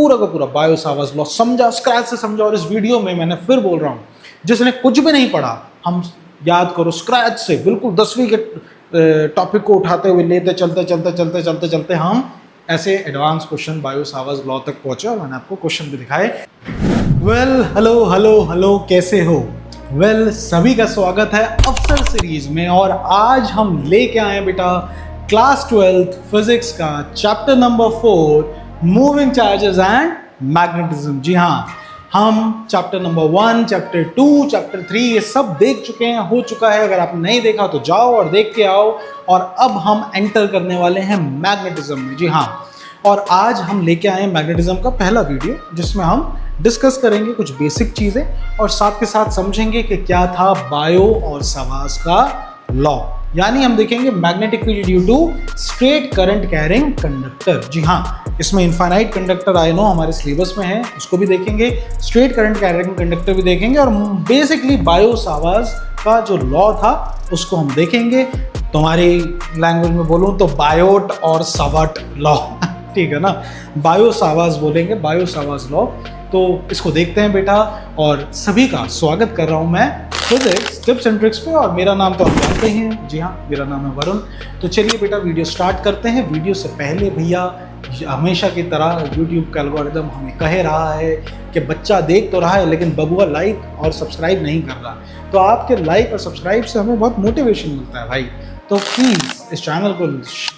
पूरा का पूरा बायो सावर्स लॉ समझा, स्क्रैच से समझा। और इस वीडियो में मैंने फिर बोल रहा हूँ, जिसने कुछ भी नहीं पढ़ा, हम याद करो स्क्रैच से बिल्कुल 10वीं के टॉपिक को उठाते हुए लेते चलते हम ऐसे advance question bio showers law तक पहुंचे और मैंने आपको क्वेश्चन भी दिखाए। हेलो कैसे हो? सभी का स्वागत है अफसर सीरीज में। और आज हम लेके आए बेटा क्लास 12th फिजिक्स का chapter number 4 moving charges and magnetism. जी हाँ, हम चैप्टर नंबर 1, चैप्टर 2, चैप्टर 3 ये सब देख चुके हैं, हो चुका है। अगर आपने नहीं देखा तो जाओ और देख के आओ। और अब हम एंटर करने वाले हैं मैग्नेटिज्म में। जी हाँ, और आज हम लेके आए मैग्नेटिज्म का पहला वीडियो, जिसमें हम डिस्कस करेंगे कुछ बेसिक चीज़ें और साथ के साथ समझेंगे कि क्या था बायो और सावर्स का लॉ। यानी हम देखेंगे magnetic field due to straight current carrying conductor. जी हाँ, इसमें इनफाइनाइट कंडक्टर आई नो हमारे सिलेबस में है, उसको भी देखेंगे, स्ट्रेट करंट कैरिंग कंडक्टर भी देखेंगे, और बेसिकली बायो सावर्स का जो लॉ था उसको हम देखेंगे। तुम्हारी लैंग्वेज में बोलूँ तो बायोट और सावर्ट लॉ, ठीक है ना, बायो सावर्स बोलेंगे, बायो सावर्स लॉ। तो इसको देखते हैं बेटा। और सभी का स्वागत कर रहा हूं मैं फिजिक्स टिप्स एंड ट्रिक्स पे, और मेरा नाम तो आप जानते ही हैं। जी हाँ, मेरा नाम है वरुण। तो चलिए बेटा वीडियो स्टार्ट करते हैं। वीडियो से पहले भैया, हमेशा की तरह यूट्यूब का एल्गोरिदम हमें कह रहा है कि बच्चा देख तो रहा है लेकिन बबुआ लाइक और सब्सक्राइब नहीं कर रहा। तो आपके लाइक और सब्सक्राइब से हमें बहुत मोटिवेशन मिलता है भाई। तो प्लीज़ इस चैनल को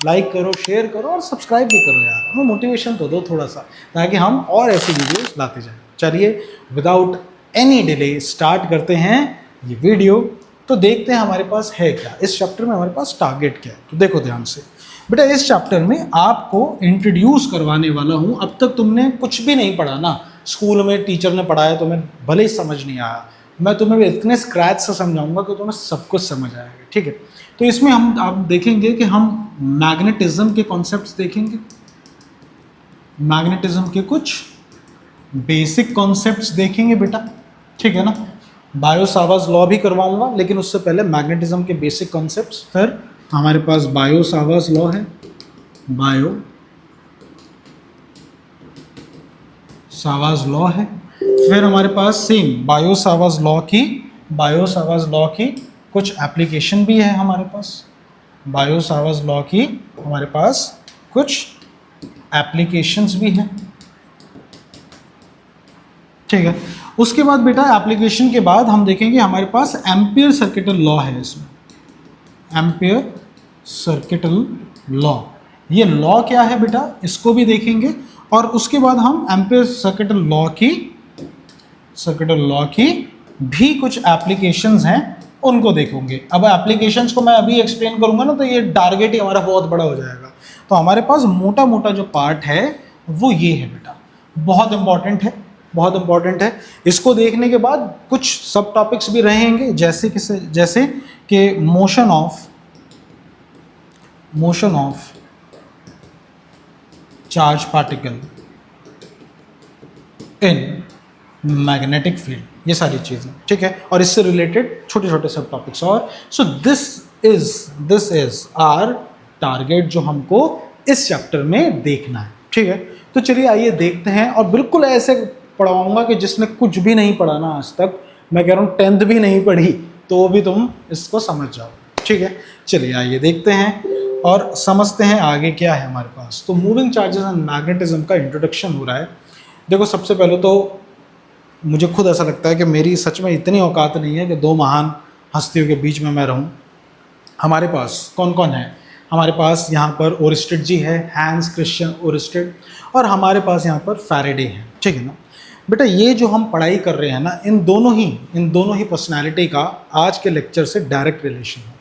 लाइक करो, शेयर करो और सब्सक्राइब भी करो यार, हमें मोटिवेशन तो दो थोड़ा सा, ताकि हम और ऐसी वीडियोस लाते जाएं। चलिए विदाउट एनी डिले स्टार्ट करते हैं ये वीडियो। तो देखते हैं हमारे पास है क्या इस चैप्टर में, हमारे पास टारगेट क्या है। तो देखो ध्यान से बेटा, इस चैप्टर में आपको इंट्रोड्यूस करवाने वाला हूँ। अब तक तुमने कुछ भी नहीं पढ़ा ना, स्कूल में टीचर ने पढ़ाया, तुम्हें भले ही समझ नहीं आया, मैं तुम्हें इतने स्क्रैच से समझाऊंगा कि तुम्हें सब कुछ समझ आएगा, ठीक है। तो इसमें हम आप देखेंगे कि हम मैग्नेटिज्म के कॉन्सेप्ट्स देखेंगे, मैग्नेटिज्म के कुछ बेसिक कॉन्सेप्ट्स देखेंगे बेटा, ठीक है ना। बायो सावर्स लॉ भी करवाऊंगा, लेकिन उससे पहले मैग्नेटिज्म के बेसिक कॉन्सेप्ट्स। फिर हमारे पास बायो सावर्स लॉ है, बायो सावर्स लॉ है। फिर हमारे पास सेम बायो सावर्स लॉ की कुछ एप्लीकेशन भी है हमारे पास, बायो सावर्स लॉ की हमारे पास कुछ एप्लीकेशंस भी हैं, ठीक है। उसके बाद बेटा एप्लीकेशन के बाद हम देखेंगे हमारे पास एम्पियर सर्किटल लॉ है। इसमें एम्पियर सर्किटल लॉ, ये लॉ क्या है बेटा, इसको भी देखेंगे। और उसके बाद हम एम्पियर सर्किटल लॉ की भी कुछ एप्लीकेशंस हैं, उनको देखेंगे। अब एप्लीकेशंस को मैं अभी एक्सप्लेन करूंगा ना, तो ये टारगेट ही हमारा बहुत बड़ा हो जाएगा। तो हमारे पास मोटा मोटा जो पार्ट है वो ये है बेटा, बहुत इंपॉर्टेंट है। इसको देखने के बाद कुछ सब टॉपिक्स भी रहेंगे, जैसे कि motion of charge particle in magnetic field, ये सारी चीज़ें, ठीक है। और इससे रिलेटेड छोटे छोटे सब टॉपिक्स। और so this is our target, जो हमको इस चैप्टर में देखना है, ठीक है। तो चलिए आइए देखते हैं। और बिल्कुल ऐसे पढ़ाऊंगा कि जिसने कुछ भी नहीं पढ़ा ना आज तक, मैं कह रहा हूँ 10th भी नहीं पढ़ी, तो भी तुम इसको समझ जाओ, ठीक है। चलिए आइए देखते हैं और समझते हैं आगे क्या है हमारे पास। तो मूविंग चार्जेस एंड मैग्नेटिज्म का इंट्रोडक्शन हो रहा है। देखो सबसे पहले तो मुझे खुद ऐसा लगता है कि मेरी सच में इतनी औकात नहीं है कि दो महान हस्तियों के बीच में मैं रहूं। हमारे पास कौन कौन है? हमारे पास यहाँ पर ओरिस्टेड जी है, हैंस क्रिश्चियन ओरिस्टेड, और हमारे पास यहाँ पर फैराडे है, ठीक है ना। बेटा ये जो हम पढ़ाई कर रहे हैं ना, इन दोनों ही पर्सनैलिटी का आज के लेक्चर से डायरेक्ट रिलेशन है।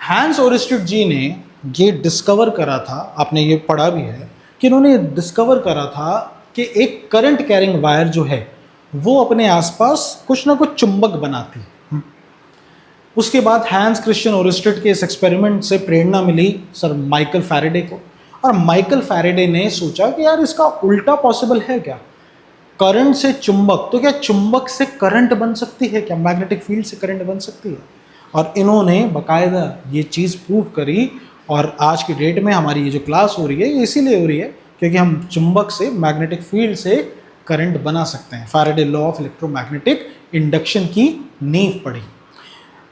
हैंस ओरिस्टेड जी ने ये डिस्कवर करा था, आपने ये पढ़ा भी है कि इन्होंने डिस्कवर करा था कि एक करंट कैरिंग वायर जो है वो अपने आसपास कुछ ना कुछ चुंबक बनाती है। उसके बाद हैंस क्रिश्चियन ओरिस्टेड के इस एक्सपेरिमेंट से प्रेरणा मिली सर माइकल फैराडे को, और माइकल फैराडे ने सोचा कि यार इसका उल्टा पॉसिबल है क्या, करंट से चुंबक, तो क्या चुंबक से करंट बन सकती है क्या, मैग्नेटिक फील्ड से करंट बन सकती है। और इन्होंने बाकायदा ये चीज़ प्रूव करी, और आज की डेट में हमारी ये जो क्लास हो रही है ये इसीलिए हो रही है क्योंकि हम चुंबक से, मैग्नेटिक फील्ड से करंट बना सकते हैं। Faraday law of electromagnetic induction की नींव पड़ी।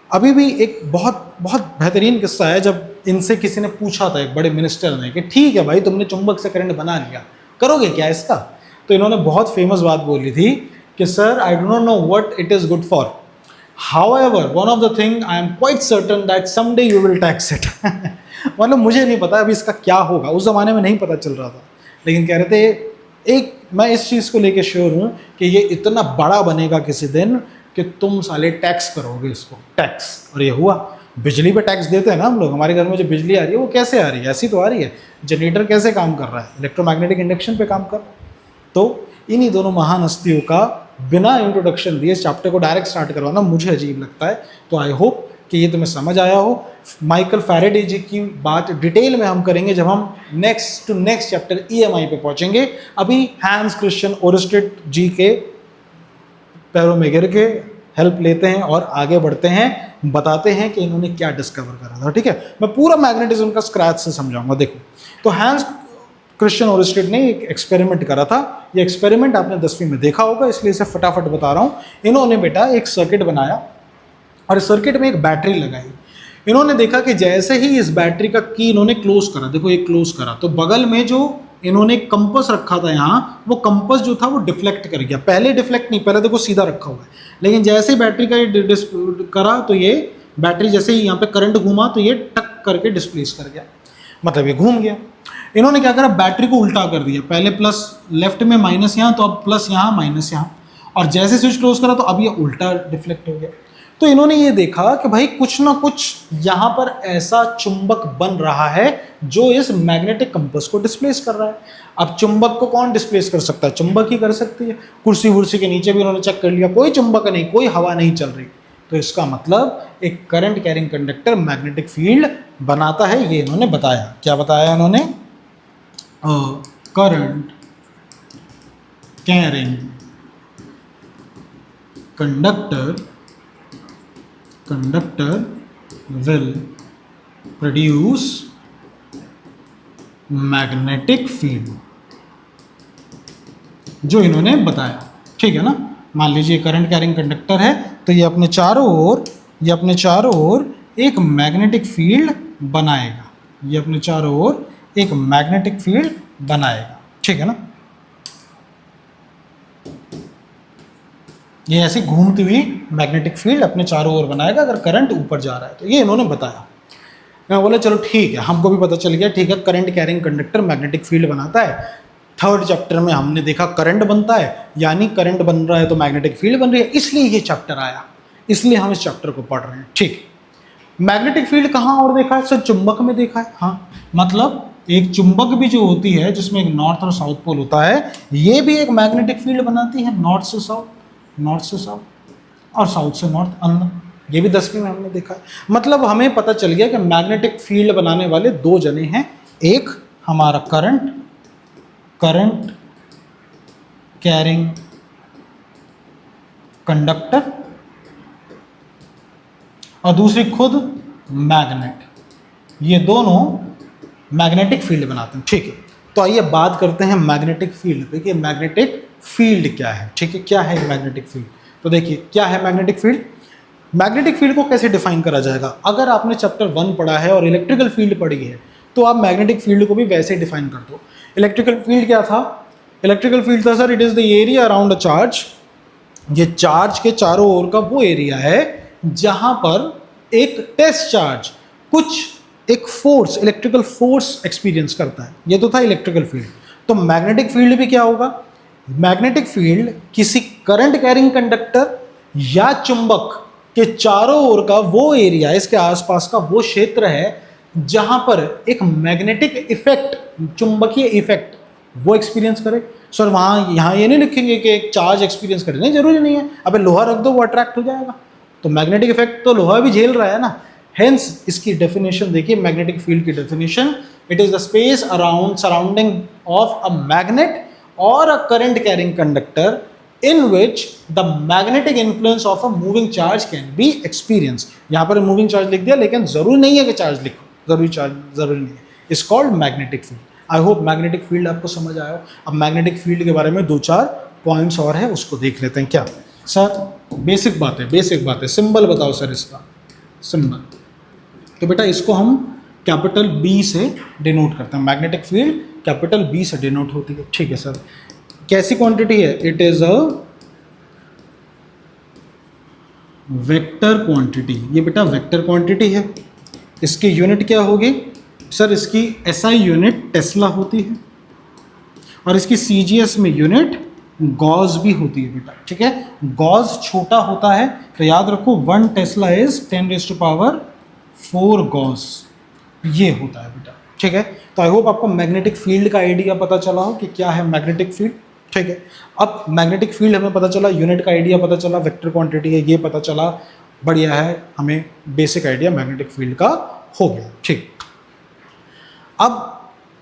अभी भी एक बहुत बहुत बेहतरीन किस्सा है, जब इनसे किसी ने पूछा था, एक बड़े मिनिस्टर ने, कि ठीक है भाई तुमने चुंबक से करंट बना लिया, करोगे क्या इसका? तो इन्होंने बहुत फेमस बात बोली थी कि sir, I do not know what it is good for, however one of the thing I am quite certain that someday you will tax it. मतलब मुझे नहीं पता अभी इसका क्या होगा, उस जमाने में नहीं पता चल रहा था, लेकिन कह रहे थे एक, मैं इस चीज़ को लेके श्योर हूँ कि ये इतना बड़ा बनेगा किसी दिन कि तुम साले टैक्स करोगे इसको, टैक्स। और ये हुआ। बिजली पे टैक्स देते हैं ना हम लोग, हमारे घर में जो बिजली आ रही है वो कैसे आ रही है? ऐसी तो आ रही है। जनरेटर कैसे काम कर रहा है? इलेक्ट्रोमैग्नेटिक इंडक्शन पे काम कर रहा है। तो इन्हीं दोनों महान हस्तियों का बिना इंट्रोडक्शन दिए इस चैप्टर को डायरेक्ट स्टार्ट करवाना मुझे अजीब लगता है। तो आई होप कि ये तुम्हें समझ आया हो। माइकल फैराडे जी की बात डिटेल में हम करेंगे जब हम नेक्स्ट चैप्टर EMI पे पहुंचेंगे। अभी हैंस क्रिश्चियन ओरस्टेड जी के पैरों में गिर के हेल्प लेते हैं और आगे बढ़ते हैं, बताते हैं कि इन्होंने क्या डिस्कवर करा था। ठीक है, मैं पूरा मैग्नेटिज्म का स्क्रैच से समझाऊंगा। देखो, तो हैंस क्रिश्चियन ओरस्टेड ने एक एक्सपेरिमेंट करा था। ये एक्सपेरिमेंट आपने 10वीं में देखा होगा, इसलिए इसे फटाफट बता रहा हूँ। इन्होंने बेटा एक सर्किट बनाया और इस सर्किट में एक बैटरी लगाई। इन्होंने देखा कि जैसे ही इस बैटरी का की इन्होंने क्लोज करा, देखो ये क्लोज करा, तो बगल में जो इन्होंने कंपस रखा था यहाँ, वो कंपस जो था वो डिफ्लेक्ट कर गया। पहले डिफ्लेक्ट नहीं, पहले देखो सीधा रखा हुआ है, लेकिन जैसे ही बैटरी का ये करा तो ये बैटरी जैसे ही यहाँ पे करंट घूमा तो ये टक करके डिस्प्लेस कर गया, मतलब ये घूम गया। इन्होंने क्या करा, बैटरी को उल्टा कर दिया, पहले प्लस लेफ्ट में माइनस यहाँ, तो अब प्लस यहाँ माइनस यहाँ, और जैसे स्विच क्लोज करा तो अब ये उल्टा डिफ्लेक्ट हो गया। तो इन्होंने ये देखा कि भाई कुछ ना कुछ यहाँ पर ऐसा चुंबक बन रहा है जो इस मैग्नेटिक कंपस को डिस्प्लेस कर रहा है। अब चुंबक को कौन डिस्प्लेस कर सकता है? चुंबक ही कर सकती है। कुर्सी वुर्सी के नीचे भी उन्होंने चेक कर लिया, कोई चुंबक नहीं, कोई हवा नहीं चल रही। तो इसका मतलब एक current carrying conductor magnetic field बनाता है, ये इन्होंने बताया। क्या बताया इन्होंने? Current carrying conductor will produce magnetic field, जो इन्होंने बताया। ठीक है ना? मान लीजिए करंट कैरिंग कंडक्टर है, तो ये अपने चारों ओर एक मैग्नेटिक फील्ड बनाएगा। ये अपने चारों ओर एक मैग्नेटिक फील्ड बनाएगा। ठीक है ना? ये ऐसी घूमती हुई मैग्नेटिक फील्ड अपने चारों ओर बनाएगा अगर करंट ऊपर जा रहा है। तो ये इन्होंने बताया। मैं बोला चलो ठीक है, हमको भी पता चल गया। ठीक है, current carrying conductor magnetic field बनाता है। थर्ड चैप्टर में हमने देखा करंट बनता है, यानी करंट बन रहा है तो मैग्नेटिक फील्ड बन रही है, इसलिए ये चैप्टर आया, इसलिए हम इस चैप्टर को पढ़ रहे हैं। ठीक, मैग्नेटिक फील्ड कहाँ और देखा है? सर चुंबक में देखा है। हाँ, मतलब एक चुंबक भी जो होती है जिसमें एक नॉर्थ और साउथ पोल होता है, ये भी एक मैग्नेटिक फील्ड बनाती है, नॉर्थ से साउथ और साउथ से नॉर्थ अंदर। ये भी 10वीं में हमने देखा है। मतलब हमें पता चल गया कि मैग्नेटिक फील्ड बनाने वाले दो जने हैं, एक हमारा करंट कैरिंग कंडक्टर और दूसरी खुद मैग्नेट। ये दोनों मैग्नेटिक फील्ड बनाते हैं। ठीक है, तो आइए बात करते हैं मैग्नेटिक फील्ड पे कि मैग्नेटिक फील्ड क्या है। ठीक है, क्या है मैग्नेटिक फील्ड? तो देखिए क्या है मैग्नेटिक फील्ड। मैग्नेटिक फील्ड को कैसे डिफाइन करा जाएगा? अगर आपने चैप्टर 1 पढ़ा है और इलेक्ट्रिकल फील्ड पढ़ी है तो आप मैग्नेटिक फील्ड को भी वैसे डिफाइन कर दो। इलेक्ट्रिकल फील्ड क्या था? इलेक्ट्रिकल फील्ड था sir, it is the area around a charge. ये चार्ज के चारों ओर का वो एरिया है जहां पर एक टेस्ट चार्ज कुछ एक फोर्स, इलेक्ट्रिकल फोर्स एक्सपीरियंस करता है। ये तो था इलेक्ट्रिकल फील्ड। तो मैग्नेटिक फील्ड भी क्या होगा? मैग्नेटिक फील्ड किसी करंट कैरिंग कंडक्टर या चुंबक के चारों ओर का वो एरिया, इसके आसपास का वो क्षेत्र है जहां पर एक मैग्नेटिक इफेक्ट, चुंबकीय इफेक्ट वो एक्सपीरियंस करे। सर वहां यहां ये नहीं लिखेंगे कि एक चार्ज एक्सपीरियंस करे, नहीं, जरूरी नहीं है। अबे लोहा रख दो, वो अट्रैक्ट हो जाएगा। तो मैग्नेटिक इफेक्ट तो लोहा भी झेल रहा है ना। हेंस इसकी डेफिनेशन देखिए, मैग्नेटिक फील्ड की definition, it is the space around surrounding of a magnet or a current carrying conductor in which the magnetic influence of a moving charge can be experienced। यहाँ पर moving charge लिख दिया, लेकिन जरूरी नहीं है कि चार्ज लिखो, जरूरी नहीं है। It's called magnetic field। I hope magnetic field आपको समझ आया हो। अब मैग्नेटिक फील्ड के बारे में 2-4 पॉइंट्स और है, उसको देख लेते हैं। क्या सर बेसिक बात है, सिंबल बताओ सर इसका, सिंबल। तो बेटा इसको हम कैपिटल बी से डिनोट करते हैं, मैग्नेटिक फील्ड कैपिटल बी से डिनोट होती है। ठीक है सर, कैसी क्वांटिटी है? It is a vector quantity. ये बेटा वेक्टर क्वांटिटी है। इसकी यूनिट क्या होगी सर? इसकी एसआई यूनिट टेस्ला होती है और इसकी सीजीएस में यूनिट गॉस भी होती है बेटा। ठीक है, गॉस छोटा होता है तो याद रखो 1 टेस्ला इज 10⁴ गॉस, ये होता है बेटा। ठीक है, तो आई होप आपको मैग्नेटिक फील्ड का आइडिया पता चला हो कि क्या है मैग्नेटिक फील्ड। ठीक है, अब मैग्नेटिक फील्ड हमें पता चला, यूनिट का आइडिया पता चला, वेक्टर क्वांटिटी है ये पता चला, बढ़िया है, हमें बेसिक आइडिया मैग्नेटिक फील्ड का हो गया। ठीक, अब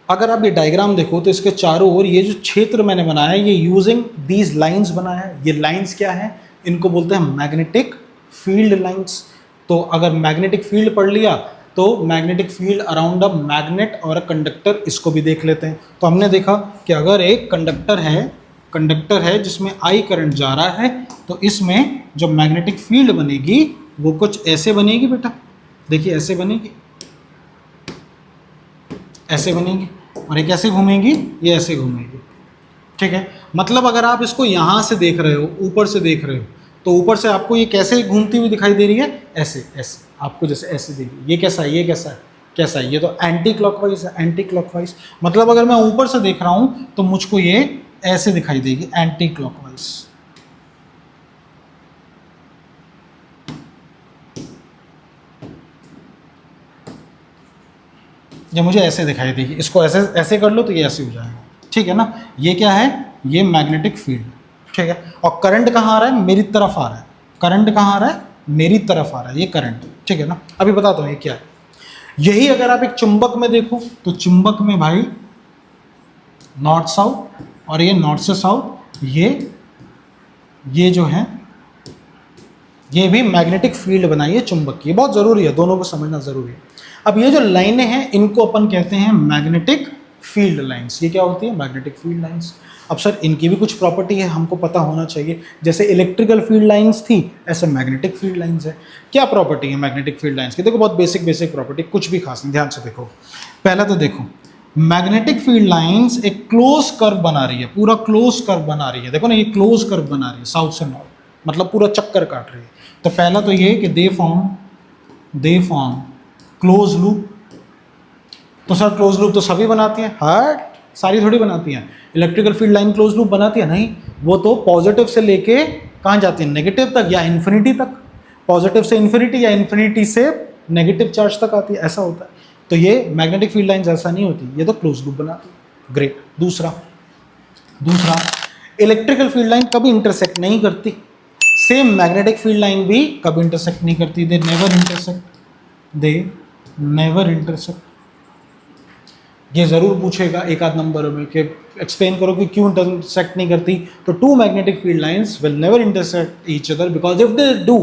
अगर आप ये डायग्राम देखो तो इसके चारों ओर ये जो क्षेत्र मैंने बनाया है ये यूजिंग दीज लाइंस बनाया है। ये लाइंस क्या है? इनको बोलते हैं मैग्नेटिक फील्ड लाइंस। तो अगर मैग्नेटिक फील्ड पढ़ लिया तो magnetic field around a magnet और अ कंडक्टर, इसको भी देख लेते हैं। तो हमने देखा कि अगर एक कंडक्टर है जिसमें आई करंट जा रहा है तो इसमें जो मैग्नेटिक फील्ड बनेगी वो कुछ ऐसे बनेगी बेटा, देखिए ऐसे बनेगी, ऐसे बनेगी, और एक ऐसे घूमेगी, ये ऐसे घूमेगी। ठीक है, मतलब अगर आप इसको यहाँ से देख रहे हो, ऊपर से देख रहे हो, तो ऊपर से आपको ये कैसे घूमती हुई दिखाई दे रही है? ऐसे ऐसे, आपको जैसे ऐसे दिख रही है। ये कैसा है? ये कैसा है? कैसा है? ये तो एंटी क्लॉकवाइज है, एंटी क्लॉकवाइज। मतलब अगर मैं ऊपर से देख रहा हूँ तो मुझको ये ऐसे दिखाई देगी, एंटी क्लॉकवाइज। ये मुझे ऐसे दिखाई देगी, इसको ऐसे ऐसे कर लो तो ये ऐसे हो जाएगा। ठीक है ना, ये क्या है? ये मैग्नेटिक फील्ड। ठीक है, और करंट कहाँ आ रहा है? मेरी तरफ आ रहा है। करंट कहाँ आ रहा है? मेरी तरफ आ रहा है, ये करंट। ठीक है ना, अभी बताता हूँ ये क्या है। यही अगर आप एक चुंबक में देखो तो चुंबक में भाई नॉर्थ साउथ, और ये नॉर्थ से साउथ, ये जो है ये भी मैग्नेटिक फील्ड बनाई है चुंबक की। बहुत ज़रूरी है, दोनों को समझना ज़रूरी है। अब ये जो लाइनें हैं इनको अपन कहते हैं मैग्नेटिक फील्ड लाइंस। ये क्या होती है? Magnetic field lines. अब सर इनकी भी कुछ प्रॉपर्टी है, हमको पता होना चाहिए। जैसे इलेक्ट्रिकल फील्ड लाइंस थी, ऐसे मैग्नेटिक फील्ड लाइंस है। क्या प्रॉपर्टी है मैग्नेटिक फील्ड लाइंस की? देखो बहुत बेसिक प्रॉपर्टी, कुछ भी खास नहीं, ध्यान से देखो। पहला तो देखो, मैग्नेटिक फील्ड लाइंस एक क्लोज कर्व बना रही है, पूरा क्लोज कर्व बना रही है। देखो ना, ये क्लोज कर्व बना रही है साउथ से नॉर्थ, मतलब पूरा चक्कर काट रही है। तो पहला तो ये कि दे फॉर्म क्लोज लूप। तो सर क्लोज लूप तो सभी बनाती हैं, हट, सारी थोड़ी बनाती हैं। Electrical field line close loop बनाती है? नहीं, वो तो पॉजिटिव से लेके कहाँ जाती है? नेगेटिव तक या इन्फिनिटी तक। पॉजिटिव से इन्फिनिटी या इन्फिनिटी से नेगेटिव चार्ज तक आती है, ऐसा होता है। तो ये मैग्नेटिक फील्ड लाइन्स ऐसा नहीं होती, ये तो क्लोज लूप बनाती है। ग्रेट। दूसरा इलेक्ट्रिकल फील्ड लाइन कभी इंटरसेक्ट नहीं करती। सेम मैग्नेटिक फील्ड लाइन भी कभी इंटरसेक्ट नहीं करती। They never intersect. ये ज़रूर पूछेगा एक आध नंबर में कि एक्सप्लेन करो कि क्यों इंटरसेक्ट नहीं करती। तो two magnetic field lines will never intersect each other because if they do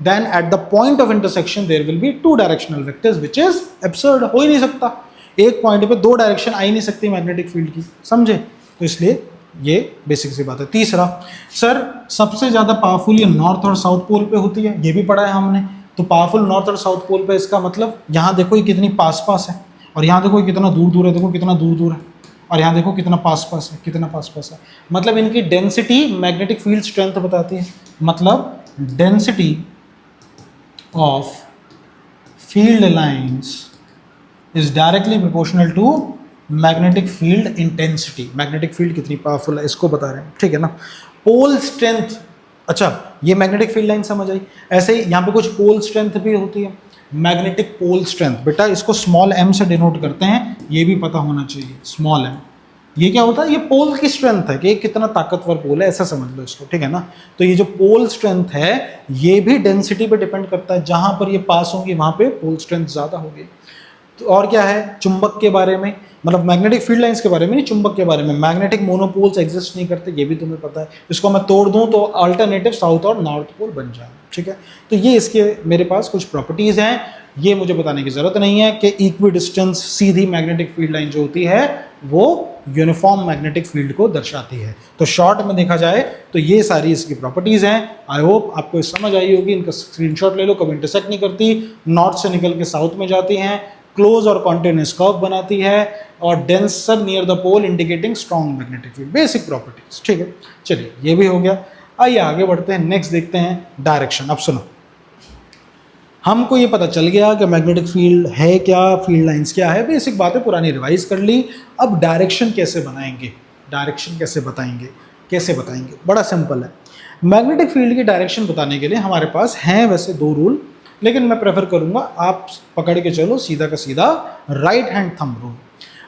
then at the point of intersection there will be two directional vectors which is absurd. हो ही नहीं सकता, एक पॉइंट पे दो डायरेक्शन आ ही नहीं सकती मैग्नेटिक फील्ड की, समझे? तो इसलिए ये बेसिक सी बात है। तीसरा, सर सबसे ज़्यादा पावरफुल ये नॉर्थ और साउथ पोल पे होती है, ये भी पढ़ा है हमने। तो पावरफुल नॉर्थ और साउथ पोल पे, इसका मतलब यहाँ देखो ये कितनी पास पास है, और यहाँ देखो कितना दूर दूर है, देखो कितना दूर दूर है, और यहाँ देखो कितना पास पास है, कितना पास पास है। मतलब इनकी डेंसिटी मैग्नेटिक फील्ड स्ट्रेंथ बताती है। मतलब density of field lines is directly proportional to magnetic field intensity. Magnetic field कितनी पावरफुल है इसको बता रहे हैं, ठीक है ना। पोल स्ट्रेंथ, अच्छा ये मैग्नेटिक फील्ड लाइन समझ आई। ऐसे ही यहाँ पे कुछ पोल स्ट्रेंथ भी होती है। मैग्नेटिक पोल स्ट्रेंथ बेटा इसको स्मॉल m से डिनोट करते हैं, ये भी पता होना चाहिए। स्मॉल m ये क्या होता है? ये पोल की स्ट्रेंथ है कि कितना ताकतवर पोल है, ऐसा समझ लो इसको, ठीक है ना। तो ये जो पोल स्ट्रेंथ है ये भी डेंसिटी पे डिपेंड करता है। जहाँ पर ये पास होंगी वहाँ पे पोल स्ट्रेंथ ज़्यादा होगी। तो और क्या है चुंबक के बारे में, मतलब मैग्नेटिक फील्ड लाइंस के बारे में नहीं, चुंबक के बारे में। मैग्नेटिक मोनोपोल्स एग्जिस्ट नहीं करते, ये भी तुम्हें पता है। इसको मैं तोड़ दूं तो अल्टरनेटिव साउथ और नॉर्थ पोल बन जाए, ठीक है। तो ये इसके मेरे पास कुछ प्रॉपर्टीज़ हैं ये मुझे बताने की ज़रूरत नहीं है कि इक्वी डिस्टेंस सीधी मैग्नेटिक फील्ड लाइन जो होती है वो यूनिफॉर्म मैग्नेटिक फील्ड को दर्शाती है। तो शॉर्ट में देखा जाए तो ये सारी इसकी प्रॉपर्टीज़ हैं। आई होप आपको समझ आई होगी। इनका स्क्रीनशॉट ले लो, कभी इंटरसेक्ट नहीं करती, नॉर्थ से निकल के साउथ में जाती हैं, क्लोज और कॉन्टिन्यूस कर्व बनाती है, और denser near the pole indicating strong magnetic field. Basic properties, ठीक है। चलिए ये भी हो गया। आइए आगे बढ़ते हैं, नेक्स्ट देखते हैं डायरेक्शन। अब सुनो, हमको ये पता चल गया कि मैग्नेटिक फील्ड है क्या, फील्ड लाइंस क्या है, बेसिक बातें पुरानी रिवाइज कर ली। अब डायरेक्शन कैसे बनाएंगे, डायरेक्शन कैसे बताएंगे, कैसे बताएंगे? बड़ा सिंपल है। मैग्नेटिक फील्ड की डायरेक्शन बताने के लिए हमारे पास हैं वैसे दो रूल, लेकिन मैं प्रेफर करूंगा आप पकड़ के चलो सीधा का सीधा right hand thumb rule.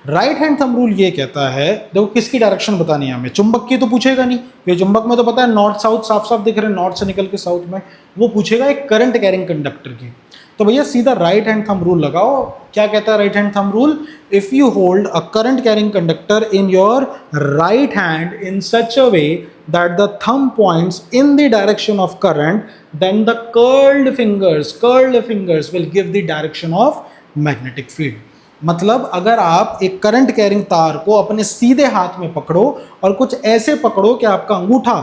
Right hand thumb rule ये कहता है, देखो किसकी डायरेक्शन बतानी है हमें, चुंबक की तो पूछेगा नहीं, ये चुंबक में तो पता है नॉर्थ साउथ साफ साफ दिख रहे हैं, नॉर्थ से निकल के साउथ में, वो पूछेगा एक करंट कैरिंग कंडक्टर की। तो भैया सीधा राइट हैंड थंब रूल लगाओ। क्या कहता है right hand thumb rule? If you hold a current carrying conductor in your right hand in such a way that the thumb points in the direction of current, then the curled fingers will give the direction of magnetic field. मतलब अगर आप एक current carrying तार को अपने सीधे हाथ में पकड़ो और कुछ ऐसे पकड़ो कि आपका अंगूठा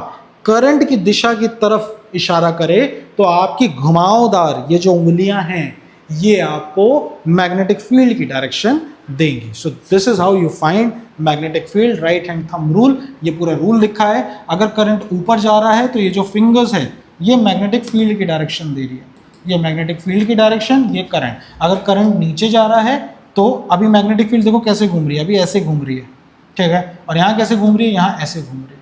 करंट की दिशा की तरफ इशारा करे, तो आपकी घुमावदार ये जो उंगलियां हैं ये आपको मैग्नेटिक फील्ड की डायरेक्शन देंगी। सो this is how you find magnetic field, right hand thumb rule. ये पूरा रूल लिखा है। अगर करंट ऊपर जा रहा है तो ये जो फिंगर्स है ये मैग्नेटिक फील्ड की डायरेक्शन दे रही है, ये मैग्नेटिक फील्ड की डायरेक्शन, ये करंट। अगर करंट नीचे जा रहा है तो अभी मैग्नेटिक फील्ड देखो कैसे घूम रही है, अभी ऐसे घूम रही है, ठीक है, और यहाँ कैसे घूम रही है, यहाँ ऐसे घूम रही है,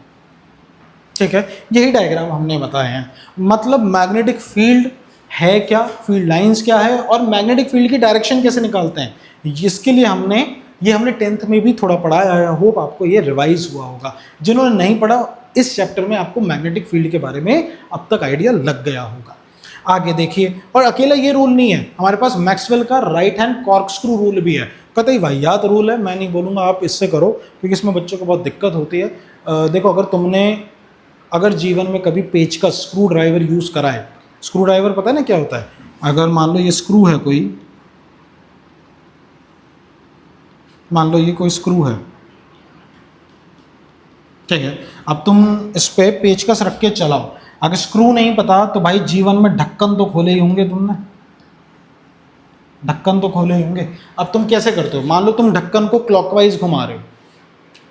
ठीक है। यही डायग्राम हमने बताए हैं। मतलब मैग्नेटिक फील्ड है क्या, फील्ड लाइंस क्या है, और मैग्नेटिक फील्ड की डायरेक्शन कैसे निकालते हैं, इसके लिए हमने 10th में भी थोड़ा पढ़ाया है। होप आपको ये रिवाइज हुआ होगा। जिन्होंने नहीं पढ़ा, इस चैप्टर में आपको मैग्नेटिक फील्ड के बारे में अब तक आइडिया लग गया होगा। आगे देखिए, और अकेला ये रूल नहीं है, हमारे पास मैक्सवेल का राइट हैंड कॉर्कस्क्रू रूल भी है। कतई वाहियात रूल है, मैं नहीं बोलूँगा आप इससे करो, क्योंकि इसमें बच्चों को बहुत दिक्कत होती है। देखो, अगर जीवन में कभी पेचकस स्क्रू ड्राइवर यूज़ करा है, स्क्रू ड्राइवर पता है ना क्या होता है? अगर मान लो ये स्क्रू है, मान लो ये कोई स्क्रू है, ठीक है, अब तुम इस पे पेचकस रख के चलाओ। अगर स्क्रू नहीं पता तो भाई जीवन में ढक्कन तो खोले ही होंगे तुमने, ढक्कन तो खोले ही होंगे। अब तुम कैसे करते हो? मान लो तुम ढक्कन को क्लॉकवाइज घुमा रहे हो,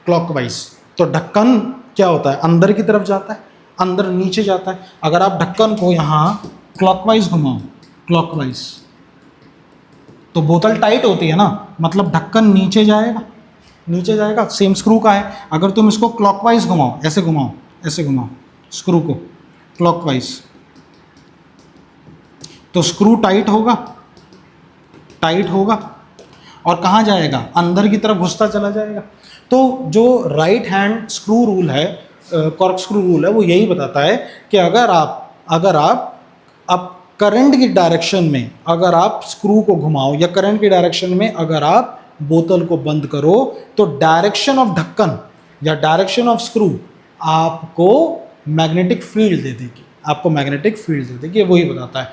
क्लॉकवाइज, तो ढक्कन क्या होता है? अंदर की तरफ जाता है, अंदर नीचे जाता है। अगर आप ढक्कन को यहाँ क्लॉकवाइज घुमाओ, क्लॉकवाइज, तो बोतल टाइट होती है ना, मतलब ढक्कन नीचे जाएगा, नीचे जाएगा। सेम स्क्रू का है। अगर तुम इसको क्लॉकवाइज घुमाओ, ऐसे घुमाओ, ऐसे घुमाओ स्क्रू को क्लॉकवाइज, तो स्क्रू टाइट होगा, टाइट होगा, और कहाँ जाएगा? अंदर की तरफ घुसता चला जाएगा। तो जो राइट हैंड स्क्रू रूल है, कॉर्क स्क्रू रूल है, वो यही बताता है कि अगर आप करंट की डायरेक्शन में अगर आप स्क्रू को घुमाओ, या करंट की डायरेक्शन में अगर आप बोतल को बंद करो, तो डायरेक्शन ऑफ ढक्कन या डायरेक्शन ऑफ स्क्रू आपको मैग्नेटिक फील्ड दे देगी, आपको मैग्नेटिक फील्ड दे देगी। वही बताता है।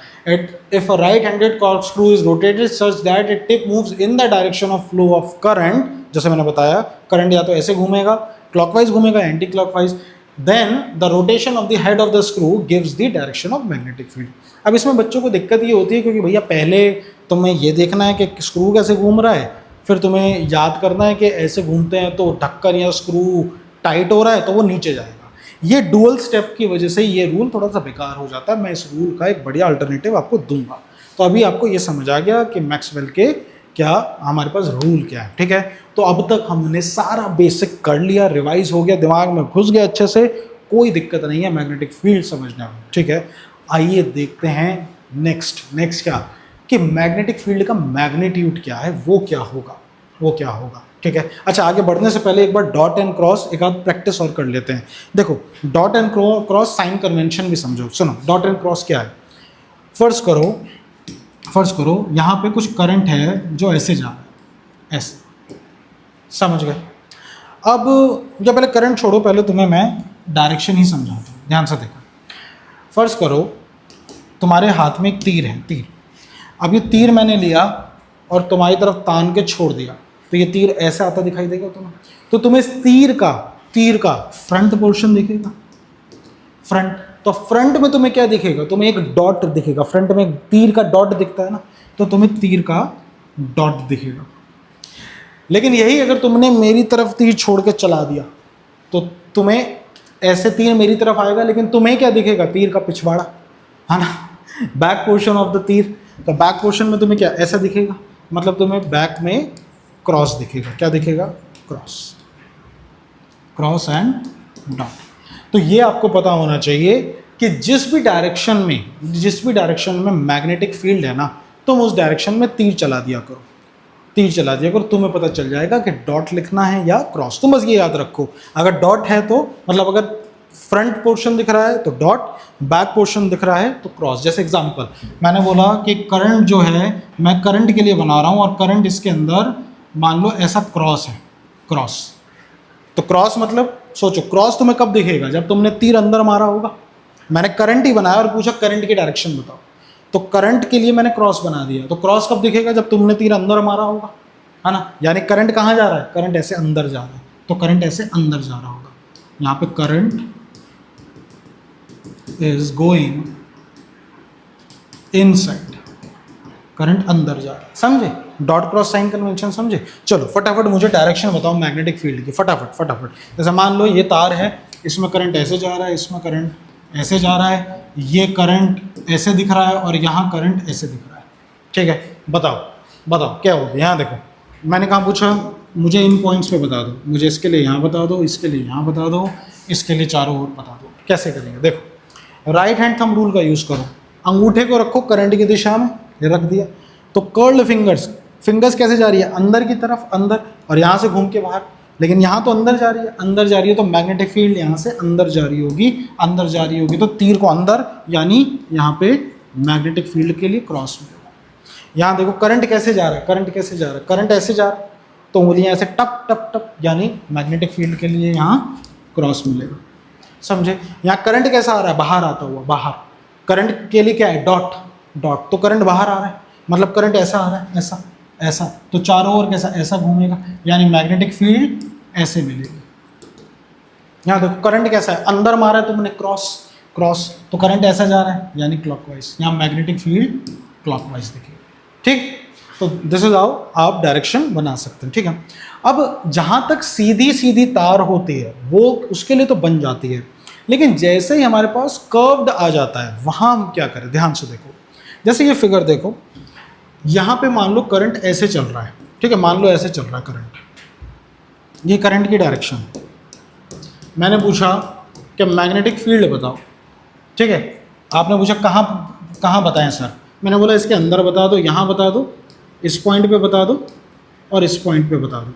If a right handed cork screw is rotated such that it tip moves in the direction of flow of current, जैसे मैंने बताया, करंट या तो ऐसे घूमेगा, क्लॉकवाइज घूमेगा, anti clockwise, then the rotation of the head of the screw gives the direction of magnetic field. अब इसमें बच्चों को दिक्कत ये होती है, क्योंकि भैया पहले तुम्हें ये देखना है कि स्क्रू कैसे घूम रहा है, फिर तुम्हें याद करना है कि ऐसे घूमते हैं तो ढक्कन या स्क्रू टाइट हो रहा है तो वो नीचे जाएगा। ये डुअल स्टेप की वजह से ये रूल थोड़ा सा बेकार हो जाता है। मैं इस रूल का एक बढ़िया अल्टरनेटिव आपको दूंगा। तो अभी आपको ये समझ आ गया कि मैक्सवेल के क्या हमारे पास रूल क्या है, ठीक है। तो अब तक हमने सारा बेसिक कर लिया, रिवाइज हो गया, दिमाग में घुस गया अच्छे से, कोई दिक्कत नहीं है मैग्नेटिक फील्ड समझने में, ठीक है। आइए देखते हैं नेक्स्ट क्या, कि मैग्नेटिक फील्ड का मैग्नीट्यूड क्या है, वो क्या होगा, ठीक है। अच्छा, आगे बढ़ने से पहले एक बार डॉट एंड क्रॉस एक आध प्रैक्टिस और कर लेते हैं। देखो, dot and cross sign convention भी समझो। सुनो, डॉट एंड क्रॉस क्या है? फर्ज करो यहाँ पे कुछ करंट है जो ऐसे जा रहा है, ऐसे, समझ गए। अब जब पहले करंट छोड़ो, पहले तुम्हें मैं डायरेक्शन ही समझाता हूँ, ध्यान से देखो। फर्ज करो तुम्हारे हाथ में एक तीर है, तीर। अब ये तीर मैंने लिया और तुम्हारी तरफ तान के छोड़ दिया, तो ये तीर ऐसे आता दिखाई देगा तुम्हें। तो तुम्हें इस तीर का फ्रंट पोर्शन दिखेगा, फ्रंट। तो फ्रंट में तुम्हें क्या दिखेगा, तुम्हें एक डॉट दिखेगा, फ्रंट में तीर का डॉट दिखता है ना, तो तुम्हें तीर का डॉट दिखेगा। लेकिन यही अगर तुमने मेरी तरफ तीर छोड़ के चला दिया तो तुम्हें ऐसे तीर मेरी तरफ आएगा, लेकिन तुम्हें क्या दिखेगा, तीर का पिछवाड़ा, है ना, बैक पोर्शन ऑफ द तीर। तो बैक पोर्शन में तुम्हें क्या ऐसा दिखेगा, मतलब तुम्हें बैक में क्रॉस दिखेगा। क्या दिखेगा, क्रॉस एंड डॉट। तो ये आपको पता होना चाहिए कि जिस भी डायरेक्शन में मैग्नेटिक फील्ड है ना, तुम उस डायरेक्शन में तीर चला दिया करो, तुम्हें पता चल जाएगा कि डॉट लिखना है या क्रॉस। तुम बस ये याद रखो, अगर डॉट है तो मतलब अगर फ्रंट पोर्शन दिख रहा है तो डॉट, बैक पोर्शन दिख रहा है तो क्रॉस। जैसे एग्जांपल मैंने बोला कि करंट जो है मैं करंट के लिए बना रहा हूँ और करंट इसके अंदर मान लो ऐसा क्रॉस है, क्रॉस। तो क्रॉस मतलब सोचो, क्रॉस तुम्हें कब दिखेगा, जब तुमने तीर अंदर मारा होगा। मैंने करंट ही बनाया और पूछा करंट की डायरेक्शन बताओ, तो करंट के लिए मैंने क्रॉस बना दिया। तो क्रॉस कब दिखेगा, जब तुमने तीर अंदर मारा होगा, है ना। यानी करंट कहाँ जा रहा है, करंट ऐसे अंदर जा रहा है, तो करंट ऐसे अंदर जा रहा होगा। यहाँ पे current is going inside, current अंदर जा रहा है, समझे। डॉट क्रॉस साइन कन्वेंशन समझे। चलो फटाफट मुझे डायरेक्शन बताओ मैग्नेटिक फील्ड की, फटाफट। जैसे मान लो ये तार है, इसमें करंट ऐसे जा रहा है, इसमें करंट ऐसे जा रहा है, ये करंट ऐसे दिख रहा है और यहाँ करंट ऐसे दिख रहा है, ठीक है। बताओ क्या होगा। यहाँ देखो, मैंने कहाँ पूछा, मुझे इन पॉइंट्स पे बता दो, मुझे इसके लिए यहाँ बता दो, इसके लिए यहाँ बता दो, इसके लिए चारों ओर बता दो। कैसे करेंगे, देखो राइट हैंड थंब रूल का यूज़ करो। अंगूठे को रखो करंट की दिशा में, ये रख दिया, तो कर्ल्ड फिंगर्स कैसे जा रही है, अंदर की तरफ, अंदर, और यहाँ से घूम के बाहर। लेकिन यहाँ तो अंदर जा रही है, तो मैग्नेटिक फील्ड यहाँ से अंदर जा रही होगी, तो तीर को अंदर, यानी यहाँ पे मैग्नेटिक फील्ड के लिए क्रॉस मिलेगा। यहाँ देखो करंट कैसे जा रहा है, करंट ऐसे जा रहा है, तो उंगलियाँ ऐसे टप टप टप, यानी मैग्नेटिक फील्ड के लिए यहाँ क्रॉस मिलेगा, समझे। यहाँ करंट कैसा आ रहा है, बाहर आता हुआ, बाहर। करंट के लिए क्या है, डॉट, तो करंट बाहर आ रहा है, मतलब करंट ऐसा आ रहा है, ऐसा, तो चारों ओर कैसा, ऐसा घूमेगा, यानी मैग्नेटिक फील्ड ऐसे मिलेगी। यहाँ देखो करंट कैसा है, अंदर मारा है तुमने क्रॉस, तो करंट ऐसा जा रहा है, यानी क्लॉकवाइज, यहाँ मैग्नेटिक फील्ड क्लॉकवाइज दिखेगी, ठीक। तो दिस इज हाउ आप डायरेक्शन बना सकते हैं, ठीक है। अब जहाँ तक सीधी तार होती है वो उसके लिए तो बन जाती है, लेकिन जैसे ही हमारे पास कर्व्ड आ जाता है, वहाँ हम क्या करें, ध्यान से देखो। जैसे ये फिगर देखो, यहाँ पे मान लो करंट ऐसे चल रहा है, ठीक है, मान लो ऐसे चल रहा है करंट, ये करंट की डायरेक्शन। मैंने पूछा कि मैग्नेटिक फील्ड बताओ, ठीक है। आपने पूछा कहाँ बताएं सर, मैंने बोला इसके अंदर बता दो, यहाँ बता दो, इस पॉइंट पे बता दो और इस पॉइंट पे बता दो,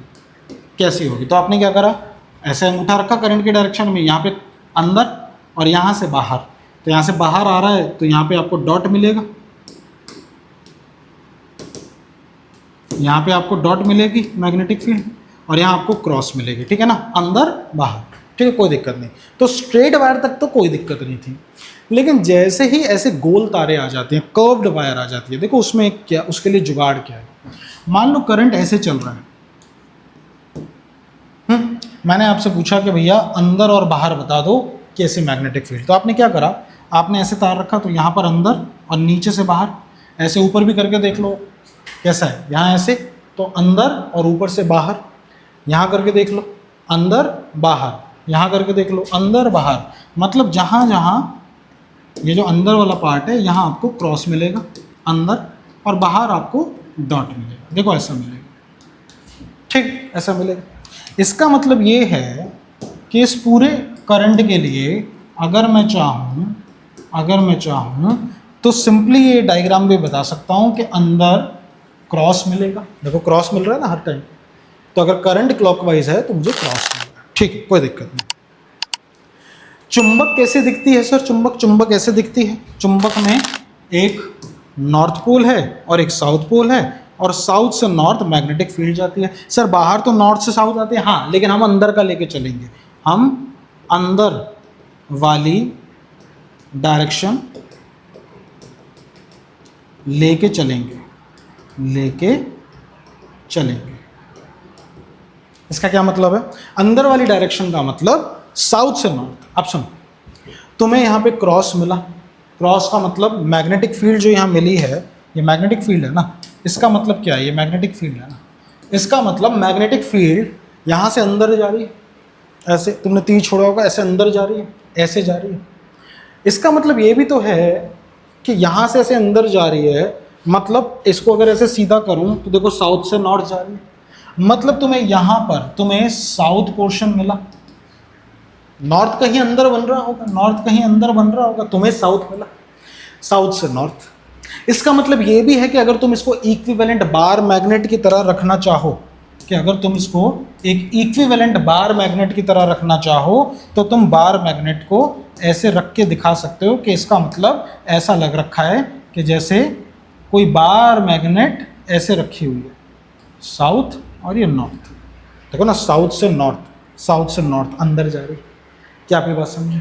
कैसी होगी। तो आपने क्या करा, ऐसे अंगूठा रखा करंट की डायरेक्शन में, यहाँ पे अंदर और यहाँ से बाहर, तो यहाँ से बाहर आ रहा है तो यहाँ पे आपको डॉट मिलेगा, यहाँ पे आपको डॉट मिलेगी मैग्नेटिक फील्ड, और यहाँ आपको क्रॉस मिलेगी, ठीक है ना, अंदर बाहर, ठीक है, कोई दिक्कत नहीं। तो स्ट्रेट वायर तक तो कोई दिक्कत नहीं थी, लेकिन जैसे ही ऐसे गोल तारे आ जाते हैं, कर्व्ड वायर आ जाती है, देखो उसमें क्या, उसके लिए जुगाड़ क्या है। मान लो करंट ऐसे चल रहा है, मैंने आपसे पूछा कि भैया अंदर और बाहर बता दो कैसे मैग्नेटिक फील्ड, तो आपने क्या करा, आपने ऐसे तार रखा, तो यहाँ पर अंदर और नीचे से बाहर, ऐसे ऊपर भी करके देख लो कैसा है, यहाँ ऐसे, तो अंदर और ऊपर से बाहर, यहाँ करके देख लो अंदर बाहर, यहाँ करके देख लो अंदर बाहर, मतलब जहाँ जहाँ ये जो अंदर वाला पार्ट है यहाँ आपको क्रॉस मिलेगा अंदर, और बाहर आपको डॉट मिलेगा, देखो ऐसा मिलेगा, ठीक, ऐसा मिलेगा। इसका मतलब ये है कि इस पूरे करंट के लिए अगर मैं चाहूँ तो सिंपली ये डायग्राम भी बता सकता हूँ कि अंदर क्रॉस मिलेगा, देखो क्रॉस मिल रहा है ना हर टाइम, तो अगर करंट क्लॉकवाइज है तो मुझे क्रॉस मिलेगा, ठीक है, कोई दिक्कत नहीं। चुंबक कैसे दिखती है सर, चुंबक ऐसे दिखती है, चुंबक में एक नॉर्थ पोल है और एक साउथ पोल है, और साउथ से नॉर्थ मैग्नेटिक फील्ड जाती है। सर बाहर तो नॉर्थ से साउथ आते हैं, हाँ, लेकिन हम अंदर का लेके चलेंगे, हम अंदर वाली डायरेक्शन लेके चलेंगे, लेके चलेंगे। इसका क्या मतलब है? अंदर वाली डायरेक्शन का मतलब साउथ से नॉर्थ। अब सुनो, तुम्हें यहाँ पे क्रॉस मिला, क्रॉस का मतलब मैग्नेटिक फील्ड जो यहाँ मिली है, ये मैग्नेटिक फील्ड है ना, इसका मतलब क्या है? ये मैग्नेटिक फील्ड है ना, इसका मतलब मैग्नेटिक फील्ड यहाँ से अंदर जा रही है, ऐसे तुमने तीर छोड़ा होगा, ऐसे अंदर जा रही है, ऐसे जा रही है। इसका मतलब ये भी तो है कि यहाँ से ऐसे अंदर जा रही है, मतलब इसको अगर ऐसे सीधा करूँ तो देखो साउथ से नॉर्थ जा रही है, मतलब तुम्हें यहाँ पर तुम्हें साउथ पोर्शन मिला। नॉर्थ कहीं अंदर बन रहा होगा, नॉर्थ कहीं अंदर बन रहा होगा, तुम्हें साउथ मिला, साउथ से नॉर्थ। इसका मतलब ये भी है कि अगर तुम इसको इक्विवेलेंट बार मैग्नेट की तरह रखना चाहो, कि अगर तुम इसको एक इक्विवेलेंट बार मैग्नेट की तरह रखना चाहो तो तुम बार मैग्नेट को ऐसे रख के दिखा सकते हो कि इसका मतलब ऐसा लग रखा है कि जैसे कोई बार मैग्नेट ऐसे रखी हुई है, साउथ और ये नॉर्थ। देखो ना, साउथ से नॉर्थ, साउथ से नॉर्थ अंदर जा रही। क्या आप ये बात समझे?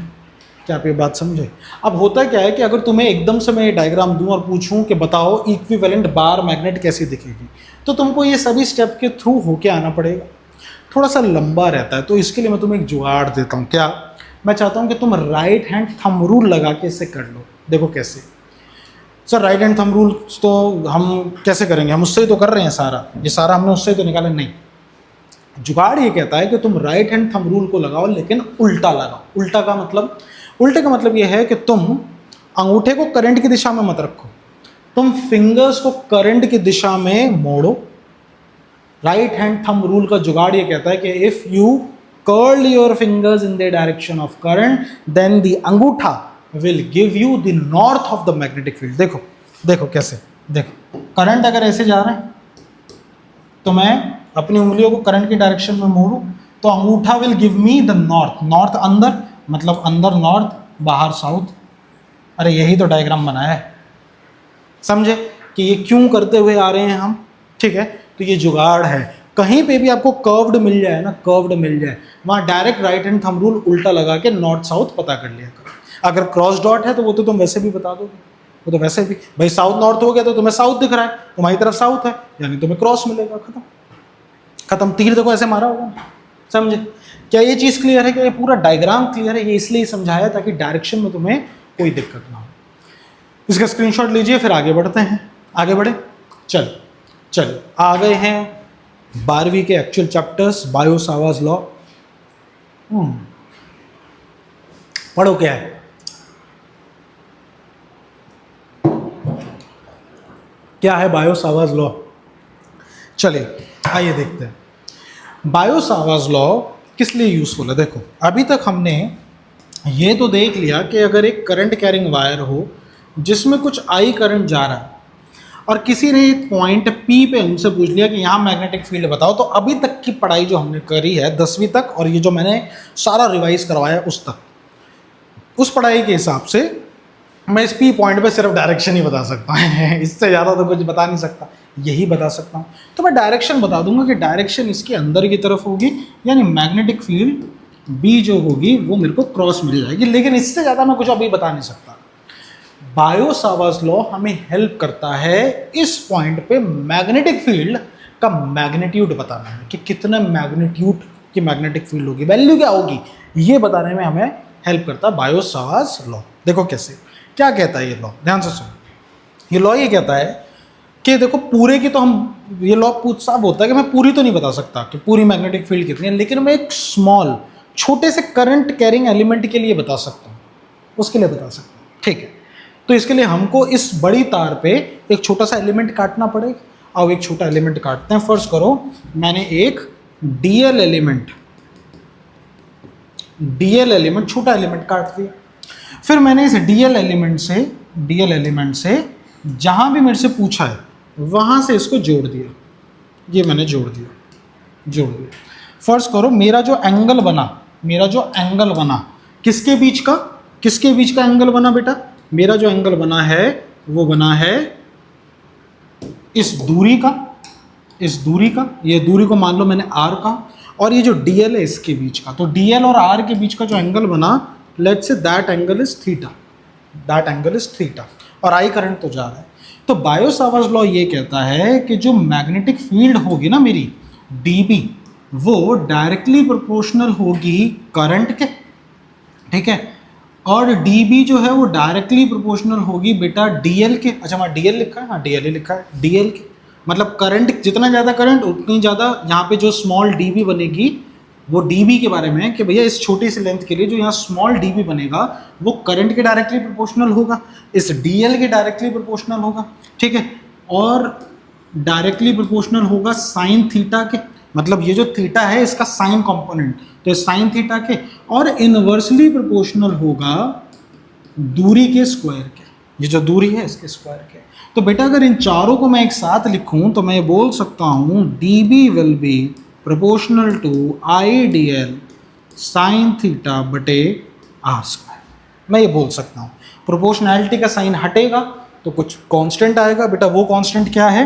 क्या आप ये बात समझे? अब होता क्या है कि अगर तुम्हें एकदम से मैं ये डायग्राम दूं और पूछूं कि बताओ इक्विवेलेंट बार मैग्नेट कैसी दिखेगी, तो तुमको ये सभी स्टेप के थ्रू होके आना पड़ेगा, थोड़ा सा लंबा रहता है। तो इसके लिए मैं तुम्हें एक जुगाड़ देता हूँ। क्या? मैं चाहता हूँ कि तुम राइट हैंड थंब रूल लगा के इसे कर लो। देखो कैसे। Sir right hand thumb rule तो हम कैसे करेंगे? हम उससे ही तो कर रहे हैं सारा, ये सारा हमने उससे ही तो निकाला। नहीं, जुगाड़ ये कहता है कि तुम राइट हैंड थंब रूल को लगाओ, लेकिन उल्टा लगाओ। उल्टा का मतलब, उल्टे का मतलब ये है कि तुम अंगूठे को करंट की दिशा में मत रखो, तुम फिंगर्स को करंट की दिशा में मोड़ो। राइट हैंड थंब रूल का जुगाड़ ये कहता है कि if you curl your fingers in the direction of current then the अंगूठा will give you the north of the magnetic field. देखो देखो कैसे, देखो करंट अगर ऐसे जा रहा है तो मैं अपनी उंगलियों को करंट की डायरेक्शन में मोड़ूं तो अंगूठा will give me the north. North अंदर, मतलब अंदर नॉर्थ, बाहर साउथ। अरे यही तो डायग्राम बनाया है, समझे कि ये क्यों करते हुए आ रहे हैं हम? ठीक है, तो ये जुगाड़ है। कहीं पे भी आपको कर्व्ड मिल जाए ना, कर्व्ड मिल जाए, वहाँ direct right hand thumb rule उल्टा लगा के नॉर्थ साउथ पता कर लिया करो। अगर क्रॉस डॉट है तो वो तो तुम वैसे भी बता दोगे, वो तो वैसे भी भाई साउथ नॉर्थ हो गया तो तुम्हें साउथ दिख रहा है, तुम्हारी तरफ साउथ है, यानी तुम्हें क्रॉस मिलेगा। खत्म खत्म। तीर देखो ऐसे मारा होगा, समझे? क्या ये चीज़ क्लियर है? क्या ये पूरा डायग्राम क्लियर है? ये इसलिए समझाया ताकि डायरेक्शन में तुम्हें कोई दिक्कत ना हो। इसका स्क्रीनशॉट लीजिए, फिर आगे बढ़ते हैं। आगे बढ़े, चल चल आ गए हैं 12वीं के एक्चुअल चैप्टर्स, बायो सावार्ज लॉ। पढ़ो क्या है। क्या है बायो सावार्ज लॉ? चलिए आइए देखते हैं बायो सावार्ज लॉ किस लिए यूजफुल है। देखो अभी तक हमने ये तो देख लिया कि अगर एक करंट कैरिंग वायर हो जिसमें कुछ आई करंट जा रहा है और किसी ने एक पॉइंट पी पे उनसे पूछ लिया कि यहाँ मैग्नेटिक फील्ड बताओ, तो अभी तक की पढ़ाई जो हमने करी है 10वीं तक और ये जो मैंने सारा रिवाइज करवाया उस तक, उस पढ़ाई के हिसाब से मैं इस पी पॉइंट पे सिर्फ डायरेक्शन ही बता सकता हूँ इससे ज़्यादा तो कुछ बता नहीं सकता, यही बता सकता हूँ। तो मैं डायरेक्शन बता दूंगा कि डायरेक्शन इसके अंदर की तरफ होगी, यानी मैग्नेटिक फील्ड बी जो होगी वो मेरे को क्रॉस मिल जाएगी, लेकिन इससे ज़्यादा मैं कुछ अभी बता नहीं सकता। बायो सावार्ज लॉ हमें हेल्प करता है इस पॉइंट पे मैग्नेटिक फील्ड का मैग्नीट्यूड बताने में, कि कितने मैग्नीट्यूड की मैग्नेटिक फील्ड होगी, वैल्यू क्या होगी, ये बताने में हमें हेल्प करता है बायो सावार्ज लॉ। देखो कैसे, क्या कहता है ये लॉ, ध्यान से सुनो। ये लॉ ये कहता है कि देखो पूरे की तो हम, ये लॉ साफ होता है कि मैं पूरी तो नहीं बता सकता कि पूरी मैग्नेटिक फील्ड कितनी है, लेकिन मैं एक स्मॉल छोटे से करंट कैरिंग एलिमेंट के लिए बता सकता हूँ, उसके लिए बता सकता हूँ। ठीक है, तो इसके लिए हमको इस बड़ी तार पे एक छोटा सा एलिमेंट काटना पड़ेगा। अब एक छोटा एलिमेंट काटते हैं। फर्स्ट करो, मैंने एक डीएल एलिमेंट छोटा एलिमेंट काट दिया। फिर मैंने इस डीएल एलिमेंट से जहां भी मेरे से पूछा है वहां से इसको जोड़ दिया, ये मैंने जोड़ दिया। फर्स्ट करो, मेरा जो एंगल बना किसके बीच का एंगल बना बेटा? मेरा जो एंगल बना है वो बना है इस दूरी का, ये दूरी को मान लो मैंने आर का, और ये जो डीएल है इसके बीच का। तो डीएल और आर के बीच का जो एंगल बना, let's say that angle is theta, और आई करंट तो जा रहा है। तो बायो-सावर्ट्स लॉ ये कहता है कि जो मैग्नेटिक फील्ड होगी ना मेरी dB, वो डायरेक्टली प्रोपोर्शनल होगी करंट के, ठीक है, और dB जो है वो डायरेक्टली प्रोपोर्शनल होगी बेटा DL के। अच्छा वहाँ DL लिखा है, हाँ DL ही लिखा है, DL के मतलब करंट, जितना ज़्यादा करंट उतनी ज़्यादा यहाँ पे जो स्मॉल dB बनेगी वो dB के बारे में है कि भैया इस छोटी सी लेंथ के लिए जो यहाँ स्मॉल dB बनेगा वो करंट के डायरेक्टली प्रोपोर्शनल होगा, इस DL के डायरेक्टली प्रोपोर्शनल होगा, ठीक है, और डायरेक्टली प्रोपोर्शनल होगा साइन थीटा के, मतलब ये जो थीटा है इसका साइन कंपोनेंट, तो साइन थीटा के, और इनवर्सली प्रोपोर्शनल होगा दूरी के स्क्वायर के, ये जो दूरी है इसके स्क्वायर के। तो बेटा अगर इन चारों को मैं एक साथ लिखूं तो मैं बोल सकता हूं dB will be proportional to IDL sine theta बटे आर स्क्वायर, मैं ये बोल सकता हूँ। प्रोपोर्शनैलिटी का साइन हटेगा तो कुछ कांस्टेंट आएगा, बेटा वो कांस्टेंट क्या है,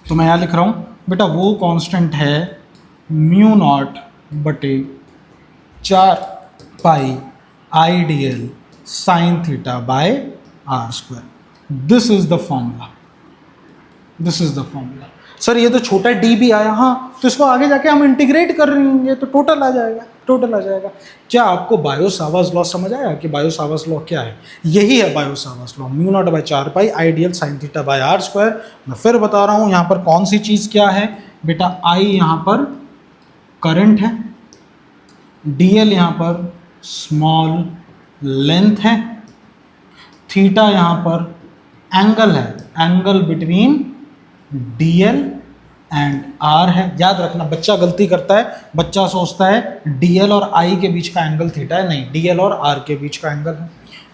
तो मैं यहाँ लिख रहा हूँ बेटा वो कांस्टेंट है म्यू नॉट बटे 4 pi IDL sine theta by are square. This is the formula, this is the formula. Sir ये तो छोटा dB आया, हाँ तो इसको आगे जाके हम इंटीग्रेट कर लेंगे तो टोटल आ जाएगा, टोटल आ जाएगा। क्या आपको बायो-सावर्ट्स लॉ समझ आया कि बायो-सावर्ट्स लॉ क्या है? यही है Biot Savart's law, mu naught by 4 pi IDL sine theta by are square. मैं फिर बता रहा हूँ यहाँ पर कौन सी चीज़ क्या है बेटा, I यहाँ पर करंट है, DL यहाँ पर स्मॉल लेंथ है, थीटा यहाँ पर एंगल है, angle between DL and R है। याद रखना, बच्चा गलती करता है, बच्चा सोचता है DL और I के बीच का एंगल थीटा है, नहीं, DL और R के बीच का एंगल है।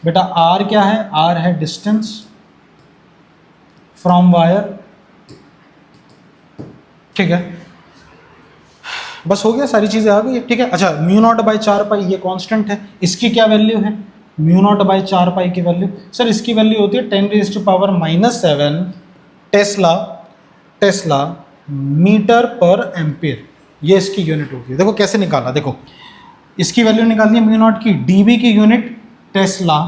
बेटा R क्या है, R है डिस्टेंस फ्रॉम वायर, ठीक है, बस हो गया, सारी चीज़ें आ गई, ठीक है। अच्छा म्यू नॉट बाई 4 पाई ये कांस्टेंट है, इसकी क्या वैल्यू है, म्यू नॉट बाई 4 पाई की वैल्यू, सर इसकी वैल्यू होती है 10⁻⁻⁷ टेस्ला मीटर पर एम्पियर, ये इसकी यूनिट होती है। देखो कैसे निकाला, देखो इसकी वैल्यू निकालनी है म्यू नॉट की, dB की यूनिट टेस्ला,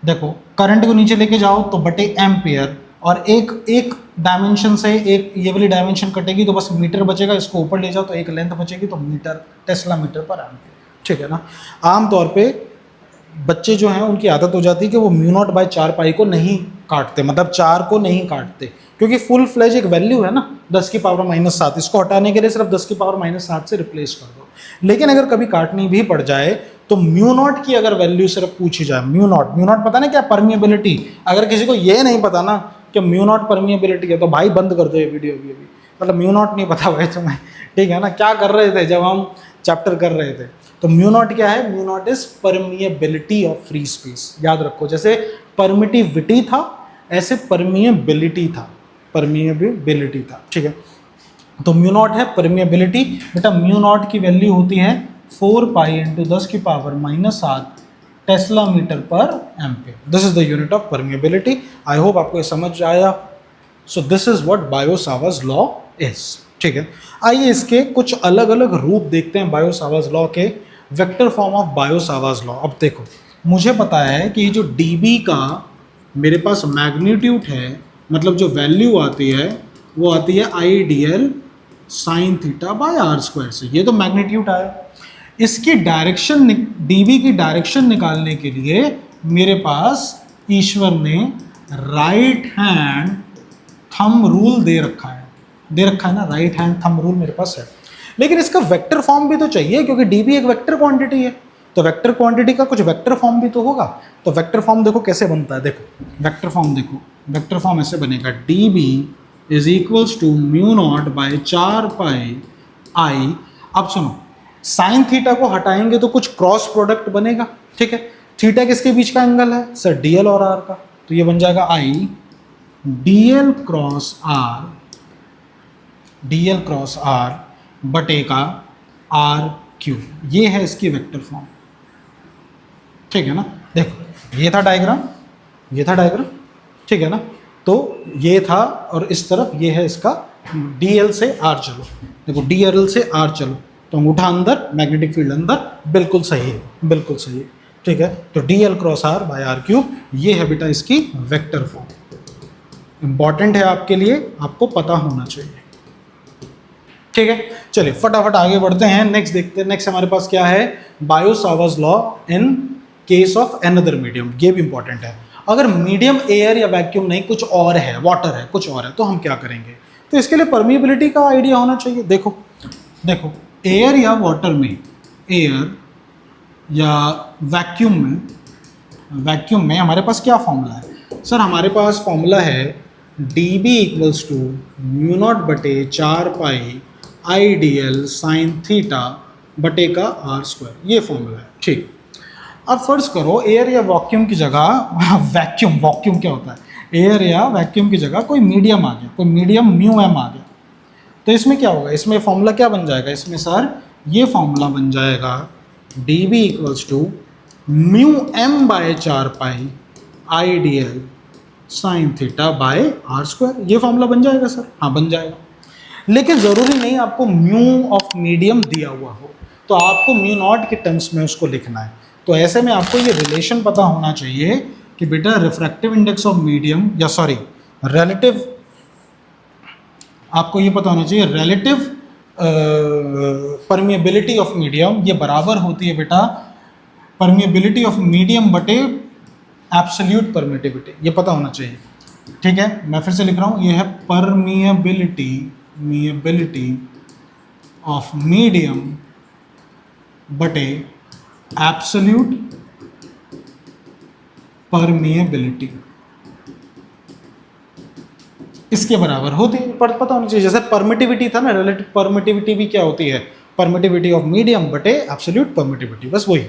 देखो करंट को नीचे लेके जाओ तो बटे एम्पियर, और एक डायमेंशन से एक ये वाली डायमेंशन कटेगी तो बस मीटर बचेगा, इसको ऊपर ले जाओ तो एक लेंथ बचेगी तो मीटर, टेस्ला मीटर पर एम्पियर, ठीक है ना। आमतौर पे बच्चे जो हैं उनकी आदत हो जाती है कि वो म्यू नॉट बाई 4 पाई को नहीं काटते, मतलब 4 को नहीं काटते, क्योंकि फुल फ्लेज एक वैल्यू है ना 10⁻⁻⁷, इसको हटाने के लिए सिर्फ 10⁻⁷ से रिप्लेस कर दो। लेकिन अगर कभी काटनी भी पड़ जाए तो म्यू नॉट की अगर वैल्यू सिर्फ पूछी जाए, म्यू नॉट पता ना क्या, परमिएबिलिटी, अगर किसी को ये नहीं पता ना कि म्यू नॉट परमिएबिलिटी है तो भाई बंद कर दो ये वीडियो अभी, मतलब म्यू नॉट नहीं पता भाई तुम्हें, ठीक है ना। क्या कर रहे थे जब हम चैप्टर कर रहे थे, तो म्यू नॉट क्या है, mu not is permeability of free space, याद रखो, जैसे परमिटिविटी था ऐसे परमिएबिलिटी था, परमिएबिलिटी था, ठीक है। तो म्यू नॉट है परमिएबिलिटी, बेटा म्यू नॉट की वैल्यू होती है 4 पाई इंटू 10⁻⁷ टेस्ला मीटर पर ampere, this is the unit of permeability. I hope आपको ये समझ आया। सो this is what bio-Savart's law is, ठीक है। आइए इसके कुछ अलग अलग रूप देखते हैं बायो-सावर्ट्स लॉ के, vector form of bio-Savart's law. अब देखो मुझे पता है कि जो dB का मेरे पास मैग्नीट्यूड है, मतलब जो वैल्यू आती है वो आती है IDL sine theta by are square से, ये तो मैग्नीट्यूड आया। इसकी डायरेक्शन, dB की डायरेक्शन निकालने के लिए मेरे पास ईश्वर ने राइट हैंड थंब रूल दे रखा है ना, राइट हैंड थंब रूल मेरे पास है। लेकिन इसका वेक्टर फॉर्म भी तो चाहिए, क्योंकि dB एक वेक्टर क्वांटिटी है, तो वेक्टर क्वांटिटी का कुछ वेक्टर फॉर्म भी तो होगा। तो वेक्टर फॉर्म देखो कैसे बनता है, देखो वेक्टर फॉर्म देखो, वेक्टर फॉर्म ऐसे बनेगा, dB is equals to mu naught by 4 pi I। अब सुनो, साइन थीटा को हटाएंगे तो कुछ क्रॉस प्रोडक्ट बनेगा, ठीक है। थीटा किसके बीच का एंगल है सर, DL और R का, तो ये बन जाएगा I DL क्रॉस R बटे का R⁻, ये है इसकी वेक्टर फॉर्म, ठीक है ना। देखो ये था डायग्राम, ठीक है ना, तो ये था, और इस तरफ ये है इसका DL से R, चलो देखो DL से R चलो, तो अंगूठा अंदर, मैग्नेटिक फील्ड अंदर, बिल्कुल सही है, ठीक है। तो DL cross R by R⁻, ये है बेटा इसकी वेक्टर फॉर्म, इंपॉर्टेंट है आपके लिए, आपको पता होना चाहिए। ठीक है, चलिए फटाफट आगे बढ़ते हैं, नेक्स्ट देखते हैं। नेक्स्ट हमारे पास क्या है, Biot Savart's law in case of another medium. ये भी इंपॉर्टेंट है। अगर मीडियम एयर या वैक्यूम नहीं, कुछ और है, वाटर है, कुछ और है, तो हम क्या करेंगे? तो इसके लिए परमिएबिलिटी का आइडिया होना चाहिए। देखो देखो, एयर या वाटर में, एयर या वैक्यूम में हमारे पास क्या फॉर्मूला है? सर हमारे पास फॉर्मूला है dB equals to mu not बटे 4 pi I D L sine theta बटे का आर स्क्वायर, ये फॉर्मूला है। ठीक, अब फर्ज करो एयर या वैक्यूम की जगह वैक्यूम क्या होता है, एयर या वैक्यूम की जगह कोई मीडियम आ गया, कोई मीडियम म्यू एम आ गया, तो इसमें क्या होगा? इसमें फॉर्मूला क्या बन जाएगा? इसमें सर ये फॉर्मूला बन जाएगा dB equals to mu M by 4 pi I D L sine theta by are square, ये फॉर्मूला बन जाएगा सर? हाँ बन जाएगा। लेकिन ज़रूरी नहीं आपको म्यू ऑफ मीडियम दिया हुआ हो, तो आपको म्यू नॉट के टर्म्स में उसको लिखना है। तो ऐसे में आपको ये रिलेशन पता होना चाहिए कि बेटा रिफ्रैक्टिव इंडेक्स ऑफ मीडियम, या सॉरी रिलेटिव, आपको ये पता होना चाहिए रिलेटिव परमिएबिलिटी ऑफ मीडियम, ये बराबर होती है बेटा परमिएबिलिटी ऑफ मीडियम बटे एब्सोल्यूट परमिटिविटी, ये पता होना चाहिए। ठीक है, मैं फिर से लिख रहा हूँ, ये है परमिएबिलिटी ऑफ मीडियम बटे एब्सोल्यूट परमिएबिलिटी, इसके बराबर होती है, पता होना चाहिए। जैसे परमिटिविटी था ना, रिलेटिव परमिटिविटी भी क्या होती है? परमिटिविटी ऑफ मीडियम बटे एब्सोल्यूट परमिटिविटी, बस वही।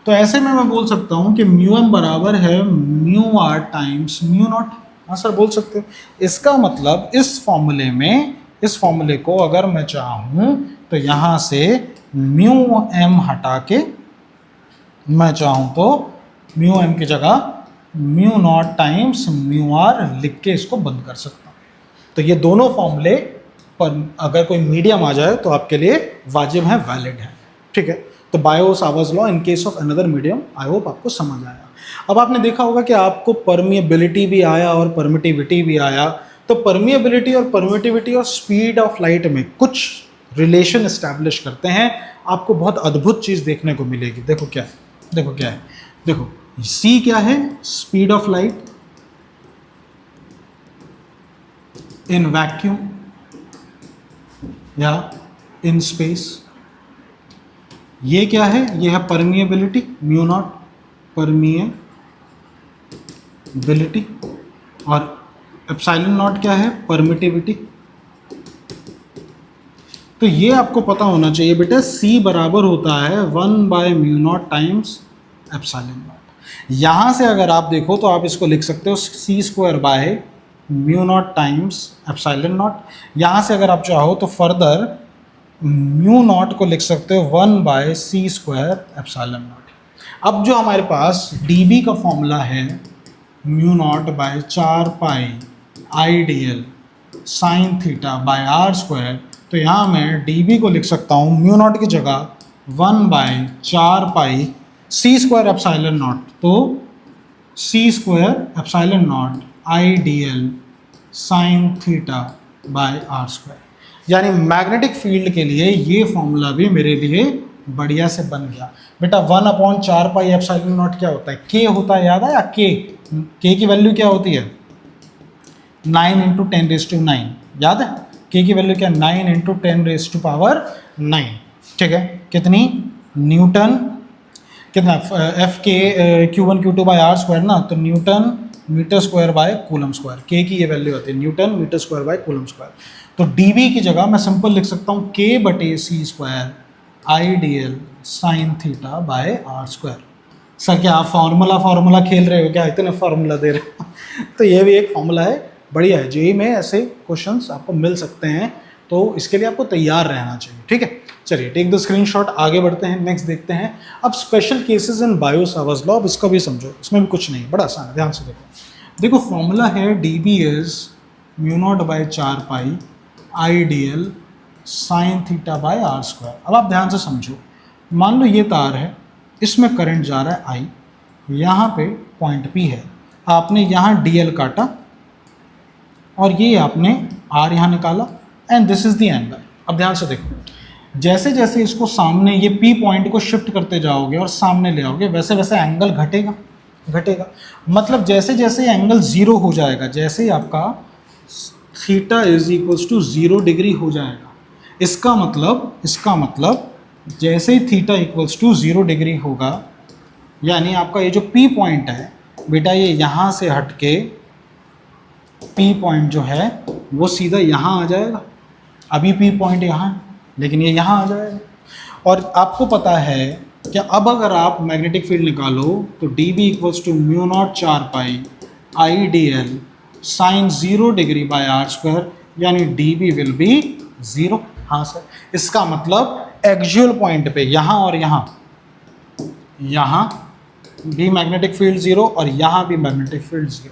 तो ऐसे में मैं बोल सकता हूँ कि म्यू एम बराबर है mu r times mu naught. हाँ सर बोल सकते हो। इसका मतलब इस फॉर्मूले को अगर मैं चाहूँ तो यहाँ से म्यू एम हटा के मैं चाहूँ तो म्यू एम की जगह mu naught times mu r लिख के इसको बंद कर सकता हूँ। तो ये दोनों फॉर्मूले पर अगर कोई मीडियम आ जाए तो आपके लिए वाजिब है, वैलिड है। ठीक है, तो bio-Savart's law in case of another medium, I hope आपको समझ आया। अब आपने देखा होगा कि आपको परमिएबिलिटी भी आया और परमिटिविटी भी आया। तो परमिएबिलिटी और स्पीड ऑफ लाइट में कुछ रिलेशन इस्टेब्लिश करते हैं, आपको बहुत अद्भुत चीज़ देखने को मिलेगी। देखो क्या है, देखो c क्या है? Speed of light in vacuum या इन स्पेस। ये क्या है? ये है परमिएबिलिटी, म्यू नॉट परमिएबिलिटी, और एप्सिलॉन नॉट क्या है? परमिटिविटी। तो ये आपको पता होना चाहिए बेटा, c बराबर होता है 1 by mu naught times epsilon not. यहाँ से अगर आप देखो तो आप इसको लिख सकते हो c square by mu naught times epsilon not. यहाँ से अगर आप चाहो तो फर्दर म्यू नॉट को लिख सकते हो 1 by c square epsilon naught. अब जो हमारे पास dB का फॉर्मूला है mu not by 4 pi I D L sine theta by are square, तो यहाँ मैं dB को लिख सकता हूँ म्यू नॉट की जगह 1 by 4 pi C square epsilon not, तो C square epsilon not I D L sine theta by are square. यानी मैग्नेटिक फील्ड के लिए ये फॉर्मूला भी मेरे लिए बढ़िया से बन गया। बेटा 1/4 पाई एप्सिलॉन नॉट क्या होता है? के होता है, याद है? या के की वैल्यू क्या होती है? 9 × 10⁹ याद है? के की वैल्यू क्या? 9 × 10⁹9। ठीक है, कितनी? न्यूटन, कितना? एफ के Q1 Q2 bye are square ना, तो newton metre square by coulomb square. K की ये वैल्यू होती है newton metre square by coulomb square. तो dB की जगह मैं सिंपल लिख सकता हूँ k बटे C square I D L sine theta by are square. Sir क्या आप फार्मूला खेल रहे हो क्या? इतने फार्मूला दे रहे हो? तो ये भी एक फार्मूला है, बढ़िया है। जेईई में ऐसे क्वेश्चंस आपको मिल सकते हैं, तो इसके लिए आपको तैयार रहना चाहिए। ठीक है, चलिए टेक द स्क्रीनशॉट, आगे बढ़ते हैं, नेक्स्ट देखते हैं। अब special cases in bio-Savart's law, अब इसका भी समझो, इसमें भी कुछ नहीं, बड़ा आसान है, ध्यान से देखो फॉर्मूला है dB is mu not by 4 pi I D L sine theta by are square. अब आप ध्यान से समझो, मान लो ये तार है, इसमें करंट जा रहा है I, यहाँ पे पॉइंट P है, आपने यहाँ DL काटा, और ये आपने आर यहाँ निकाला and this is the angle. अब ध्यान से देखो, जैसे जैसे इसको सामने ये पी पॉइंट को शिफ्ट करते जाओगे और सामने ले आओगे, वैसे वैसे एंगल घटेगा घटेगा। मतलब जैसे जैसे एंगल 0 हो जाएगा, जैसे ही आपका theta is equals to 0 degree हो जाएगा, इसका मतलब जैसे ही थीटा इक्वल्स टू 0 डिग्री होगा, यानी आपका ये जो पी पॉइंट है बेटा, ये यहाँ से हट के पी पॉइंट जो है वो सीधा यहाँ आ जाएगा। अभी पी पॉइंट यहाँ है, लेकिन ये यहाँ आ जाएगा। और आपको पता है कि अब अगर आप मैग्नेटिक फील्ड निकालो तो d B equals to mu naught 4 pi I D L sine 0 degree by are square, यानी डी बी विल बी 0। हाँ सर, इसका मतलब एक्चुअल पॉइंट पे यहाँ और यहाँ भी मैग्नेटिक फील्ड 0 और यहाँ भी मैग्नेटिक फील्ड 0।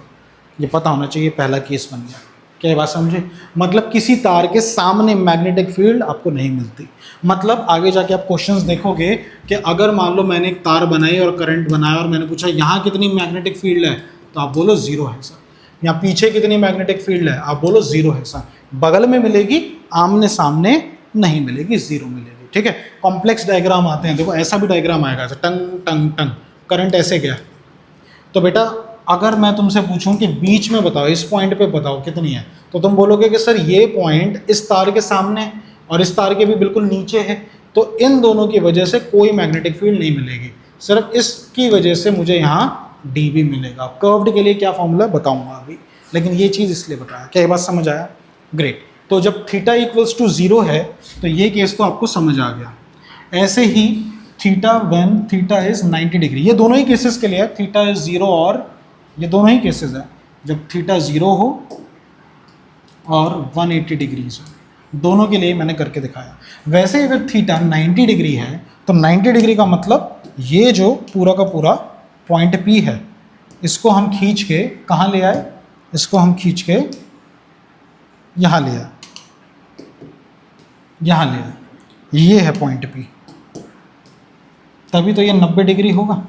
ये पता होना चाहिए, पहला केस बन गया। क्या बात समझे? मतलब किसी तार के सामने मैग्नेटिक फील्ड आपको नहीं मिलती। मतलब आगे जाके आप क्वेश्चंस देखोगे कि अगर मान लो मैंने एक तार बनाई और करंट बनाया और मैंने पूछा यहाँ कितनी मैग्नेटिक फील्ड है, तो आप बोलो 0 है सर। यहाँ पीछे कितनी मैग्नेटिक फील्ड है, आप बोलो 0 है सर। बगल में मिलेगी, आमने सामने नहीं मिलेगी, 0 मिलेगी। ठीक है, कॉम्प्लेक्स डायग्राम आते हैं, देखो ऐसा भी डायग्राम आएगा, टंग टंग टंग, करंट ऐसे गया। तो बेटा अगर मैं तुमसे पूछूं कि बीच में बताओ, इस पॉइंट पे बताओ कितनी है, तो तुम बोलोगे कि सर ये पॉइंट इस तार के सामने और इस तार के भी बिल्कुल नीचे है, तो इन दोनों की वजह से कोई मैग्नेटिक फील्ड नहीं मिलेगी, सिर्फ इसकी वजह से मुझे यहाँ डी बी मिलेगा। कर्व्ड के लिए क्या फॉर्मूला बताऊंगा अभी, लेकिन ये चीज़ इसलिए बताया। क्या ये बात समझ आया? ग्रेट। तो जब थीटा इक्वल्स टू 0 है तो ये केस तो आपको समझ आ गया। ऐसे ही theta when theta is 90 degree, ये दोनों ही केसेस के लिए है, थीटा इज 0 और ये दोनों ही केसेस है, जब थीटा 0 हो और 180 डिग्रीज हो, दोनों के लिए मैंने करके दिखाया। वैसे अगर थीटा 90 डिग्री है तो 90 डिग्री का मतलब ये जो पूरा का पूरा पॉइंट P है, इसको हम खींच के कहाँ ले आए, इसको हम खींच के यहाँ ले आए, यहाँ ले आए, ये है पॉइंट P, तभी तो ये 90 डिग्री होगा,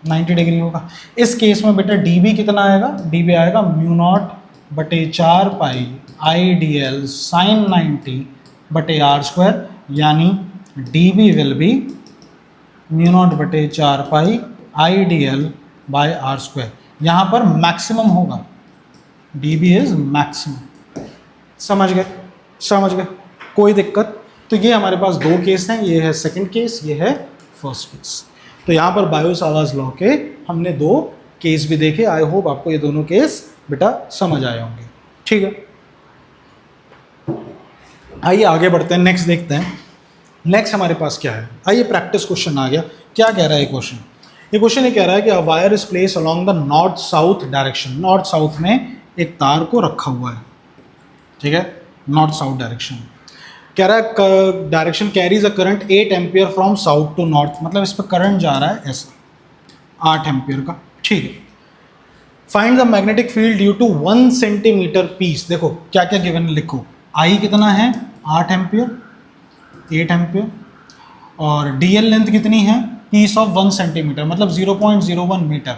90 डिग्री होगा। इस केस में बेटा dB कितना आएगा, dB आएगा म्यू नॉट बटे 4 pi I D L sine 90 बटे आर स्क्वायर, यानी dB will be mu not बटे 4 pi I D L by are square. यहाँ पर मैक्सिमम होगा, dB इज मैक्सिमम। समझ गए, कोई दिक्कत? तो ये हमारे पास दो केस हैं, ये है सेकंड केस, ये है फर्स्ट केस। तो यहाँ पर बायो-सावर्ट्स लॉ के हमने दो केस भी देखे। आई होप आपको ये दोनों केस बेटा समझ आए होंगे। ठीक है, आइए आगे बढ़ते हैं, नेक्स्ट देखते हैं। नेक्स्ट हमारे पास क्या है, आइए प्रैक्टिस क्वेश्चन आ गया। क्या कह रहा है ये क्वेश्चन ये कह रहा है कि a wire is place along the north south direction. North south में एक तार को रखा हुआ है, ठीक है, नॉर्थ साउथ डायरेक्शन। कह रहा है direction carries a current 8 ampere from south to north, मतलब इस पर करंट जा रहा है ऐसा 8 एम्पियर का। ठीक है, find the magnetic field due to 1 centimetre piece. देखो क्या क्या गिवन लिखो, आई कितना है 8 एम्पियर, 8 एम्पियर, और डीएल लेंथ कितनी है, पीस ऑफ 1 सेंटीमीटर मतलब 0.01 metre,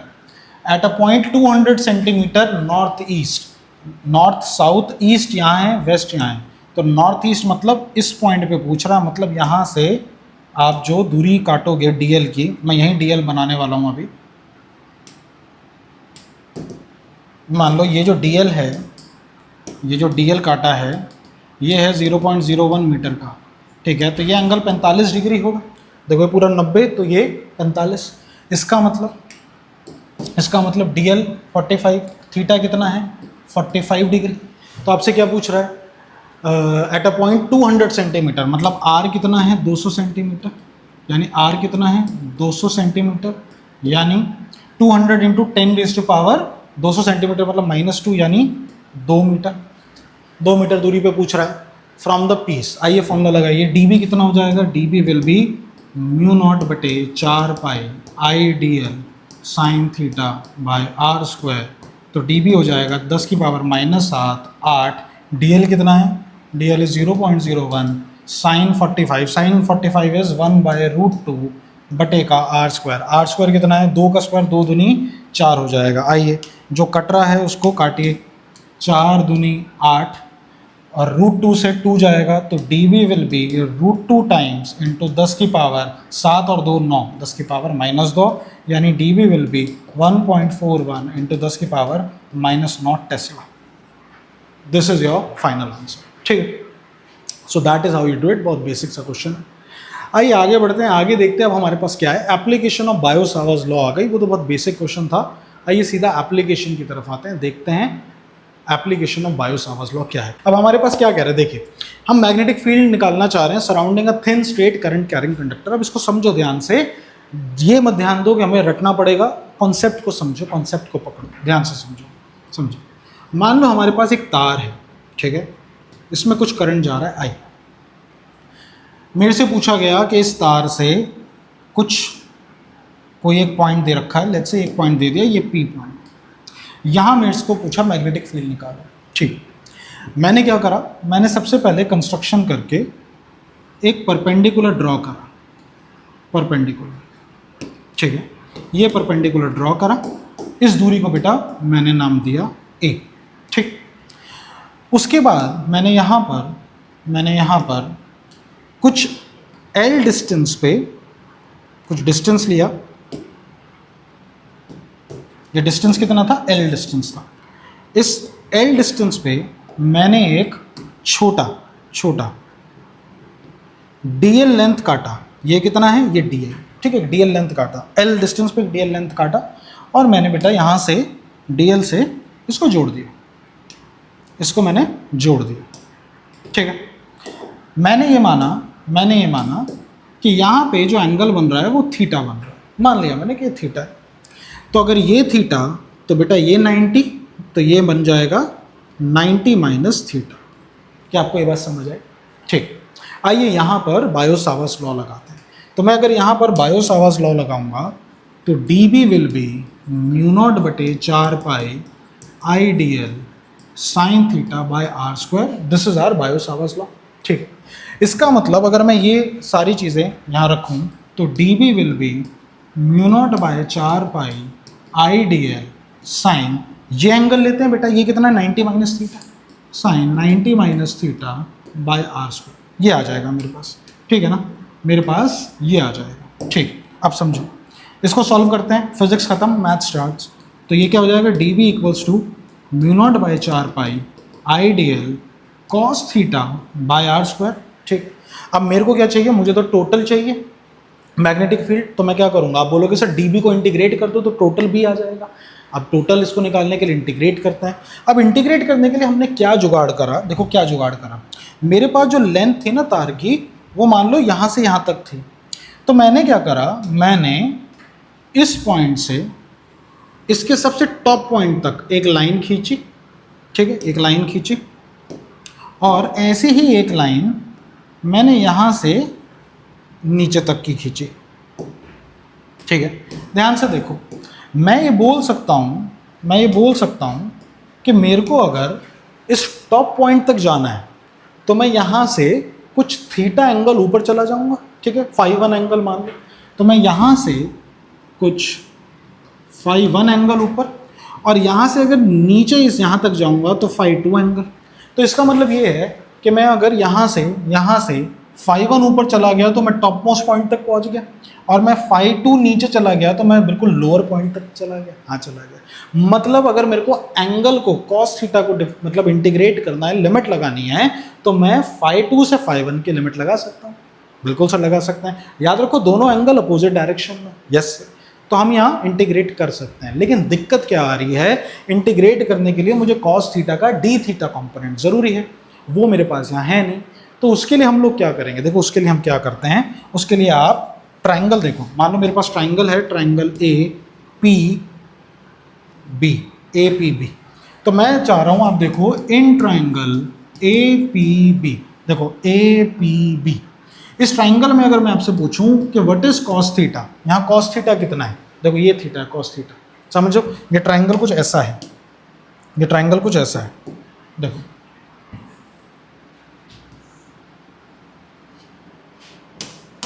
at a point 200 centimetre north east. North south east यहाँ है, वेस्ट यहाँ है, तो नॉर्थ ईस्ट मतलब इस पॉइंट पे पूछ रहा, मतलब यहाँ से आप जो दूरी काटोगे डीएल की, मैं यहीं डीएल बनाने वाला हूँ अभी। मान लो ये जो डीएल है, ये जो डीएल काटा है ये है 0.01 मीटर का, ठीक है, तो ये एंगल 45 डिग्री होगा। देखो पूरा 90 तो ये 45, इसका मतलब डीएल 45, थीटा कितना है 45 डिग्री। तो आपसे क्या पूछ रहा है, एट अ पॉइंट 200 सेंटीमीटर, मतलब आर कितना है 200 सेंटीमीटर, यानी आर कितना है 200 सेंटीमीटर, यानी 200 इंटू 10⁻⁴ 200 सेंटीमीटर मतलब -2 यानी 2 मीटर। 2 मीटर दूरी पे पूछ रहा है फ्रॉम द पीस। आइए फॉर्मूला लगाइए, डीबी कितना हो जाएगा, DB will be mu not बटे 4 pi I D L sine theta by are square. तो डीबी हो जाएगा 10 की पावर -7 8, डीएल कितना है, डीएल इज 0.01, साइन 45 इज 1/√2 बटे का आर स्क्वायर कितना है 2 का स्क्वायर 2 दूनी 4 हो जाएगा। आइए जो कट रहा है उसको काटिए, 4 दूनी 8 और √2 से 2 जाएगा तो dB will B √2 times into 10 की पावर 7 और 2 9 10 की पावर -2 यानी dB विल बी 1.41 इंटू 10 की power -0 Tesla. This is your final answer. ठीक है, so that is how you do it. बहुत बेसिक सा क्वेश्चन है। आइए आगे बढ़ते हैं, आगे देखते हैं अब हमारे पास क्या है। एप्लीकेशन ऑफ बायो-सावर्ट्स लॉ आ गई, वो तो बहुत बेसिक क्वेश्चन था। आइए सीधा एप्लीकेशन की तरफ आते हैं, देखते हैं एप्लीकेशन ऑफ बायो-सावर्ट्स लॉ क्या है। अब हमारे पास क्या कह रहे हैं, देखिए हम मैग्नेटिक फील्ड निकालना चाह रहे हैं surrounding a thin straight current carrying conductor. अब इसको समझो ध्यान से, ये मत ध्यान दो कि हमें रटना पड़ेगा, कॉन्सेप्ट को समझो, कॉन्सेप्ट को पकड़ो, ध्यान से समझो। मान लो हमारे पास एक तार है, ठीक है, इसमें कुछ करंट जा रहा है आई। मेरे से पूछा गया कि इस तार से कोई एक पॉइंट दे रखा है, लेट्स से एक पॉइंट दे दिया, ये पी पॉइंट। यहाँ मेरे को पूछा मैग्नेटिक फील्ड निकालो। ठीक, मैंने क्या करा, मैंने सबसे पहले कंस्ट्रक्शन करके एक परपेंडिकुलर ड्रॉ करा, परपेंडिकुलर, ठीक है, ये परपेंडिकुलर ड्रॉ करा। इस दूरी को बेटा मैंने नाम दिया ए। ठीक, उसके बाद मैंने यहाँ पर कुछ L डिस्टेंस पे कुछ डिस्टेंस लिया। ये डिस्टेंस कितना था, L डिस्टेंस था। इस L डिस्टेंस पे मैंने एक छोटा DL लेंथ काटा। ये कितना है, ये DL, ठीक है, DL लेंथ काटा, L डिस्टेंस पे DL लेंथ काटा और मैंने बेटा यहाँ से DL से इसको जोड़ दिया, इसको मैंने जोड़ दिया। ठीक है, मैंने ये माना कि यहाँ पे जो एंगल बन रहा है वो थीटा बन रहा है। मान लिया मैंने कि ये थीटा है, तो अगर ये थीटा तो बेटा ये 90, तो ये बन जाएगा 90 माइनस थीटा। क्या आपको ये बात समझ आई? ठीक, आइए यहाँ पर बायो-सावर्ट्स लॉ लगाते हैं। तो मैं अगर यहाँ पर बायो-सावर्ट्स लॉ लगाऊंगा तो dB will be μ0/4 pi IDL sine theta by r square. This is our Biot Savart's law. ठीक है, इसका मतलब अगर मैं ये सारी चीज़ें यहाँ रखूँ तो dB will be μ0/4 pi IDL sine, ये एंगल लेते हैं बेटा, ये कितना है 90 minus theta, sine 90 minus theta by r square, ये आ जाएगा मेरे पास। ठीक है ना, मेरे पास ये आ जाएगा। ठीक, अब समझो, इसको सॉल्व करते हैं, फिजिक्स खत्म, मैथ स्टार्ट्स। तो ये क्या हो जाएगा, dB equals to μ0/4 pi IDL cos theta by r square. ठीक, अब मेरे को क्या चाहिए, मुझे तो टोटल चाहिए मैग्नेटिक फील्ड। तो मैं क्या करूँगा, आप बोलोगे सर dB को इंटीग्रेट कर दो तो टोटल भी आ जाएगा। अब टोटल इसको निकालने के लिए इंटीग्रेट करते हैं। अब इंटीग्रेट करने के लिए हमने क्या जुगाड़ करा, देखो क्या जुगाड़ करा। मेरे पास जो लेंथ थी ना तार की, वो मान लो यहाँ से यहाँ तक थी। तो मैंने क्या करा, मैंने इस पॉइंट से इसके सबसे टॉप पॉइंट तक एक लाइन खींची। ठीक है, एक लाइन खींची और ऐसे ही एक लाइन मैंने यहाँ से नीचे तक की खींची। ठीक है, ध्यान से देखो, मैं ये बोल सकता हूँ कि मेरे को अगर इस टॉप पॉइंट तक जाना है तो मैं यहाँ से कुछ थीटा एंगल ऊपर चला जाऊँगा। ठीक है, φ1 एंगल मान लो, तो मैं यहाँ से कुछ φ1 एंगल ऊपर, और यहाँ से अगर नीचे इस यहाँ तक जाऊँगा तो φ2 एंगल। तो इसका मतलब ये है कि मैं अगर यहाँ से φ1 ऊपर चला गया तो मैं टॉप मोस्ट पॉइंट तक पहुँच गया, और मैं φ2 नीचे चला गया तो मैं बिल्कुल लोअर पॉइंट तक चला गया। हाँ, चला गया। मतलब अगर मेरे को एंगल को कॉस थीटा को मतलब इंटीग्रेट करना है, लिमिट लगानी है, तो मैं φ2 से φ1 की लिमिट लगा सकता हूँ। बिल्कुल सर लगा सकते हैं। याद रखो दोनों एंगल अपोजिट डायरेक्शन में। यस, तो हम यहाँ इंटीग्रेट कर सकते हैं। लेकिन दिक्कत क्या आ रही है, इंटीग्रेट करने के लिए मुझे कॉस थीटा का डी थीटा कॉम्पोनेंट ज़रूरी है, वो मेरे पास यहाँ है नहीं। तो उसके लिए हम लोग क्या करेंगे, देखो उसके लिए हम क्या करते हैं, उसके लिए आप ट्राइंगल देखो। मान लो मेरे पास ट्राइंगल है, ट्राइंगल APB। तो मैं चाह रहा हूँ आप देखो, इन ट्राइंगल APB, देखो APB, इस ट्राइंगल में अगर मैं आपसे पूछूं कि व्हाट इज कॉस थीटा, यहाँ कॉस थीटा कितना है, देखो ये थीटा है कॉस थीटा। समझो, ये ट्राइंगल कुछ ऐसा है, ये ट्राइंगल कुछ ऐसा है। देखो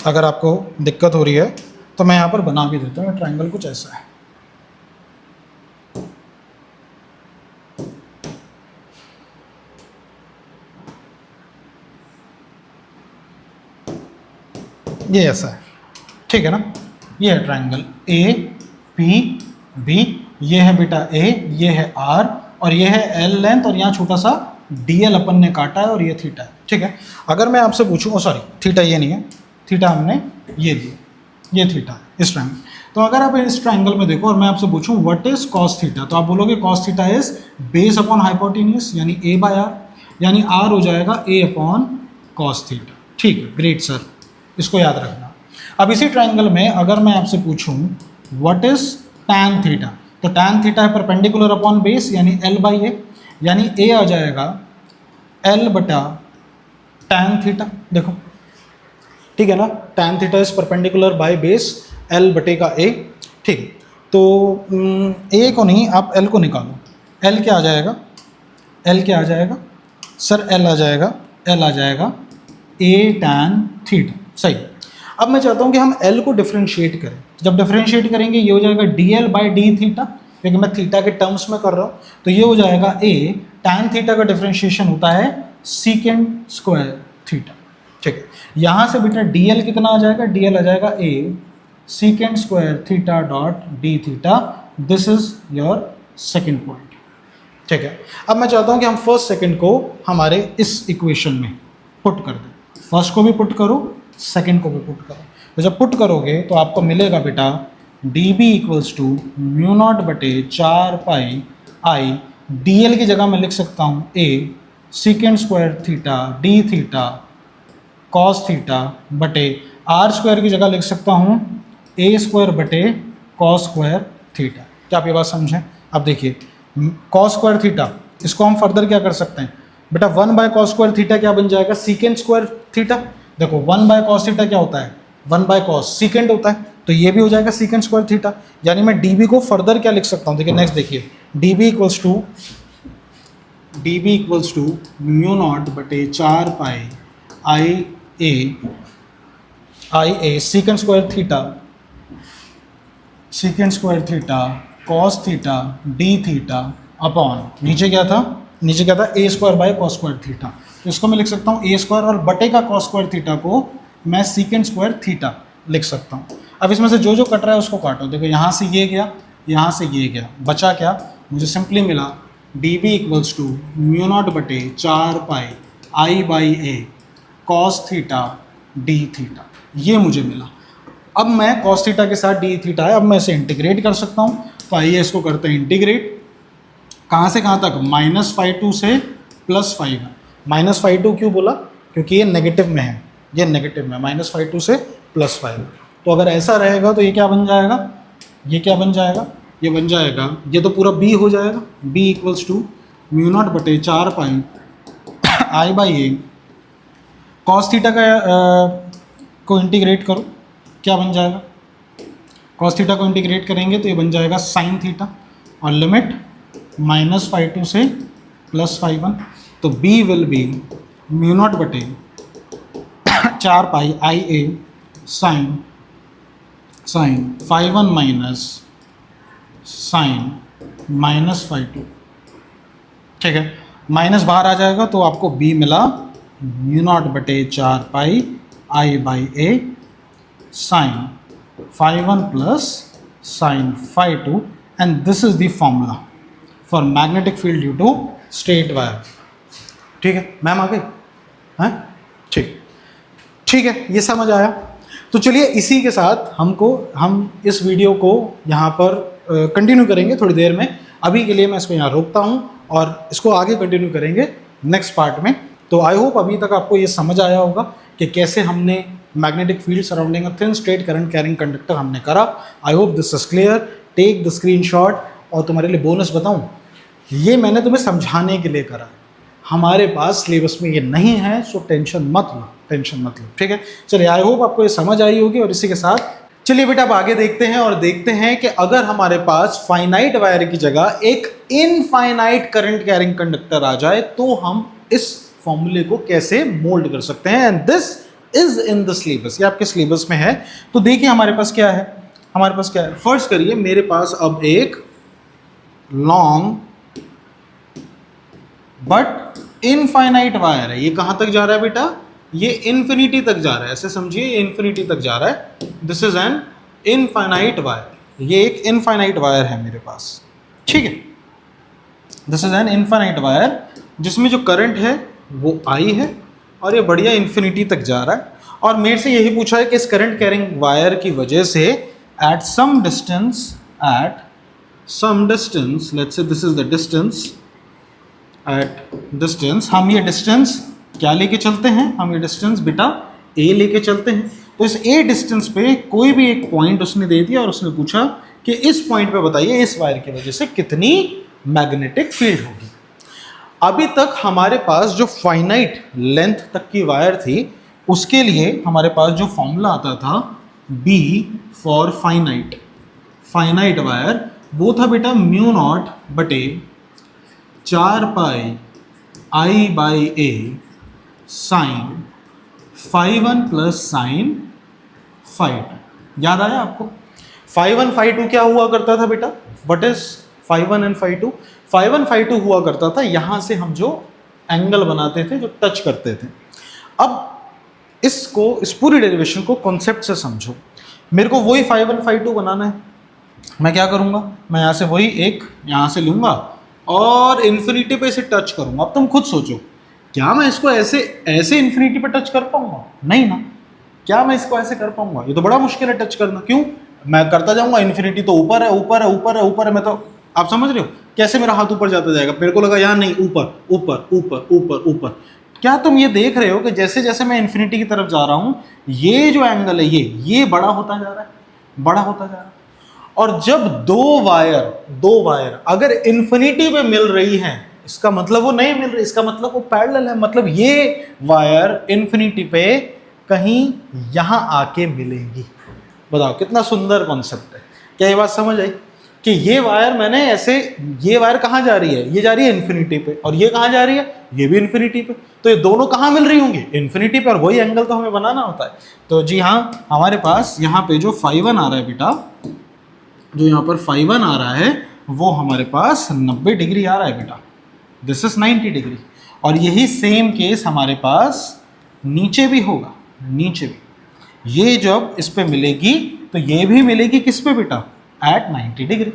अगर आपको दिक्कत हो रही है तो मैं यहाँ पर बना भी देता हूँ। ये ट्राइंगल कुछ ऐसा है। ये ऐसा है, ठीक है ना, ये है ट्राइंगल ए पी बी, ये है बेटा ए, ये है आर, और ये है एल लेंथ, और यहाँ छोटा सा डी एल अपन ने काटा है, और ये थीटा है, ठीक है। अगर मैं आपसे पूछूँ, सॉरी थीटा ये नहीं है, थीटा हमने ये दिया, ये थीटा है इस ट्राइंगल। तो अगर आप इस ट्राइंगल में देखो और मैं आपसे पूछूं व्हाट इज कॉस थीटा, तो आप बोलोगे cos theta is base upon hypotenuse यानी ए बाय आर, यानी आर हो जाएगा ए अपॉन कॉस थीटा, ठीक है, ग्रेट सर, इसको याद रखना। अब इसी ट्राइंगल में अगर मैं आपसे पूछूं व्हाट इज टैन थीटा, तो टैन थीटा है परपेंडिकुलर अपॉन बेस यानी एल बाई ए, यानी ए आ जाएगा एल बटा टैन थीटा, देखो ठीक है ना, tan theta is perpendicular by base L बटे का ए, ठीक है। तो ए को नहीं, आप एल को निकालो, एल क्या आ जाएगा, एल क्या आ जाएगा सर, एल आ जाएगा, एल आ जाएगा ए टैन थीटा, सही। अब मैं चाहता हूँ कि हम एल को डिफ्रेंशिएट करें, जब डिफ्रेंशिएट करेंगे ये हो जाएगा D L by D theta, क्योंकि मैं थीटा के टर्म्स में कर रहा हूँ, तो ये हो जाएगा ए टैन थीटा का डिफ्रेंशिएशन होता है सीकेंड स्क्वायर थीटा, ठीक है। यहाँ से बेटा डी एल कितना आ जाएगा, डी एल आ जाएगा A second square theta dot D theta, this is your second point, ठीक है। अब मैं चाहता हूँ कि हम फर्स्ट सेकेंड को हमारे इस इक्वेशन में पुट कर दें, फर्स्ट को भी पुट करो, सेकेंड को भी पुट करो। तो जब पुट करोगे तो आपको मिलेगा बेटा d B equals to mu not बटे 4 पाई आई, डी एल की जगह मैं लिख सकता हूँ A second square theta D theta cos theta बटे आर स्क्वायर की जगह लिख सकता हूँ ए स्क्वायर बटे कॉस स्क्वायर थीटा। क्या आप ये बात समझें? अब देखिए कॉस स्क्वायर थीटा, इसको हम फर्दर क्या कर सकते हैं बेटा, 1 बाय कॉस स्क्वायर थीटा क्या बन जाएगा, सीकेंड स्क्वायर थीटा। देखो 1 बाय कॉस थीटा क्या होता है, 1 बाय कॉस सीकेंड होता है, तो ये भी हो जाएगा सीकेंड स्क्वायर थीटा, यानी मैं डी बी को फर्दर क्या लिख सकता हूँ, देखिए नेक्स्ट देखिए D B equals to mu not बटे 4 pi I A second square theta cos theta D theta upon नीचे क्या था A square by cos square theta, तो इसको मैं लिख सकता हूँ ए स्क्वायर, और बटे का कॉस स्क्वायर थीटा को मैं सीकेंड स्क्वायर थीटा लिख सकता हूँ। अब इसमें से जो जो कट रहा है उसको काटो, देखो यहाँ से ये गया, यहाँ से ये गया, बचा क्या, मुझे सिंपली मिला D B equals to mu not बटे 4 pi I by A cos theta D theta, ये मुझे मिला। अब मैं कॉस थीटा के साथ डी थीटा है, अब मैं इसे इंटीग्रेट कर सकता हूँ, तो आइए इसको करते हैं इंटीग्रेट, कहाँ से कहाँ तक, -5 से +5। -5 क्यों बोला, क्योंकि ये नेगेटिव में है, ये नेगेटिव में, -5 से +5। तो अगर ऐसा रहेगा तो ये क्या बन जाएगा, ये क्या बन जाएगा, ये बन जाएगा, ये तो पूरा b हो जाएगा, b equals to mu not बटे 4 pi I by A cos theta का को इंटीग्रेट करो, क्या बन जाएगा, कॉस थीटा को इंटीग्रेट करेंगे तो ये बन जाएगा साइन थीटा, और लिमिट -5 से +5, तो b will be mu not बटे 4 pi I A sine 5 minus sign -5, ठीक है, माइनस बाहर आ जाएगा तो आपको b मिला म्यू नॉट बटे 4 pi I by A sine 5 plus sine 5 and this is the formula for magnetic field due to straight wire. ठीक है मैम, आ गई हैं, ठीक है, ये समझ आया। तो चलिए इसी के साथ हम इस वीडियो को यहाँ पर कंटिन्यू करेंगे थोड़ी देर में। अभी के लिए मैं इसको यहाँ रोकता हूँ और इसको आगे कंटिन्यू करेंगे नेक्स्ट पार्ट में। तो आई होप अभी तक आपको ये समझ आया होगा कि कैसे हमने magnetic field surrounding a thin straight current carrying conductor हमने करा। I hope this is clear. Take the screenshot. और तुम्हारे लिए बोनस बताऊं, ये मैंने तुम्हें समझाने के लिए करा, हमारे पास सिलेबस में ये नहीं है, सो टेंशन मत लो, ठीक है। चलिए आई होप आपको ये समझ आई होगी। और इसी के साथ चलिए बेटा अब आगे देखते हैं और देखते हैं कि अगर हमारे पास फाइनाइट वायर की जगह एक इनफाइनाइट करंट कैरिंग कंडक्टर आ जाए तो हम इस फॉर्मूले को कैसे मोल्ड कर सकते हैं। And this is in the syllabus, ये आपके सिलेबस में है। तो देखिए हमारे पास क्या है, फर्स्ट करिए मेरे पास अब एक लॉन्ग बट इनफाइनाइट वायर है। ये कहाँ तक जा रहा है बेटा, ये इन्फिनिटी तक जा रहा है, ऐसे समझिए ये इन्फिनिटी तक जा रहा है। This is an infinite wire, ये एक इनफाइनाइट वायर है मेरे पास, ठीक है। This is an infinite wire जिसमें जो करंट है वो आई है और ये बढ़िया इन्फिनिटी तक जा रहा है। और मेरे से यही पूछा है कि इस करंट कैरिंग वायर की वजह से at some distance, let's say this is the distance, at distance, हम ये डिस्टेंस क्या लेके चलते हैं, हम ये डिस्टेंस बेटा ए लेके चलते हैं। तो इस ए डिस्टेंस पे कोई भी एक पॉइंट उसने दे दिया और उसने पूछा कि इस पॉइंट पे बताइए इस वायर की वजह से कितनी मैग्नेटिक फील्ड होगी। अभी तक हमारे पास जो फाइनाइट लेंथ तक की वायर थी उसके लिए हमारे पास जो फॉर्मूला आता था बी फॉर फाइनाइट वायर, वो था बेटा म्यू नॉट बटे 4 pi I by A sine φ1 plus sine φ2। याद आया आपको? φ1 φ2 क्या हुआ करता था बेटा? What is φ1 and φ2? φ1 φ2 हुआ करता था यहाँ से हम जो एंगल बनाते थे, जो टच करते थे। अब इस पूरी डेरिवेशन को कॉन्सेप्ट से समझो। मेरे को वही φ1 φ2 बनाना है। मैं क्या करूँगा? मैं यहाँ से वही एक यहाँ से लूँगा और इन्फिनिटी पे इसे टच करूँगा। अब तुम खुद सोचो, क्या मैं इसको ऐसे इन्फिनिटी पे टच कर पाऊंगा? नहीं ना। क्या मैं इसको ऐसे कर पाऊंगा? ये तो बड़ा मुश्किल है टच करना। क्यों? मैं करता जाऊंगा, इन्फिनिटी तो ऊपर है ऊपर है ऊपर है ऊपर है। मैं तो, आप समझ रहे हो कैसे मेरा हाथ ऊपर जाता जाएगा? मेरे को लगा यहाँ नहीं, ऊपर ऊपर ऊपर ऊपर ऊपर। क्या तुम ये देख रहे हो कि जैसे जैसे मैं इन्फिनिटी की तरफ जा रहा हूँ ये जो एंगल है ये बड़ा होता जा रहा है, बड़ा होता जा रहा है। और जब दो वायर अगर इन्फिनिटी पे मिल रही हैं, इसका मतलब वो नहीं मिल रही, इसका मतलब वो पैरेलल है। मतलब ये वायर इन्फिनिटी पे कहीं यहां आके मिलेंगी। बताओ कितना सुंदर कॉन्सेप्ट है। क्या ये बात समझ आई कि ये वायर कहाँ जा रही है? ये जा रही है इन्फिनिटी पे, और ये कहाँ जा रही है? ये भी इन्फिनिटी पे। तो ये दोनों कहाँ मिल रही होंगी? इन्फिनिटी पे। और वही एंगल तो हमें बनाना होता है। तो जी हाँ, हमारे पास यहाँ पे जो φ1 आ रहा है बेटा, जो यहाँ पर φ1 आ रहा है वो हमारे पास 90 डिग्री आ रहा है बेटा। This is 90 degree. और यही सेम केस हमारे पास नीचे भी होगा, नीचे भी। ये जब इस पे मिलेगी तो ये भी मिलेगी किस पे बेटा? At 90 degree.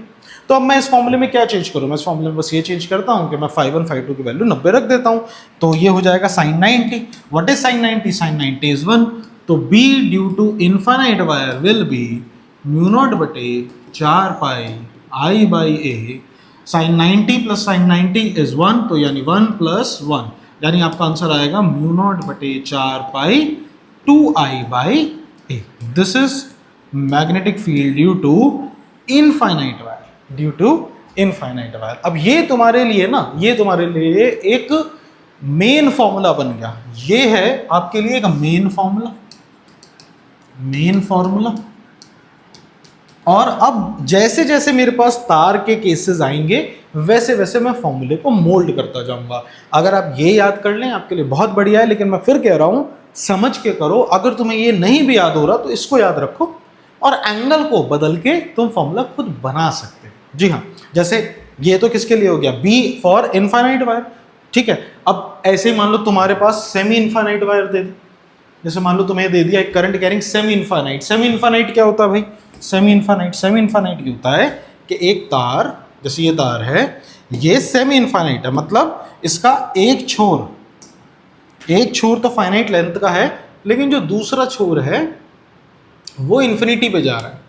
तो अब मैं इस फॉर्मूले में क्या चेंज करूँ? मैं इस फॉर्मूले में बस ये चेंज करता हूँ कि मैं φ1 φ2 की वैल्यू 90 रख देता हूँ। तो ये हो जाएगा sin 90। What is sin 90? sin 90 is 1। तो b due to infinite wire will be mu not बटे 4 pi I by A sin 90 plus sin 90 is 1। तो यानी 1 प्लस 1, यानी आपका आंसर आएगा म्यू नॉट बटे 4 pi 2i by a. This is magnetic field due to infinite wire, अब ये तुम्हारे लिए एक मेन फॉर्मूला बन गया। ये है आपके लिए एक मेन फॉर्मूला। और अब जैसे जैसे मेरे पास तार के केसेस आएंगे वैसे वैसे मैं फॉर्मूले को मोल्ड करता जाऊंगा। अगर आप ये याद कर लें आपके लिए बहुत बढ़िया है, लेकिन मैं फिर कह रहा हूं समझ के करो। अगर तुम्हें ये नहीं भी याद हो रहा तो इसको याद रखो और एंगल को बदल के तुम फॉर्मूला खुद बना सकते हो। जी हाँ, जैसे ये तो किसके लिए हो गया? बी फॉर इनफाइनाइट वायर, ठीक है। अब ऐसे ही मान लो तुम्हारे पास सेमी इनफाइनाइट वायर दे दी। जैसे मान लो तुम्हें दे दिया एक करंट कैरिंग सेमी इनफाइनाइट क्या होता है भाई? सेमी इनफाइनाइट क्या होता है कि एक तार, जैसे ये तार है, ये सेमी इनफाइनाइट है, मतलब इसका एक छोर तो फाइनाइट लेंथ का है, लेकिन जो दूसरा छोर है वो इन्फिनिटी पे जा रहा है,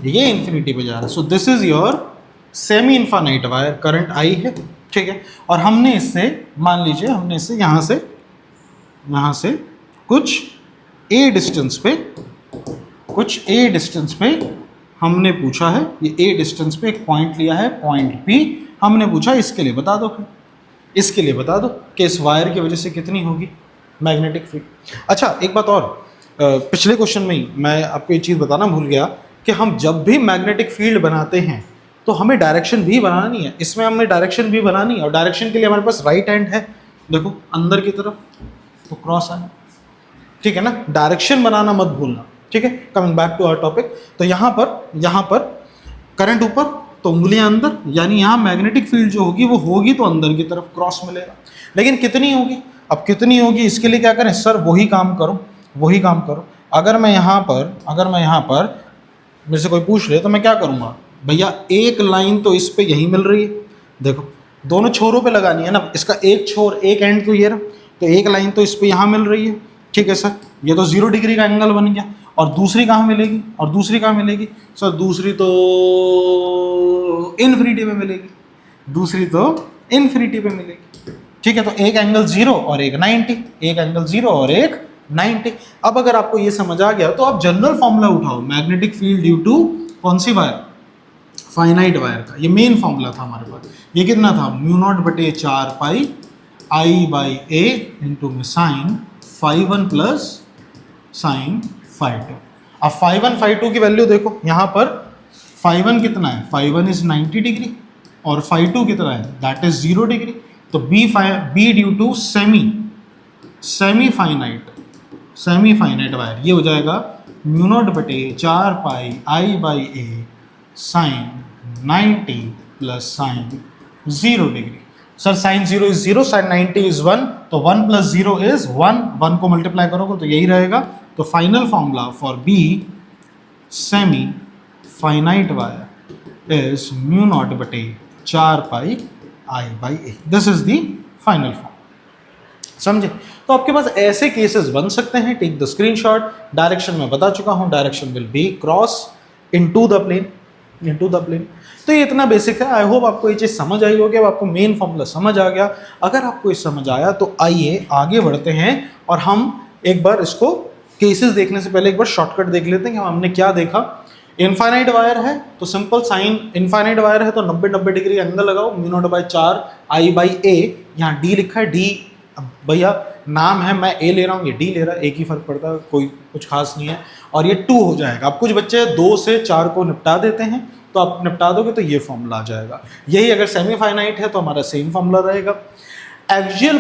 ये इन्फिनिटी पे जा रहा है। सो this is your semi infinite wire, current I है, ठीक है। और हमने इससे, मान लीजिए हमने इससे यहाँ से कुछ ए डिस्टेंस पे हमने पूछा है, ये ए डिस्टेंस पे एक पॉइंट लिया है, पॉइंट पी। हमने पूछा इसके लिए बता दो कि इस वायर की वजह से कितनी होगी मैग्नेटिक फील्ड। अच्छा एक बात और, पिछले क्वेश्चन में ही मैं आपको ये चीज़ बताना भूल गया कि हम जब भी मैग्नेटिक फील्ड बनाते हैं तो हमें डायरेक्शन भी बनानी है। इसमें हमने डायरेक्शन भी बनानी है, और डायरेक्शन के लिए हमारे पास राइट हैंड है, देखो अंदर की तरफ तो क्रॉस आना, ठीक है ना। डायरेक्शन बनाना मत भूलना, ठीक है। Coming back to our topic, तो यहाँ पर करंट ऊपर तो उंगलियां अंदर, यानी यहाँ मैग्नेटिक फील्ड जो होगी वो होगी तो अंदर की तरफ क्रॉस मिलेगा। लेकिन कितनी होगी? अब कितनी होगी इसके लिए क्या करें सर, वही काम करो। अगर मैं यहाँ पर मेरे से कोई पूछ ले तो मैं क्या करूँगा भैया, एक लाइन तो इस पे यही मिल रही है, देखो दोनों छोरों पे लगानी है ना, इसका एक छोर एक एंड तो ये रहा, तो एक लाइन तो इस पे यहाँ मिल रही है, ठीक है सर, ये तो 0 डिग्री का एंगल बन गया। और दूसरी कहाँ मिलेगी, सर दूसरी तो इन्फिनिटी पे मिलेगी, ठीक है। तो एक एंगल 0 और एक 90। अब अगर आपको ये समझ आ गया तो आप जनरल फॉर्मूला उठाओ, मैग्नेटिक फील्ड ड्यू टू कौन सी वायर, फाइनाइट वायर का। ये मेन फॉर्मूला था हमारे पास, ये कितना था, μ0/4 पाई I/a इंटू में साइन φ1 प्लस साइन φ2। अब φ1 φ2 की वैल्यू देखो, यहाँ पर φ1 कितना है, φ1 इज 90 डिग्री और φ2 कितना है, दैट इज 0 डिग्री। तो B due to semi finite wire, ये हो जाएगा μ0/4 pi I/a sine 90 plus sine 0 degree. Sir sine 0 is 0, sine 90 is 1, तो 1 प्लस 0 इज 1 को मल्टीप्लाई करोगे तो यही रहेगा। तो final formula for B semi finite wire is μ0/4 pi I/a। This is the final form, समझे। तो आपके पास ऐसे केसेस बन सकते हैं। Take the screenshot. डायरेक्शन में बता चुका हूं, direction will be cross into the plane. तो ये इतना बेसिक है। आई होप आपको ये चीज़ समझ आई होगी। अब आपको मेन फॉर्मूला समझ आ गया। अगर आपको ये समझ आया तो आइए आगे बढ़ते हैं और हम एक बार इसको केसेस देखने से पहले एक बार शॉर्टकट देख लेते हैं कि हमने क्या देखा। इनफाइनाइट वायर है तो सिंपल साइन, इनफाइनाइट वायर है तो 90 डिग्री एंगल लगाओ, μ0/4 I/a। यहाँ d लिखा है, d भैया नाम है, मैं a ले रहा हूँ, ये d ले रहा है, एक ही फर्क पड़ता है, कोई कुछ खास नहीं है। और ये 2 हो जाएगा। अब कुछ बच्चे 2 से 4 को निपटा देते हैं, तो आप निपटा दोगे तो ये फॉर्मूला आ जाएगा। यही अगर सेमी फाइनाइट है तो हमारा सेम फॉर्मूला रहेगा। एक्सियल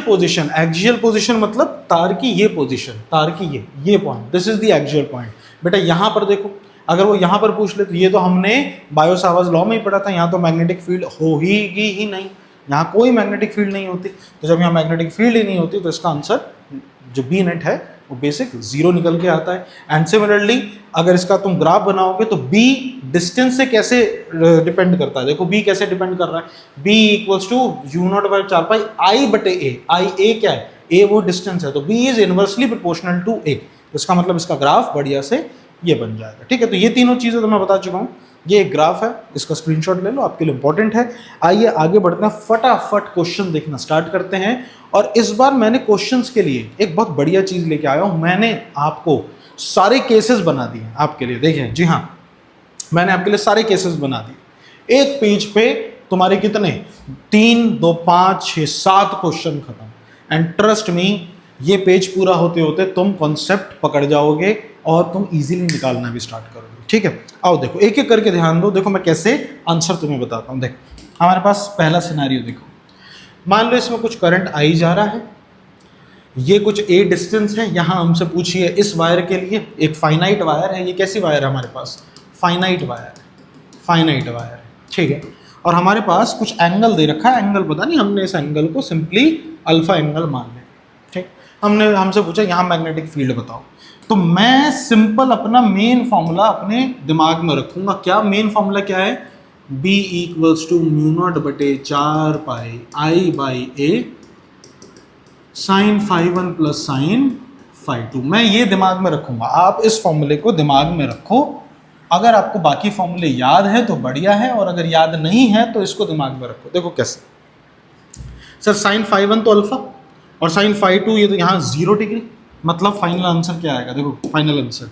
पोजीशन मतलब तार की ये पोजीशन, तार की ये point, this is the axial point. बेटा यहाँ पर देखो, अगर वो यहाँ पर पूछ ले तो ये तो हमने बायो-सावर्ट्स लॉ में ही पढ़ा था, यहाँ तो मैग्नेटिक फील्ड होगी ही नहीं, यहाँ कोई मैग्नेटिक फील्ड नहीं होती। तो जब यहाँ मैग्नेटिक फील्ड ही नहीं होती तो इसका आंसर जो बी नेट है वो बेसिक 0 निकल के आता है। एंड सिमिलरली अगर इसका तुम ग्राफ बनाओगे तो बी डिस्टेंस से कैसे डिपेंड करता है, देखो बी कैसे डिपेंड कर रहा है, b equals to μ0/4 pi I/a। I/a क्या है, a वो डिस्टेंस है, तो b is inversely proportional to a। तो इसका मतलब इसका ग्राफ बढ़िया से ये बन जाएगा। ठीक है, तो ये तीनों चीज़ें तो मैं बता चुका हूँ। ये एक ग्राफ है, इसका स्क्रीनशॉट ले लो, आपके लिए इंपॉर्टेंट है। आइए आगे बढ़ते हैं, फटाफट क्वेश्चन देखना स्टार्ट करते हैं। और इस बार मैंने क्वेश्चंस के लिए एक बहुत बढ़िया चीज़ लेके आया हूँ। मैंने आपको सारे केसेस बना दिए आपके लिए, देखें, जी हाँ, मैंने आपके लिए सारे केसेस बना दिए। एक पेज पे तुम्हारे कितने 3, 2, 5, 6, 7 क्वेश्चन खत्म। एंड ट्रस्ट मी, ये पेज पूरा होते होते तुम कॉन्सेप्ट पकड़ जाओगे और तुम इजीली निकालना भी स्टार्ट करोगे। ठीक है, आओ देखो, एक एक करके ध्यान दो। देखो मैं कैसे आंसर तुम्हें बताता हूँ। देखो हमारे पास पहला सिनेरियो देखो, मान लो इसमें कुछ करंट आई जा रहा है, ये कुछ a डिस्टेंस है। यहाँ हमसे पूछिए इस वायर के लिए, एक फाइनाइट वायर है, ये कैसी वायर है हमारे पास, फाइनाइट वायर, ठीक है। और हमारे पास कुछ एंगल दे रखा है, एंगल पता नहीं, हमने इस एंगल को सिंपली अल्फा एंगल मान लिया। ठीक, हमसे पूछा यहाँ मैग्नेटिक फील्ड बताओ, तो मैं सिंपल अपना मेन फॉर्मूला अपने दिमाग में रखूंगा। क्या मेन फॉर्मूला क्या है, b equals to μ0/4 pi I/a sine φ1 plus sine φ2। मैं ये दिमाग में रखूंगा, आप इस फॉर्मूले को दिमाग में रखो। अगर आपको बाकी फॉर्मूले याद है तो बढ़िया है, और अगर याद नहीं है तो इसको दिमाग में रखो। देखो कैसे, सर साइन φ1 तो अल्फा और साइन φ2 ये तो यहाँ 0 डिग्री, मतलब फाइनल आंसर क्या आएगा, देखो फाइनल आंसर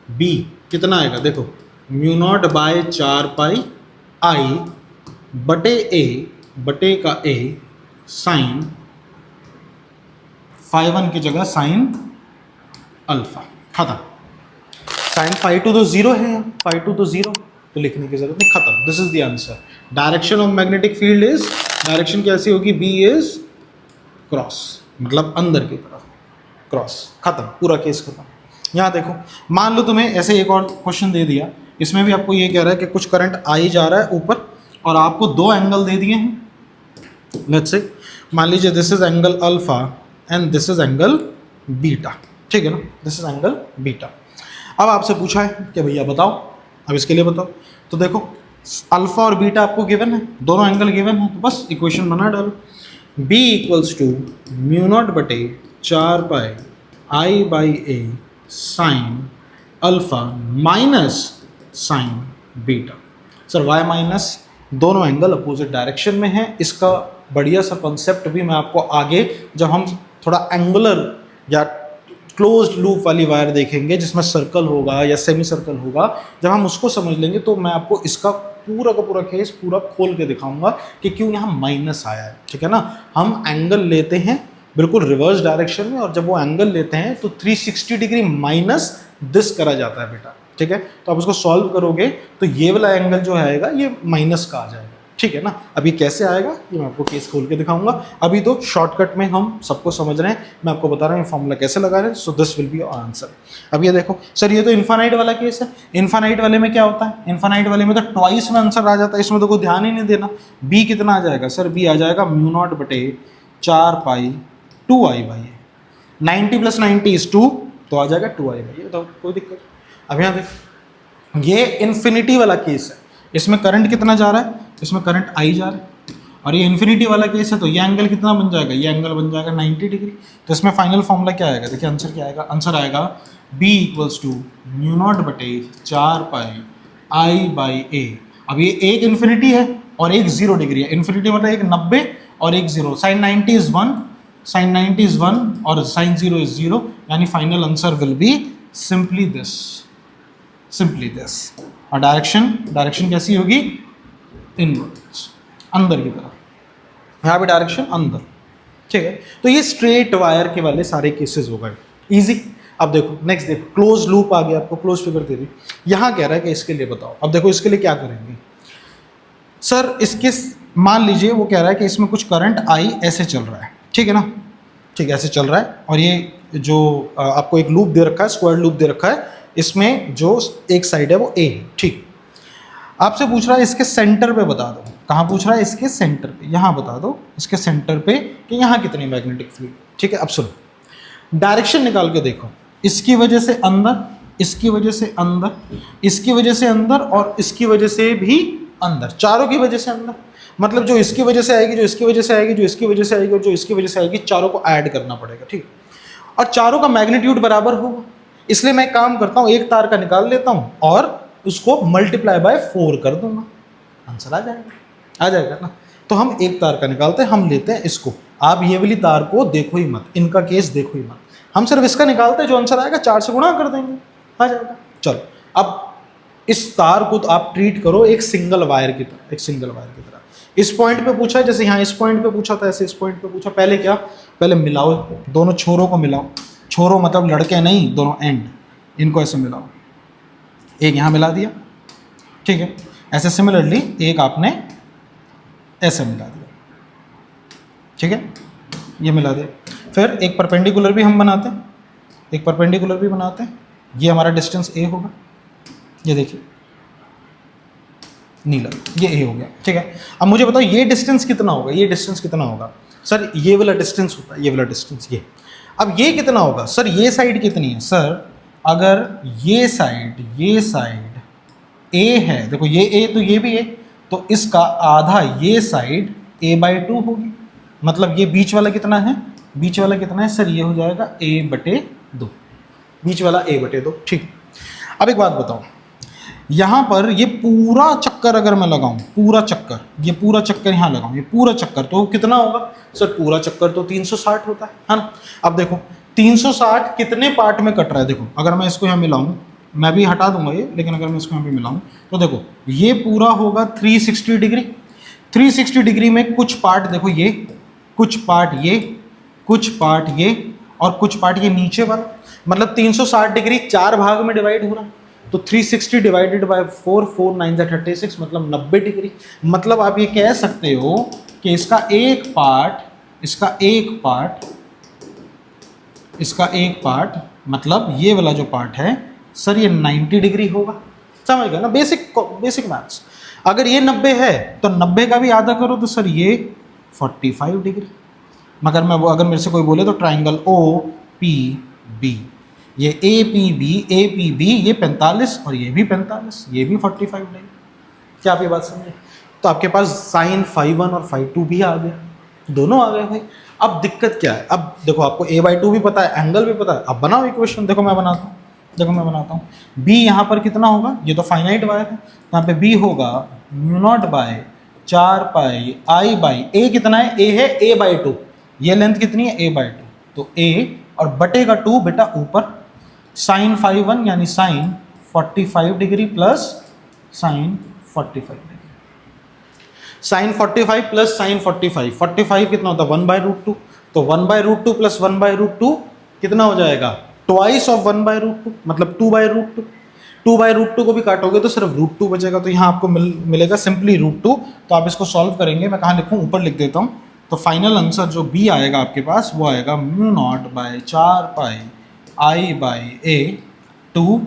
b कितना आएगा, देखो μ0/4 पाई I/a साइन φ1 की जगह साइन अल्फा, खत्म। साइन φ2 तो 0 है, φ2 तो 0, तो लिखने की जरूरत नहीं, खत्म। This is the answer. Direction of magnetic field is, direction कैसी होगी, b इज क्रॉस, मतलब अंदर की तरफ क्रॉस, खत्म, पूरा केस खत्म। यहाँ देखो, मान लो तुम्हें ऐसे एक और क्वेश्चन दे दिया, इसमें भी आपको ये कह रहा है कि कुछ करंट आई जा रहा है ऊपर और आपको 2 एंगल दे दिए हैं। लेट्स से मान लीजिए this is angle alpha and this is angle beta, ठीक है ना, दिस इज एंगल बीटा। अब आपसे पूछा है कि भैया बताओ, अब इसके लिए बताओ, तो देखो अल्फा और बीटा आपको गिवन है, दोनों एंगल गिवन है, तो बस इक्वेशन बना डालो, b equals to mu not बटे 4 pi I by A sine alpha minus sine beta. Sir why minus, दोनों एंगल अपोजिट डायरेक्शन में है, इसका बढ़िया सा कॉन्सेप्ट भी मैं आपको आगे जब हम थोड़ा एंगुलर या क्लोज्ड लूप वाली वायर देखेंगे जिसमें सर्कल होगा या सेमी सर्कल होगा, जब हम उसको समझ लेंगे तो मैं आपको इसका पूरा का पूरा केस पूरा खोल के दिखाऊंगा कि क्यों यहाँ माइनस आया है, ठीक है ना। हम एंगल लेते हैं बिल्कुल रिवर्स डायरेक्शन में, और जब वो एंगल लेते हैं तो 360 डिग्री माइनस दिस करा जाता है बेटा, ठीक है। तो आप उसको सॉल्व करोगे तो ये वाला एंगल जो आएगा ये माइनस का आ जाएगा, ठीक है ना। अब ये कैसे आएगा ये मैं आपको केस खोल के दिखाऊंगा। अभी तो शॉर्टकट में हम सबको समझ रहे हैं, मैं आपको बता रहा हूँ फॉर्मूला कैसे लगा रहे हैं, so this will be your answer. अब ये देखो सर, ये तो इन्फानाइट वाला केस है, इन्फानाइट वाले में क्या होता है, इन्फानाइट वाले में तो ट्वाइस में आंसर आ जाता है, इसमें तो कोई ध्यान ही नहीं देना। बी कितना आ जाएगा सर, बी आ जाएगा म्यू नॉट बटे 4 pi 2i by A, 90 plus 90 is 2, तो आ जाएगा 2i बाई ए, तो कोई दिक्कत। अब यहाँ देख, ये इन्फिनिटी वाला केस है, इसमें करंट कितना जा रहा है, इसमें करंट आई जा रहा है, और ये इन्फिनिटी वाला केस है तो ये एंगल कितना बन जाएगा, ये एंगल बन जाएगा 90 डिग्री। तो इसमें फाइनल फॉर्मूला क्या आएगा, देखिए आंसर क्या आएगा, आंसर आएगा b equals to mu not बटे 4 पाई आई बाई ए। अब ये एक इन्फिनिटी है और एक 0 डिग्री है, इन्फिनिटी मतलब एक 90 और एक 0, साइन 90 इज 1, साइन 90 इज 1 और साइन 0 इज 0, यानी final answer will be simply this, simply this. और डायरेक्शन कैसी होगी, इनवर्ड्स, अंदर की तरफ, यहाँ पे डायरेक्शन अंदर, ठीक है। तो ये स्ट्रेट वायर के वाले सारे केसेस हो गए, इजी। अब देखो नेक्स्ट देखो, क्लोज लूप आ गया, आपको क्लोज फिगर दे दी, यहाँ कह रहा है कि इसके लिए बताओ। अब देखो इसके लिए क्या करेंगे सर, इसके मान लीजिए वो कह रहा है कि इसमें कुछ करंट आई ऐसे चल रहा है, ठीक है ना, ठीक है ऐसे चल रहा है, और ये जो आपको एक लूप दे रखा है, स्क्वायर लूप दे रखा है, इसमें जो एक साइड है वो ए है, ठीक। आपसे पूछ रहा है इसके सेंटर पे बता दो, कहाँ पूछ रहा है, इसके सेंटर पे, यहाँ बता दो इसके सेंटर पे कि यहाँ कितनी मैग्नेटिक फील्ड, ठीक है। अब सुनो, डायरेक्शन निकाल के देखो, इसकी वजह से अंदर, इसकी वजह से अंदर, इसकी वजह से अंदर, और इसकी वजह से भी अंदर, चारों की वजह से अंदर, मतलब जो इसकी वजह से आएगी, जो इसकी वजह से आएगी, जो इसकी वजह से आएगी और जो इसकी वजह से आएगी, चारों को ऐड करना पड़ेगा, ठीक। और चारों का मैग्नीट्यूड बराबर होगा, इसलिए मैं काम करता हूँ, एक तार का निकाल लेता हूँ और उसको मल्टीप्लाई बाय 4 कर दूंगा, आंसर आ जाएगा ना। तो हम एक तार का निकालते हैं, हम लेते हैं इसको, आप ये वाली तार को देखो ही मत, इनका केस देखो ही मत, हम सिर्फ इसका निकालते हैं, जो आंसर आएगा 4 से गुणा कर देंगे, आ जाएगा। चलो अब इस तार को तो आप ट्रीट करो एक सिंगल वायर की तरह, एक सिंगल वायर की तरह। इस पॉइंट पे पूछा, जैसे यहाँ इस पॉइंट पे पूछा था, ऐसे इस पॉइंट पे पूछा, पहले क्या, पहले मिलाओ, दोनों छोरों को मिलाओ, छोरों मतलब लड़के नहीं, दोनों एंड, इनको ऐसे मिलाओ, एक यहाँ मिला दिया, ठीक है। ऐसे सिमिलरली एक आपने ऐसे मिला दिया, ठीक है, ये मिला दिया। फिर एक परपेंडिकुलर भी हम बनाते हैं, एक परपेंडिकुलर भी बनाते हैं, ये हमारा डिस्टेंस ए होगा, ये देखिए नीला, ये ए हो गया, ठीक है। अब मुझे बताओ ये डिस्टेंस कितना होगा, ये डिस्टेंस कितना होगा सर, ये वाला डिस्टेंस होता है, ये वाला डिस्टेंस ये। अब ये कितना होगा सर, ये साइड कितनी है सर, अगर ये साइड ए है, देखो ये ए तो ये भी है, तो इसका आधा ये साइड a/2 होगी, मतलब ये बीच वाला कितना है, बीच वाला कितना है सर, ये हो जाएगा a/2, बीच वाला a/2, ठीक। अब एक बात बताओ, यहाँ पर ये पूरा चक्कर अगर मैं लगाऊं, पूरा चक्कर, ये पूरा चक्कर यहाँ लगाऊं, ये पूरा चक्कर, तो कितना होगा सर, पूरा चक्कर तो 360 होता है ना। अब देखो 360 कितने पार्ट में कट रहा है, देखो अगर मैं इसको यहाँ मिलाऊं, मैं भी हटा दूंगा ये, लेकिन अगर मैं इसको यहाँ पे मिलाऊं तो देखो ये पूरा होगा 360 डिग्री, 360 डिग्री में कुछ पार्ट देखो ये, कुछ पार्ट ये, कुछ पार्ट ये, और कुछ पार्ट ये नीचे वाला, मतलब 360 डिग्री 4 भाग में डिवाइड हो रहा है, तो 360 डिवाइडेड बाय 4, 4 9 36, मतलब 90 डिग्री। मतलब आप ये कह सकते हो कि इसका एक पार्ट मतलब ये वाला जो पार्ट है सर, ये 90 डिग्री होगा, समझ गए ना, बेसिक मैथ्स। अगर ये 90 है तो 90 का भी आधा करो तो सर ये 45 डिग्री, मगर मैं वो अगर मेरे से कोई बोले तो ट्राइंगल ओ पी बी, ये ए पी बी ये 45 और ये भी 45, ये भी 45 नहीं। क्या आप ये बात समझे? तो आपके पास साइन फाइव वन और फाइव टू भी आ गया, दोनों आ गए भाई। अब दिक्कत क्या है? अब देखो आपको a/2 भी पता है, एंगल भी पता है, अब बनाओ इक्वेशन। देखो मैं बनाता हूँ, b यहाँ पर कितना होगा, ये तो फाइनाइट वायर है, यहाँ पे b होगा mu not by 4 pi I by A. कितना है? a है a/2, ये लेंथ कितनी है a/2, तो a और बटे का 2 बेटा ऊपर, साइन 5 1 यानी sine 45 degree plus sine 45 degree, sine 45 plus sine 45, 45 कितना होता है 1/√2, तो 1/√2 प्लस 1/√2 कितना हो जाएगा, ट्वाइस ऑफ 1/√2 मतलब 2/√2। 2/√2 को भी काटोगे तो सिर्फ √2 बचेगा, तो यहाँ आपको मिलेगा सिंपली √2। तो आप इसको सॉल्व करेंगे, मैं कहाँ लिखूँ, ऊपर लिख देता हूँ। तो फाइनल आंसर जो बी आएगा आपके पास वो आएगा mu not by 4 pi I by a two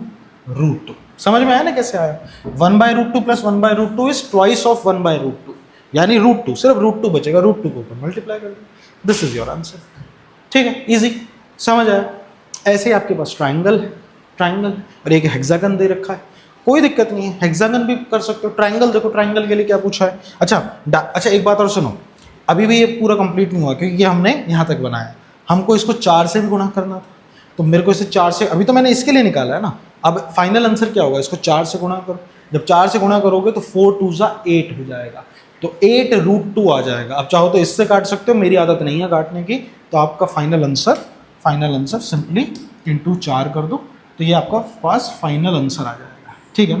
√2। समझ में आया ना कैसे आया? 1/√2 प्लस 1/√2 इज ट्वाइस ऑफ 1/√2 यानी √2, सिर्फ √2 बचेगा, √2 को ऊपर मल्टीप्लाई कर दो। This is your answer. ठीक है, इजी, समझ आया? ऐसे ही आपके पास ट्राइंगल और एक हेक्सागन दे रखा है, कोई दिक्कत नहीं है, हेक्सागन भी कर सकते हो। ट्राइंगल देखो, ट्राइंगल के लिए क्या पूछा है। अच्छा एक बात और सुनो, अभी भी ये पूरा कंप्लीट नहीं हुआ क्योंकि ये हमने यहाँ तक बनाया, हमको इसको 4 से भी गुणा करना था, तो मेरे को इसे 4 से, अभी तो मैंने इसके लिए निकाला है ना, अब फाइनल आंसर क्या होगा, इसको 4 से गुणा करो। जब 4 से गुणा करोगे तो 4 2 8 हो जाएगा, तो 8√2 आ जाएगा। अब चाहो तो इससे काट सकते हो, मेरी आदत नहीं है काटने की, तो आपका फाइनल आंसर सिंपली इंटू 4 कर दो, तो ये आपका पास फाइनल आंसर आ जाएगा। ठीक है,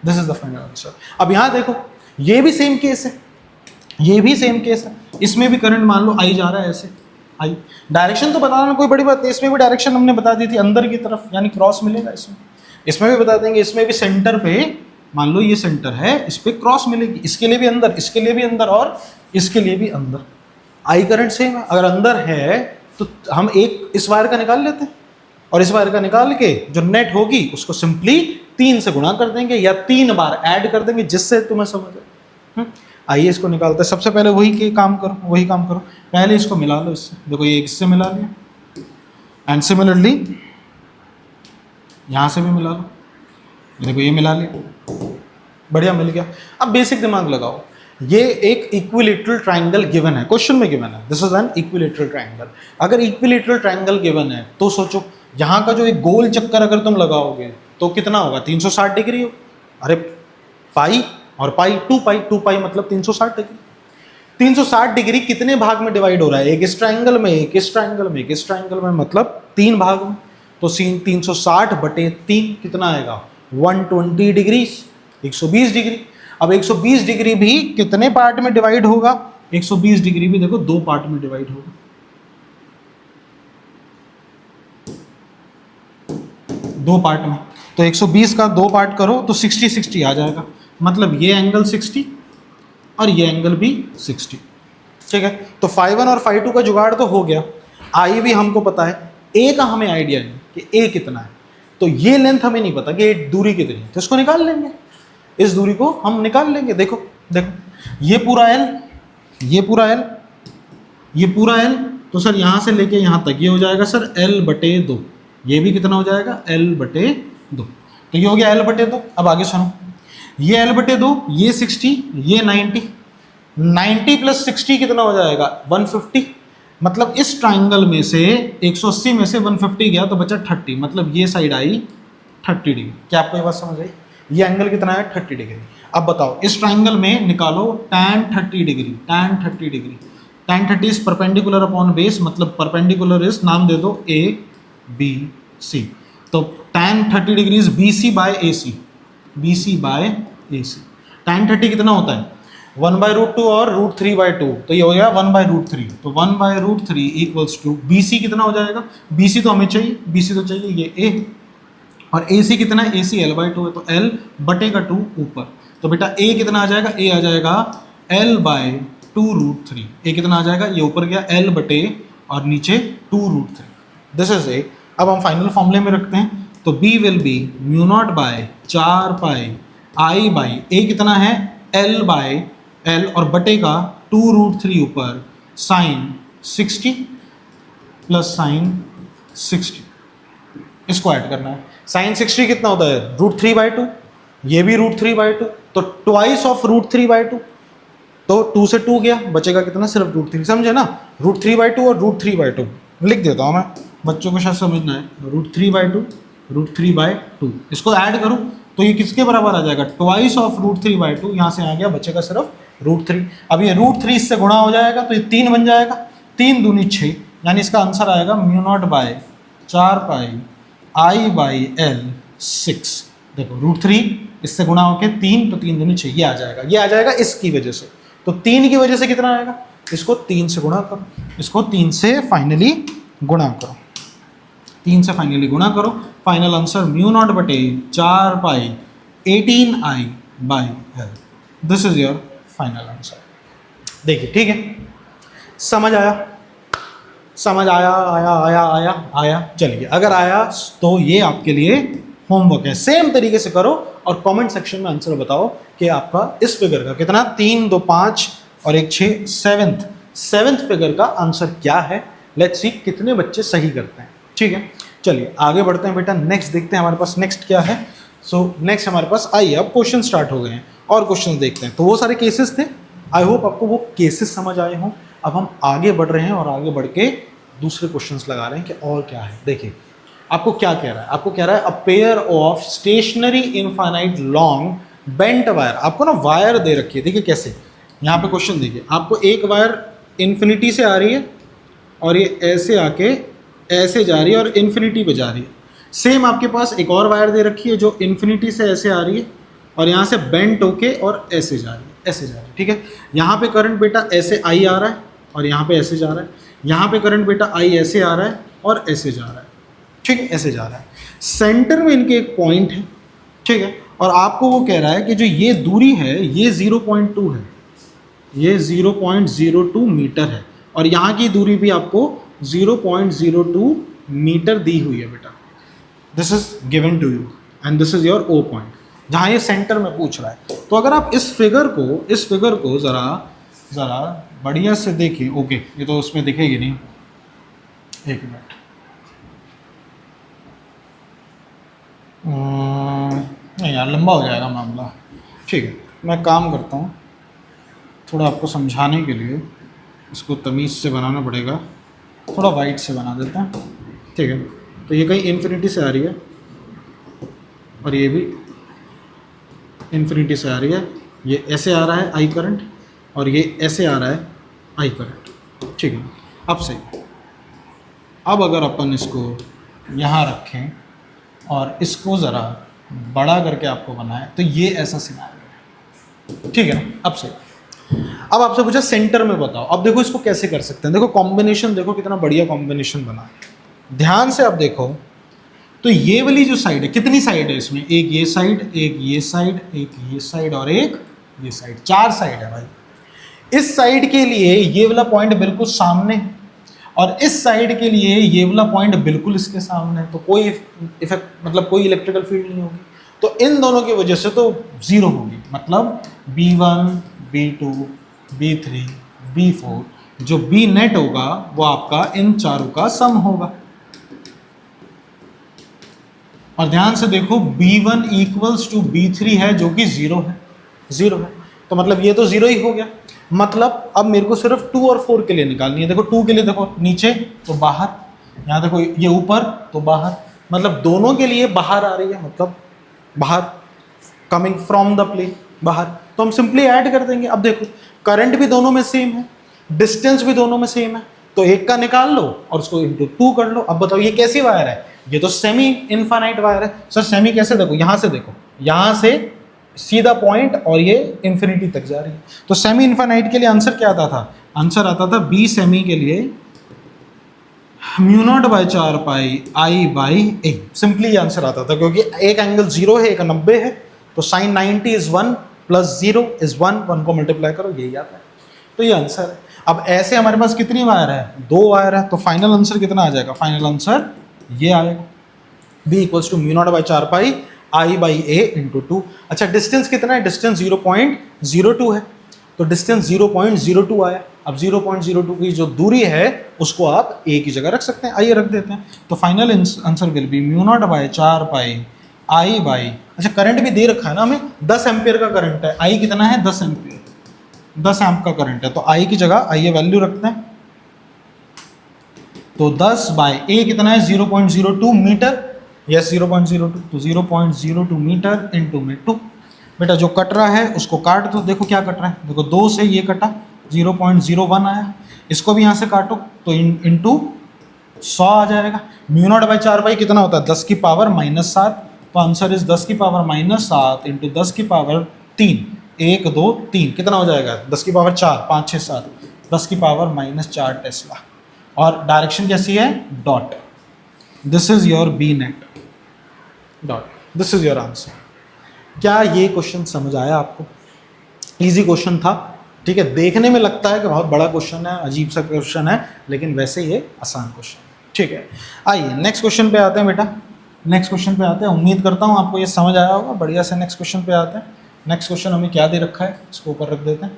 this is the final answer. अब यहाँ देखो, ये भी सेम केस है, इसमें भी करंट मान लो आई जा रहा है ऐसे, आई डायरेक्शन तो बताना कोई बड़ी बात नहीं, इसमें भी डायरेक्शन हमने बता दी थी अंदर की तरफ, यानी क्रॉस मिलेगा इसमें भी बता देंगे। इसमें भी सेंटर पे मान लो ये सेंटर है, इस पे क्रॉस मिलेगी, इसके लिए भी अंदर, इसके लिए भी अंदर और इसके लिए भी अंदर। आई करंट सेम है, अगर अंदर है तो हम एक इस वायर का निकाल लेते हैं और इस वायर का निकाल के जो नेट होगी उसको सिंपली 3 से गुणा कर देंगे या 3 बार ऐड कर देंगे, जिससे तुम्हें समझ आए। आइए इसको निकालते हैं। सबसे पहले वही काम करो, पहले इसको मिला लो इससे, देखो ये इससे मिला लिया एंड सिमिलरली यहाँ से भी मिला लो, देखो ये मिला लिया, बढ़िया मिल गया। अब बेसिक दिमाग लगाओ, ये एक इक्विलेटरल ट्राइंगल गिवन है, क्वेश्चन में गिवन है, this is an equilateral triangle. अगर इक्विलेटरल ट्राइंगल गिवन है तो सोचो यहाँ का जो एक गोल चक्कर अगर तुम लगाओगे तो कितना होगा, 360 डिग्री हो, अरे पाई और पाई 2 पाई मतलब 360 डिग्री। 360 डिग्री कितने भाग में डिवाइड हो रहा है, एक इस ट्राइंगल में, एक इस ट्राइंगल में, एक इस ट्राइंगल में, मतलब 3 भाग में। तो 360/3 कितना आएगा, 120 डिग्री, 120 डिग्री। अब 120 डिग्री भी कितने पार्ट में डिवाइड होगा, 120 डिग्री भी देखो 2 पार्ट में डिवाइड होगा, 2 पार्ट में। तो 120 का 2 पार्ट करो तो 60 आ जाएगा, मतलब ये एंगल 60 और ये एंगल भी 60। ठीक है, तो फाई 1 और फाई 2 का जुगाड़ तो हो गया। आई भी हमको पता है, ए का हमें आइडिया नहीं कि ए कितना है, तो ये लेंथ हमें नहीं पता कि दूरी कितनी है, तो इसको निकाल लेंगे, इस दूरी को हम निकाल लेंगे। देखो ये पूरा एल, ये पूरा एल, तो सर यहाँ से लेके यहाँ तक ये हो जाएगा सर L/2, ये भी कितना हो जाएगा L/2, तो ये हो गया L/2। अब आगे सुनो, ये L/2, ये 60, ये 90 प्लस 60 कितना हो जाएगा 150, मतलब इस ट्राइंगल में से 180 में से 150 गया तो बचा 30, मतलब ये साइड आई 30 डिग्री। क्या आपको ये बात समझ आई? ये एंगल कितना है 30 डिग्री। अब बताओ इस ट्राइंगल में निकालो tan 30 degree, tan 30 is perpendicular upon base, मतलब परपेंडिकुलर इज, नाम दे दो ABC, तो tan 30 degree is BC by AC। tan 30 कितना होता है 1/√2 और √3/2, तो ये हो गया 1/√3, तो 1/√3 इक्वल्स टू BC कितना हो जाएगा, BC तो हमें चाहिए, BC तो चाहिए ये A, और AC कितना है, AC L/2 है, तो L/2 ऊपर, तो बेटा A कितना आ जाएगा, A आ जाएगा L/2√3, A कितना आ जाएगा, ये ऊपर गया L/ और नीचे 2√3, दिस इज A। अब हम फाइनल फॉर्मूले में रखते हैं, तो B will be mu not by 4 pi I by A कितना है L/L और बटे का 2√3 ऊपर साइन 60 प्लस साइन 60, इसको ऐड करना है। साइन 60 कितना होता है, √3/2, ये भी √3/2, तो ट्वाइस ऑफ √3/2, तो 2 से 2 गया, बचेगा कितना, सिर्फ √3, समझे ना, √3/2 और √3/2 लिख देता हूँ मैं, बच्चों को शायद समझना है, √3/2 √3/2, इसको ऐड करूँ तो ये किसके बराबर आ जाएगा, ट्वाइस ऑफ √3/2, यहाँ से आ गया, बचेगा सिर्फ √3। अब ये √3 इससे गुणा हो जाएगा तो ये 3 बन जाएगा, 3 दूनी 6, यानी इसका आंसर आएगा μ0/4πi/L6। देखो √3 इससे गुणा होके 3, तो 3 दूनी 6, ये आ जाएगा, ये आ जाएगा इसकी वजह से। तो 3 की वजह से कितना आएगा, इसको 3 से गुणा करो, इसको 3 से फाइनली गुणा करो, 3 से फाइनली गुणा करो, final answer μ0/4π18i/L। This is your final answer. देखिए ठीक है, समझ आया, समझ आया। चलिए, अगर आया तो ये आपके लिए होमवर्क है, सेम तरीके से करो और कमेंट सेक्शन में आंसर बताओ कि आपका इस फिगर का कितना, 3 2 5 और 1 6, सेवेंथ फिगर का आंसर क्या है। लेट्स सी कितने बच्चे सही करते हैं। ठीक है, चलिए आगे बढ़ते हैं बेटा, नेक्स्ट देखते हैं हमारे पास नेक्स्ट क्या है। सो नेक्स्ट हमारे पास आइए, अब क्वेश्चन स्टार्ट हो गए हैं और क्वेश्चन देखते हैं। तो वो सारे केसेस थे, आई होप आपको वो केसेस समझ आए हों। अब हम आगे बढ़ रहे हैं और आगे बढ़ के दूसरे क्वेश्चंस लगा रहे हैं कि और क्या है। देखिए आपको क्या कह रहा है, आपको कह रहा है a pair of stationary infinite long bent wire. आपको ना वायर दे रखी है, देखिए कैसे, यहाँ पे क्वेश्चन देखिए, आपको एक वायर इन्फिनिटी से आ रही है और ये ऐसे आके ऐसे जा रही है और इन्फिनिटी पे जा रही है। सेम आपके पास एक और वायर दे रखी है जो इन्फिनिटी से ऐसे आ रही है और यहाँ से बेंट होके और ऐसे जा रही है, ऐसे जा रही है। ठीक है, यहाँ पे करंट बेटा ऐसे आई आ रहा है और यहाँ पे ऐसे जा रहा है, यहाँ पे करंट बेटा आई ऐसे आ रहा है और ऐसे जा रहा है। ठीक है, ऐसे जा रहा है, सेंटर में इनके एक पॉइंट है। ठीक है, और आपको वो कह रहा है कि जो ये दूरी है ये 0.2 है, ये 0.02 मीटर है और यहाँ की दूरी भी आपको 0.02 मीटर दी हुई है बेटा। This is given to you and this is your O point, जहाँ ये सेंटर में पूछ रहा है। तो अगर आप इस फिगर को ज़रा बढ़िया से देखें, ओके ये तो उसमें दिखेगी नहीं, एक मिनट, नहीं यार लंबा हो जाएगा मामला। ठीक है, मैं काम करता हूँ, थोड़ा आपको समझाने के लिए इसको तमीज़ से बनाना पड़ेगा, थोड़ा वाइट से बना देते हैं। ठीक है, तो ये कहीं इन्फिनिटी से आ रही है और ये भी इन्फिनिटी से आ रही है, ये ऐसे आ रहा है आई करंट और ये ऐसे आ रहा है आई करंट। ठीक है, अब सही, अब अगर अपन इसको यहाँ रखें और इसको ज़रा बड़ा करके आपको बनाए तो ये ऐसा सिनारियो है। ठीक है ना, अब सही। अब आपसे पूछा सेंटर में बताओ। अब देखो इसको कैसे कर सकते हैं, देखो कॉम्बिनेशन देखो कितना बढ़िया कॉम्बिनेशन बना, ध्यान से आप देखो। तो ये वाली जो साइड है, कितनी साइड है इसमें, एक ये साइड, एक ये साइड, एक ये साइड और एक ये साइड, 4 साइड है भाई। इस साइड के लिए ये वाला पॉइंट बिल्कुल सामने है और इस साइड के लिए ये वाला पॉइंट बिल्कुल इसके सामने है, तो कोई इफेक्ट मतलब कोई इलेक्ट्रिकल फील्ड नहीं होगी। तो इन दोनों की वजह से तो 0 होगी, मतलब B1 B2 B3 B4, जो B नेट होगा वो आपका इन चारों का सम होगा। और ध्यान से देखो B1 इक्वल्स टू B3 है जो कि 0 है, 0 है, तो मतलब ये तो 0 ही हो गया। मतलब अब मेरे को सिर्फ 2 और 4 के लिए निकालनी है। देखो 2 के लिए देखो नीचे तो बाहर, यहाँ देखो ये ऊपर तो बाहर, मतलब दोनों के लिए बाहर आ रही है, मतलब बाहर कमिंग फ्रॉम द प्लेन बाहर, तो हम सिंपली ऐड कर देंगे। अब देखो करंट भी दोनों में सेम है, डिस्टेंस भी दोनों में सेम है, तो एक का निकाल लो और उसको इंटू 2 कर लो। अब बताओ ये कैसी वायर है, ये तो सेमी इनफाइनाइट वायर है। सर सेमी कैसे, देखो यहाँ से देखो, यहाँ से सीधा पॉइंट और ये इन्फिनिटी तक जा रही है। तो सेमी इनफाइनाइट के लिए आंसर क्या आता था, आंसर आता था बी सेमी के लिए μ0/4πi/a। सिंपली ये आंसर आता था, क्योंकि एक एंगल 0 है, एक 90 है, तो साइन 90 इज 1 प्लस 0 इज 1 को मल्टीप्लाई करो, यही आता है। तो ये आंसर है। अब ऐसे हमारे पास कितनी वायर है, 2 वायर है, तो फाइनल आंसर कितना आ जाएगा, फाइनल आंसर ये आएगा, b इक्वल्स टू μ0/4πi/a × 2। अच्छा डिस्टेंस कितना है, डिस्टेंस 0.02 है, तो डिस्टेंस 0.02 आया। अब 0.02 की जो दूरी है उसको आप ए की जगह रख सकते हैं, आइए रख देते हैं। तो final answer will be mu not by 4 pi I by, अच्छा करंट भी दे रखा है ना हमें, 10 एम्पियर का करंट है, आई कितना है 10 एम्पियर, 10 एम्प का करंट है, तो आई की जगह आइए वैल्यू रखते हैं। तो 10 बाय ए कितना है 0.02 मीटर, यस 0.02, तो 0.02 मीटर इंटू में 2। बेटा जो कट रहा है उसको काट दो, देखो क्या कट रहा है, देखो 2 से ये कटा 0.01 आया, इसको भी यहाँ से काटो तो इंटू 100 आ जाएगा। म्यू नॉट बाई 4 पाई कितना होता है 10 की पावर -7, तो आंसर इज 10 की पावर -7 इंटू 10 की पावर 3, 1 2 3 कितना हो जाएगा 10 की पावर 4, 5 6 7, 10 की पावर -4 टेस्ला। और डायरेक्शन कैसी है dot, this is your B net dot, this is your answer. क्या ये क्वेश्चन समझ आया आपको? इजी क्वेश्चन था, ठीक है, देखने में लगता है कि बहुत बड़ा क्वेश्चन है, अजीब सा क्वेश्चन है, लेकिन वैसे ये आसान क्वेश्चन, ठीक है। आइए नेक्स्ट क्वेश्चन पे आते हैं बेटा, नेक्स्ट क्वेश्चन पे आते हैं। उम्मीद करता हूँ आपको ये समझ आया होगा, बढ़िया से नेक्स्ट क्वेश्चन पे आते हैं। नेक्स्ट क्वेश्चन हमें क्या दे रखा है, इसको ऊपर रख देते हैं,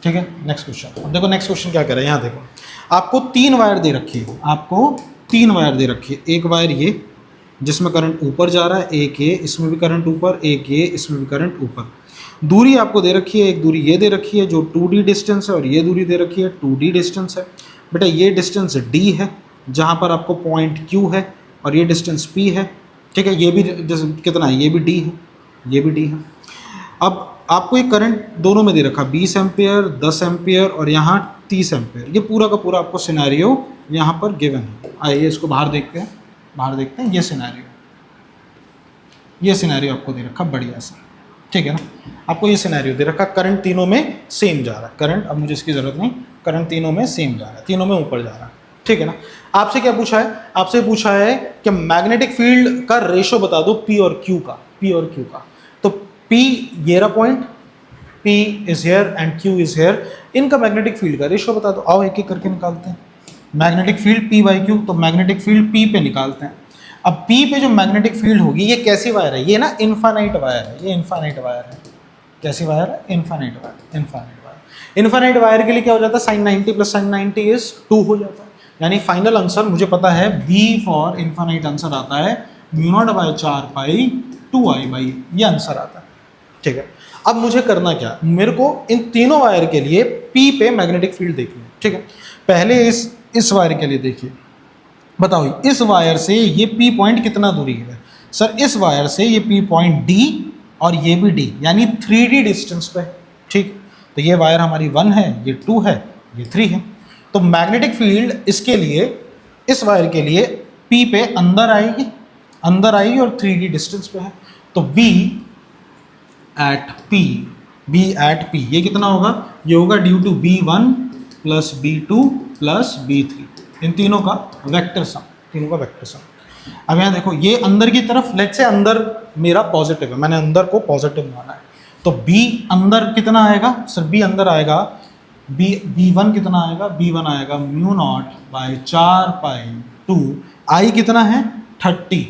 ठीक है। नेक्स्ट क्वेश्चन, अब देखो नेक्स्ट क्वेश्चन क्या कह रहा है, यहाँ देखो आपको 3 वायर दे रखी है, आपको 3 वायर दे रखी है, एक वायर ये जिसमें करंट ऊपर जा रहा है, एक ये इसमें भी करंट ऊपर, एक ये इसमें भी करंट ऊपर। दूरी आपको दे रखी है, एक दूरी ये दे रखी है जो 2D डिस्टेंस है, और ये दूरी दे रखी है 2D डिस्टेंस है। बेटा ये डिस्टेंस D है जहाँ पर आपको पॉइंट Q है, और ये डिस्टेंस P है, ठीक है। ये भी कितना है, ये भी D है, ये भी D है। अब आपको ये करंट दोनों में दे रखा 20 एम्पियर, 10 एम्पियर और यहाँ 30 एम्पियर, ये पूरा का पूरा आपको सिनेरियो यहाँ पर गिवन है। आइए इसको बाहर देखते हैं, बाहर देखते हैं, ये सिनेरियो आपको दे रखा बढ़िया सा, ठीक है ना। आपको ये सिनेरियो दे रखा, करंट तीनों में सेम जा रहा है, करंट अब मुझे इसकी ज़रूरत नहीं, करंट तीनों में सेम जा रहा है, तीनों में ऊपर जा रहा है, ठीक है ना। आपसे क्या पूछा है, आपसे पूछा है कि मैग्नेटिक फील्ड का रेशो बता दो P और Q का, P और Q का। तो P ये रहा point, P is here and Q is here, इनका मैग्नेटिक फील्ड का रेशो बता दो। आओ एक एक करके निकालते हैं। Magnetic field P by Q, तो मैग्नेटिक फील्ड P पे निकालते हैं। अब P पे जो मैग्नेटिक फील्ड होगी, ये कैसी वायर है, ये ना इनफाइनाइट वायर है, ये इनफाइनाइट वायर है। कैसी वायर है, infinite wire, infinite wire. Infinite wire के लिए क्या हो जाता है, sin 90 + sin 90 इज 2 हो जाता है। यानी फाइनल आंसर मुझे पता है B फॉर इनफाइनाइट आंसर आता है mu naught by 4 pi 2I by, ये आंसर आता है, ठीक है। अब मुझे करना क्या, मेरे को इन तीनों वायर के लिए P पे मैग्नेटिक फील्ड देखनी है, ठीक है। पहले इस वायर के लिए देखिए, बताओ इस वायर से ये P पॉइंट कितना दूरी है सर, इस वायर से ये P पॉइंट D और ये भी D, यानी 3D डिस्टेंस पे, ठीक। तो ये वायर हमारी 1 है, ये 2 है, ये 3 है। तो मैग्नेटिक फील्ड इसके लिए, इस वायर के लिए P पे अंदर आएगी और 3D डिस्टेंस पे है। तो B एट P ये कितना होगा, ये होगा due to B1 + B2 + B3, इन तीनों का वेक्टर सम, अब यहाँ देखो ये अंदर की तरफ, लेट से अंदर मेरा पॉजिटिव है, मैंने अंदर को पॉजिटिव माना है, तो B अंदर कितना आएगा सर, B अंदर आएगा, B1 कितना आएगा, B1 आएगा mu naught by 4 pi 2, I कितना है 30,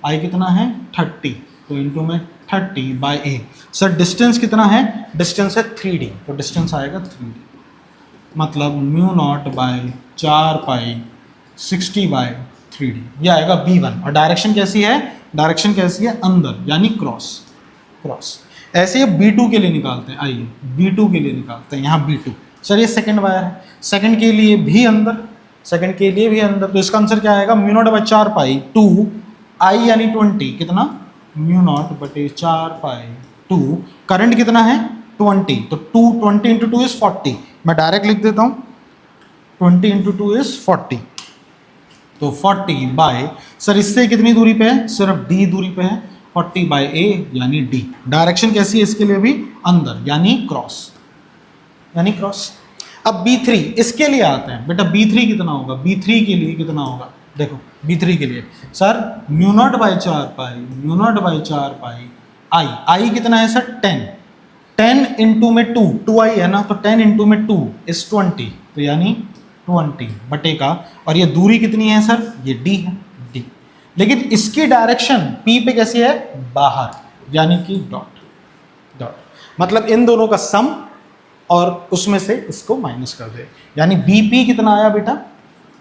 I कितना है 30, तो इनटू में 30 बाई A। सर डिस्टेंस कितना है, डिस्टेंस है 3D, तो डिस्टेंस आएगा 3D, मतलब mu naught by 4 pi 60 by 3D, ये आएगा B1। और डायरेक्शन कैसी है, डायरेक्शन कैसी है अंदर, यानी क्रॉस। ऐसे ही B2 के लिए निकालते हैं, आइए B2 के लिए निकालते हैं, यहाँ B2 सर ये सेकंड वायर है, सेकंड के लिए भी अंदर, तो इसका आंसर क्या आएगा, mu naught by 4 pi 2I यानी 20, कितना म्यू नॉट बटे 4 पाई 2, करंट कितना है 20, तो 20 इंटू 2 इज 40, मैं डायरेक्ट लिख देता हूँ 20 इंटू 2 इज 40, तो 40 बाय, सर इससे कितनी दूरी पे है, सिर्फ D दूरी पे है, 40 बाय A यानी D। डायरेक्शन कैसी है इसके लिए भी अंदर, यानी क्रॉस। अब B3 इसके लिए आते हैं, बेटा B3 कितना होगा, B3 के लिए कितना होगा, देखो B3 के लिए sir mu naught by 4 pi I कितना है सर 10 इंटू में 2I है ना, तो 10 इंटू में 2 इज 20, तो यानी 20 बटे का, और ये दूरी कितनी है सर, ये D है, D। लेकिन इसकी डायरेक्शन P पे कैसी है, बाहर, यानी कि डॉट, मतलब इन दोनों का सम और उसमें से इसको माइनस कर दे, यानी बीपी कितना आया बेटा,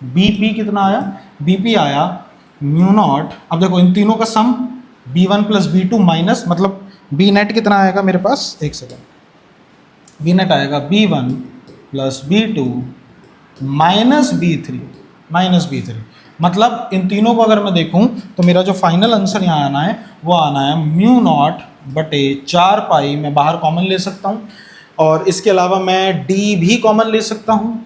बीपी कितना आया, बीपी आया म्यू नॉट, अब देखो इन तीनों का सम b1 प्लस b2 माइनस, मतलब बी नेट कितना आएगा मेरे पास, एक सेकेंड, बी नेट आएगा b1 plus b2 minus b3, मतलब इन तीनों को अगर मैं देखूं तो मेरा जो फाइनल आंसर यहाँ आना है वो आना है म्यू नॉट बटे 4 पाई, मैं बाहर कॉमन ले सकता हूँ, और इसके अलावा मैं d भी कॉमन ले सकता हूँ,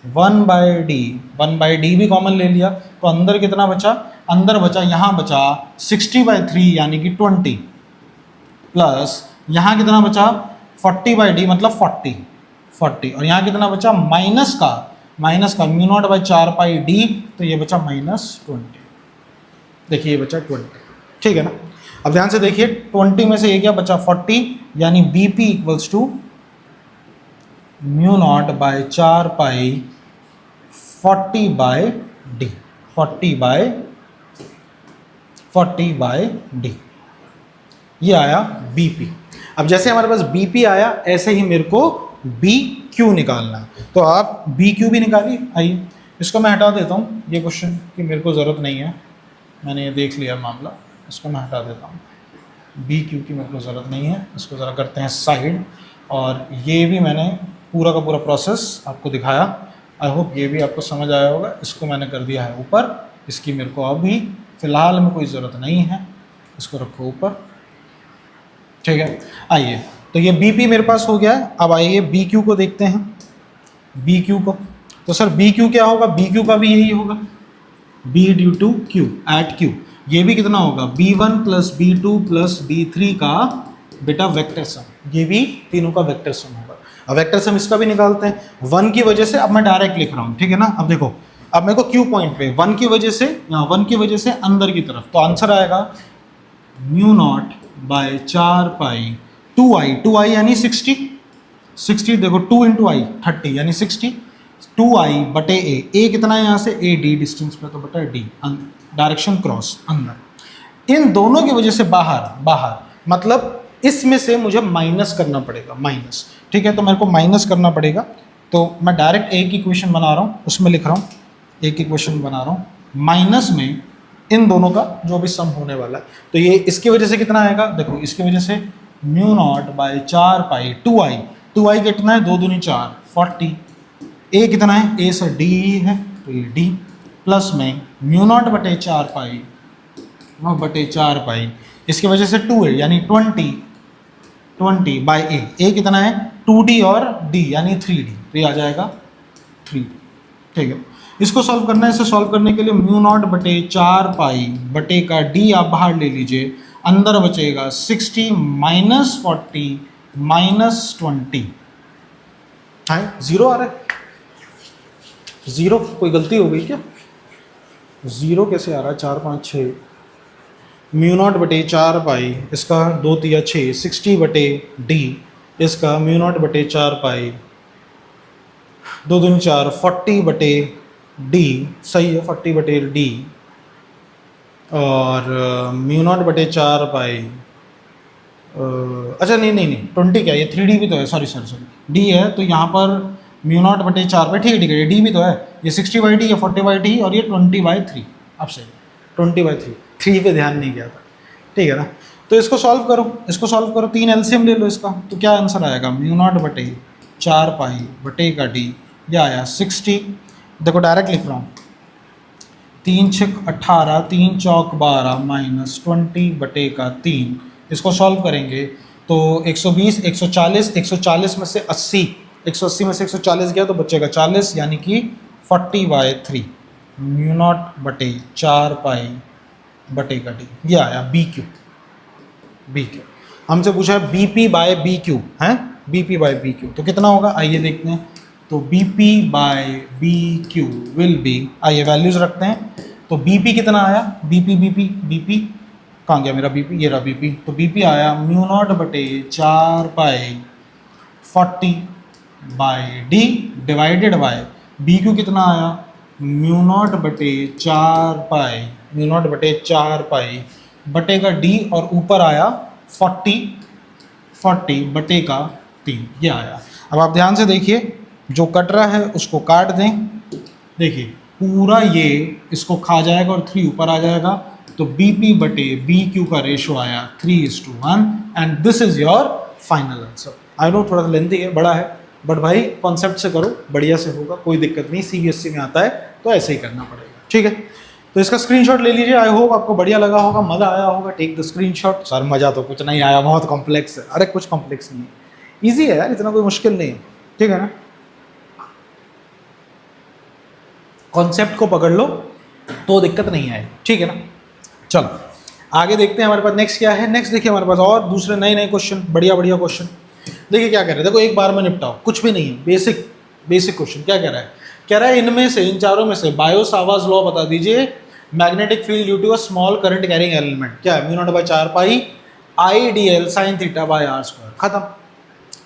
1/d भी कॉमन ले लिया, तो अंदर कितना बचा, अंदर बचा, यहाँ बचा 60/3 यानी कि 20, प्लस यहाँ कितना बचा 40/d मतलब 40, और यहाँ कितना बचा माइनस का mu naught by 4 pi D, तो ये बचा -20, देखिए ये बचा 20, ठीक है ना। अब ध्यान से देखिए 20 में से ये क्या बचा 40, यानी BP equals to mu not by 4 pi 40/d, 40/d, ये आया बीपी। अब जैसे हमारे पास बीपी आया ऐसे ही मेरे को बी क्यू निकालना है, तो आप बी क्यू भी निकालिए। आइए इसको मैं हटा देता हूँ, ये क्वेश्चन की मेरे को ज़रूरत नहीं है, मैंने ये देख लिया मामला, इसको मैं हटा देता हूँ, बी क्यू की मेरे को ज़रूरत नहीं है, इसको ज़रा करते हैं साइड, और ये भी मैंने पूरा का पूरा प्रोसेस आपको दिखाया, आई होप ये भी आपको समझ आया होगा। इसको मैंने कर दिया है ऊपर, इसकी मेरे को अभी फ़िलहाल में कोई ज़रूरत नहीं है, इसको रखो ऊपर, ठीक है। आइए तो ये बी पी मेरे पास हो गया है, अब आइए बी क्यू को देखते हैं, बी क्यू को, तो सर बी क्यू क्या होगा, बी क्यू का भी यही होगा, B due to q at q, ये भी कितना होगा b1 plus b2 plus b3 का बेटा वेक्टर सम, ये भी तीनों का वेक्टर सम होगा। अब वेक्टर सम इसका भी निकालते हैं, 1 की वजह से अब मैं डायरेक्ट लिख रहा हूँ, ठीक है ना। अब देखो, अब मेरे को क्यू पॉइंट पे 1 की वजह से, यहाँ 1 की वजह से अंदर की तरफ, तो आंसर आएगा mu not by 4 pi 2i यानी 60 देखो 2 इंटू आई 30 यानी 60, 2i बटे ए कितना है यहाँ से, ए डी डिस्टेंस पे, तो बटा डी, डायरेक्शन क्रॉस अंदर, इन दोनों की वजह से बाहर, मतलब इसमें से मुझे माइनस करना पड़ेगा, माइनस, ठीक है, तो मेरे को माइनस करना पड़ेगा, तो मैं डायरेक्ट एक इक्वेशन बना रहा हूँ, उसमें लिख रहा हूँ, एक इक्वेशन बना रहा हूँ, माइनस में इन दोनों का जो भी सम होने वाला है, तो ये इसकी वजह से कितना आएगा, देखो इसकी वजह से mu naught by 4 pi 2i कितना है, 2 दूनी 4, 40, ए कितना है, ए सर डी है, तो ये डी, प्लस में म्यू नॉट बटे 4 पाई बटे 4 पाई, इसकी वजह से 2 है यानी 20 बाई ए कितना है 2d और d यानी 3d, तो ये आ जाएगा 3d, ठीक है। इसको सॉल्व करना है, इसे सॉल्व करने के लिए म्यू नॉट बटे 4 पाई बटे का d आप बाहर ले लीजिए, अंदर बचेगा 60 माइनस 40 माइनस 20, हाँ 0 आ रहा है, 0, कोई गलती हो गई क्या, 0 कैसे आ रहा है, 4 5 6, म्यू नॉट बटे 4 पाई, इसका 2 तिया 6, 60 बटे डी, इसका म्यू नॉट बटे 4 पाई, 2 दूनी 4, 40 बटे डी, सही है 40 बटे डी, और म्यू नॉट बटे 4 पाई, अच्छा नहीं 20 क्या, ये 3d भी तो है, सॉरी डी है, तो यहाँ पर म्यू नॉट बटे 4 पाई, ठीक है डी भी तो है, ये 60/d या 40/d, और ये 20/3, अब सही 20/3, 3 पे ध्यान नहीं गया था, ठीक है ना। तो इसको सॉल्व करो, 3 एलसीएम ले लो इसका, तो क्या आंसर आएगा, म्यू नॉट बटे 4 पाई बटे का डी, यह आया 60, देखो डायरेक्ट लिख रहा हूँ, 3 6 18, 3 चौक 12 माइनस 20 बटे का 3, इसको सॉल्व करेंगे तो 120 140 में से 80, 180 में से 140 गया तो बचेगा 40, यानी कि 40/3 म्यू नॉट बटे 4 पाई बटे का डी, ये आया बी क्यू। हमसे पूछा है बीपी बाय बी क्यू है, बीपी बाय बी क्यू, तो कितना होगा आइए देखते हैं, तो BP by B q will be, आइए वैल्यूज रखते हैं, तो बीपी कितना आया, बीपी कहाँ गया मेरा बीपी, ये रहा बीपी, तो बीपी आया म्यू नॉट बटे 4 pi 40/d divided by B q कितना आया, म्यू नॉट बटे 4 पाई बटे का d, और ऊपर आया 40 बटे का 3 ये आया। अब आप ध्यान से देखिए, जो कट रहा है उसको काट दें, देखिए पूरा ये इसको खा जाएगा और 3 ऊपर आ जाएगा, तो BP बटे BQ का रेशो आया 3:1 and this is your final answer. I know थोड़ा सा लेंथी है, बड़ा है, बट भाई कॉन्सेप्ट से करो, बढ़िया से होगा, कोई दिक्कत नहीं, CBSE में आता है तो ऐसे ही करना पड़ेगा, ठीक है। तो इसका स्क्रीनशॉट ले लीजिए, आई होप आपको बढ़िया लगा होगा, मज़ा आया होगा। Take the screenshot. सर मज़ा तो कुछ नहीं आया, बहुत कॉम्प्लेक्स है। अरे कुछ कॉम्प्लेक्स नहीं है, ईजी है यार, इतना कोई मुश्किल नहीं है, ठीक है ना। कॉन्सेप्ट को पकड़ लो तो दिक्कत नहीं आएगी, ठीक है ना। चलो आगे देखते हैं हमारे पास नेक्स्ट क्या है। नेक्स्ट देखिए हमारे पास और दूसरे नए नए क्वेश्चन, बढ़िया बढ़िया क्वेश्चन। देखिए क्या कह रहे हैं, देखो एक बार में निपटाओ, कुछ भी नहीं है, बेसिक क्वेश्चन। क्या कह रहा है, कह रहा है इनमें से, इन चारों में से बायो-सावर्ट्स लॉ बता दीजिए। Magnetic field due to a small current carrying element, क्या है, μ0/4 pi IDL sin theta by r², खत्म।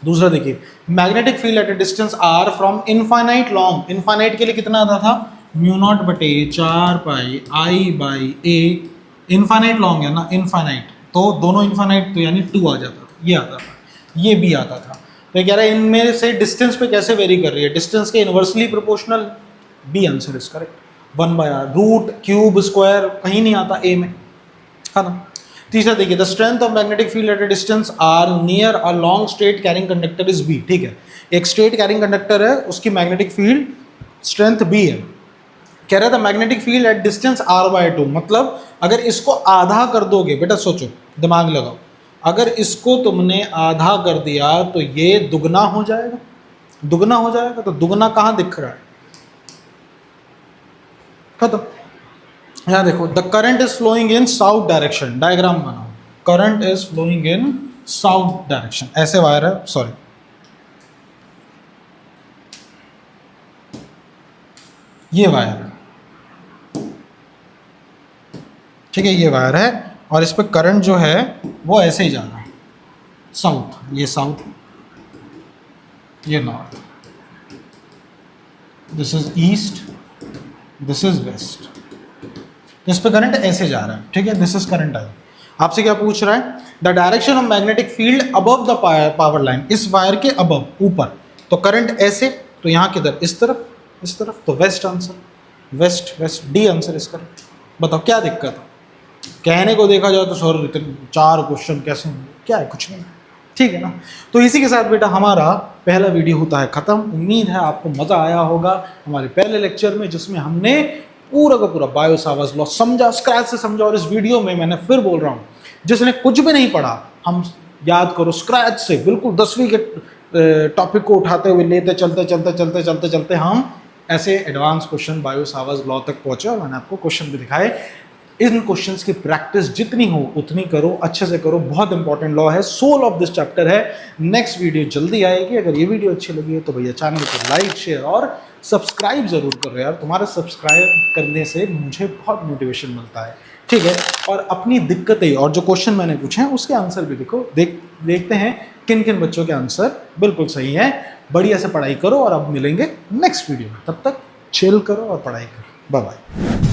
दूसरा देखिए, magnetic field at a distance r from infinite long, infinite के लिए कितना आता था, μ0/4 पाई I/a, इनफाइनाइट लॉन्ग है ना, इनफाइनाइट, तो दोनों इनफाइनाइट तो यानी 2 आ जाता था, ये आता था, ये भी आता था। तो कह रहा है इनमें से डिस्टेंस पे कैसे वेरी कर रही है, डिस्टेंस के inversely proportional, B answer is correct. 1/r, root cube square कहीं नहीं आता ए में, है ना। तीसरा देखिए, the strength of magnetic field at a distance r near a long straight carrying conductor is B, ठीक है। एक स्ट्रेट कैरिंग कंडक्टर है, उसकी मैग्नेटिक फील्ड स्ट्रेंथ बी है। कह रहा था magnetic field at distance r/2, मतलब अगर इसको आधा कर दोगे, बेटा सोचो, दिमाग लगाओ, अगर इसको तुमने आधा कर दिया तो ये दुगना हो जाएगा, दुगना हो जाएगा, तो दुगना कहाँ दिख रहा है, खत्म। यहाँ देखो, the current is flowing in south direction, diagram बनाओ, current is flowing in south direction, ऐसे वायर है, सॉरी ये वायर है, ठीक है, ये वायर है और इस पर करंट जो है वो ऐसे ही जा रहा है, साउथ, ये साउथ, ये north, this is east, this is west, इस पे करंट ऐसे जा रहा है, ठीक है, दिस इज करंट आई। आपसे क्या पूछ रहा है, the direction of magnetic field above the power line, इस वायर के अबव, ऊपर, तो करंट ऐसे, तो यहाँ किधर, इस तरफ, तो west answer, west, D answer is correct. बताओ क्या दिक्कत है, कहने को देखा जाए तो सर इतने 4 क्वेश्चन कैसे होंगे, क्या है, कुछ नहीं, ठीक है ना। तो इसी के साथ बेटा हमारा पहला वीडियो होता है ख़त्म। उम्मीद है आपको मज़ा आया होगा हमारे पहले लेक्चर में, जिसमें हमने पूरा का पूरा बायो-सावर्ट्स लॉ समझा, स्क्रैच से समझा। और इस वीडियो में मैंने फिर बोल रहा हूँ, जिसने कुछ भी नहीं पढ़ा, हम याद करो स्क्रैच से, बिल्कुल 10वीं के टॉपिक को उठाते हुए लेते चलते हम ऐसे एडवांस क्वेश्चन बायो-सावर्ट्स लॉ तक पहुँचे, और मैंने आपको क्वेश्चन भी दिखाए। इन क्वेश्चंस की प्रैक्टिस जितनी हो उतनी करो, अच्छे से करो, बहुत इंपॉर्टेंट लॉ है, सोल ऑफ दिस चैप्टर है। नेक्स्ट वीडियो जल्दी आएगी। अगर ये वीडियो अच्छी लगी है तो भैया चैनल को लाइक, शेयर और सब्सक्राइब जरूर करो यार, तुम्हारा सब्सक्राइब करने से मुझे बहुत मोटिवेशन मिलता है, ठीक है। और अपनी दिक्कतें और जो क्वेश्चन मैंने पूछे हैं उसके आंसर भी देखते हैं किन किन बच्चों के आंसर बिल्कुल सही है। बढ़िया से पढ़ाई करो और अब मिलेंगे नेक्स्ट वीडियो में, तब तक चिल करो और पढ़ाई करो। Bye bye.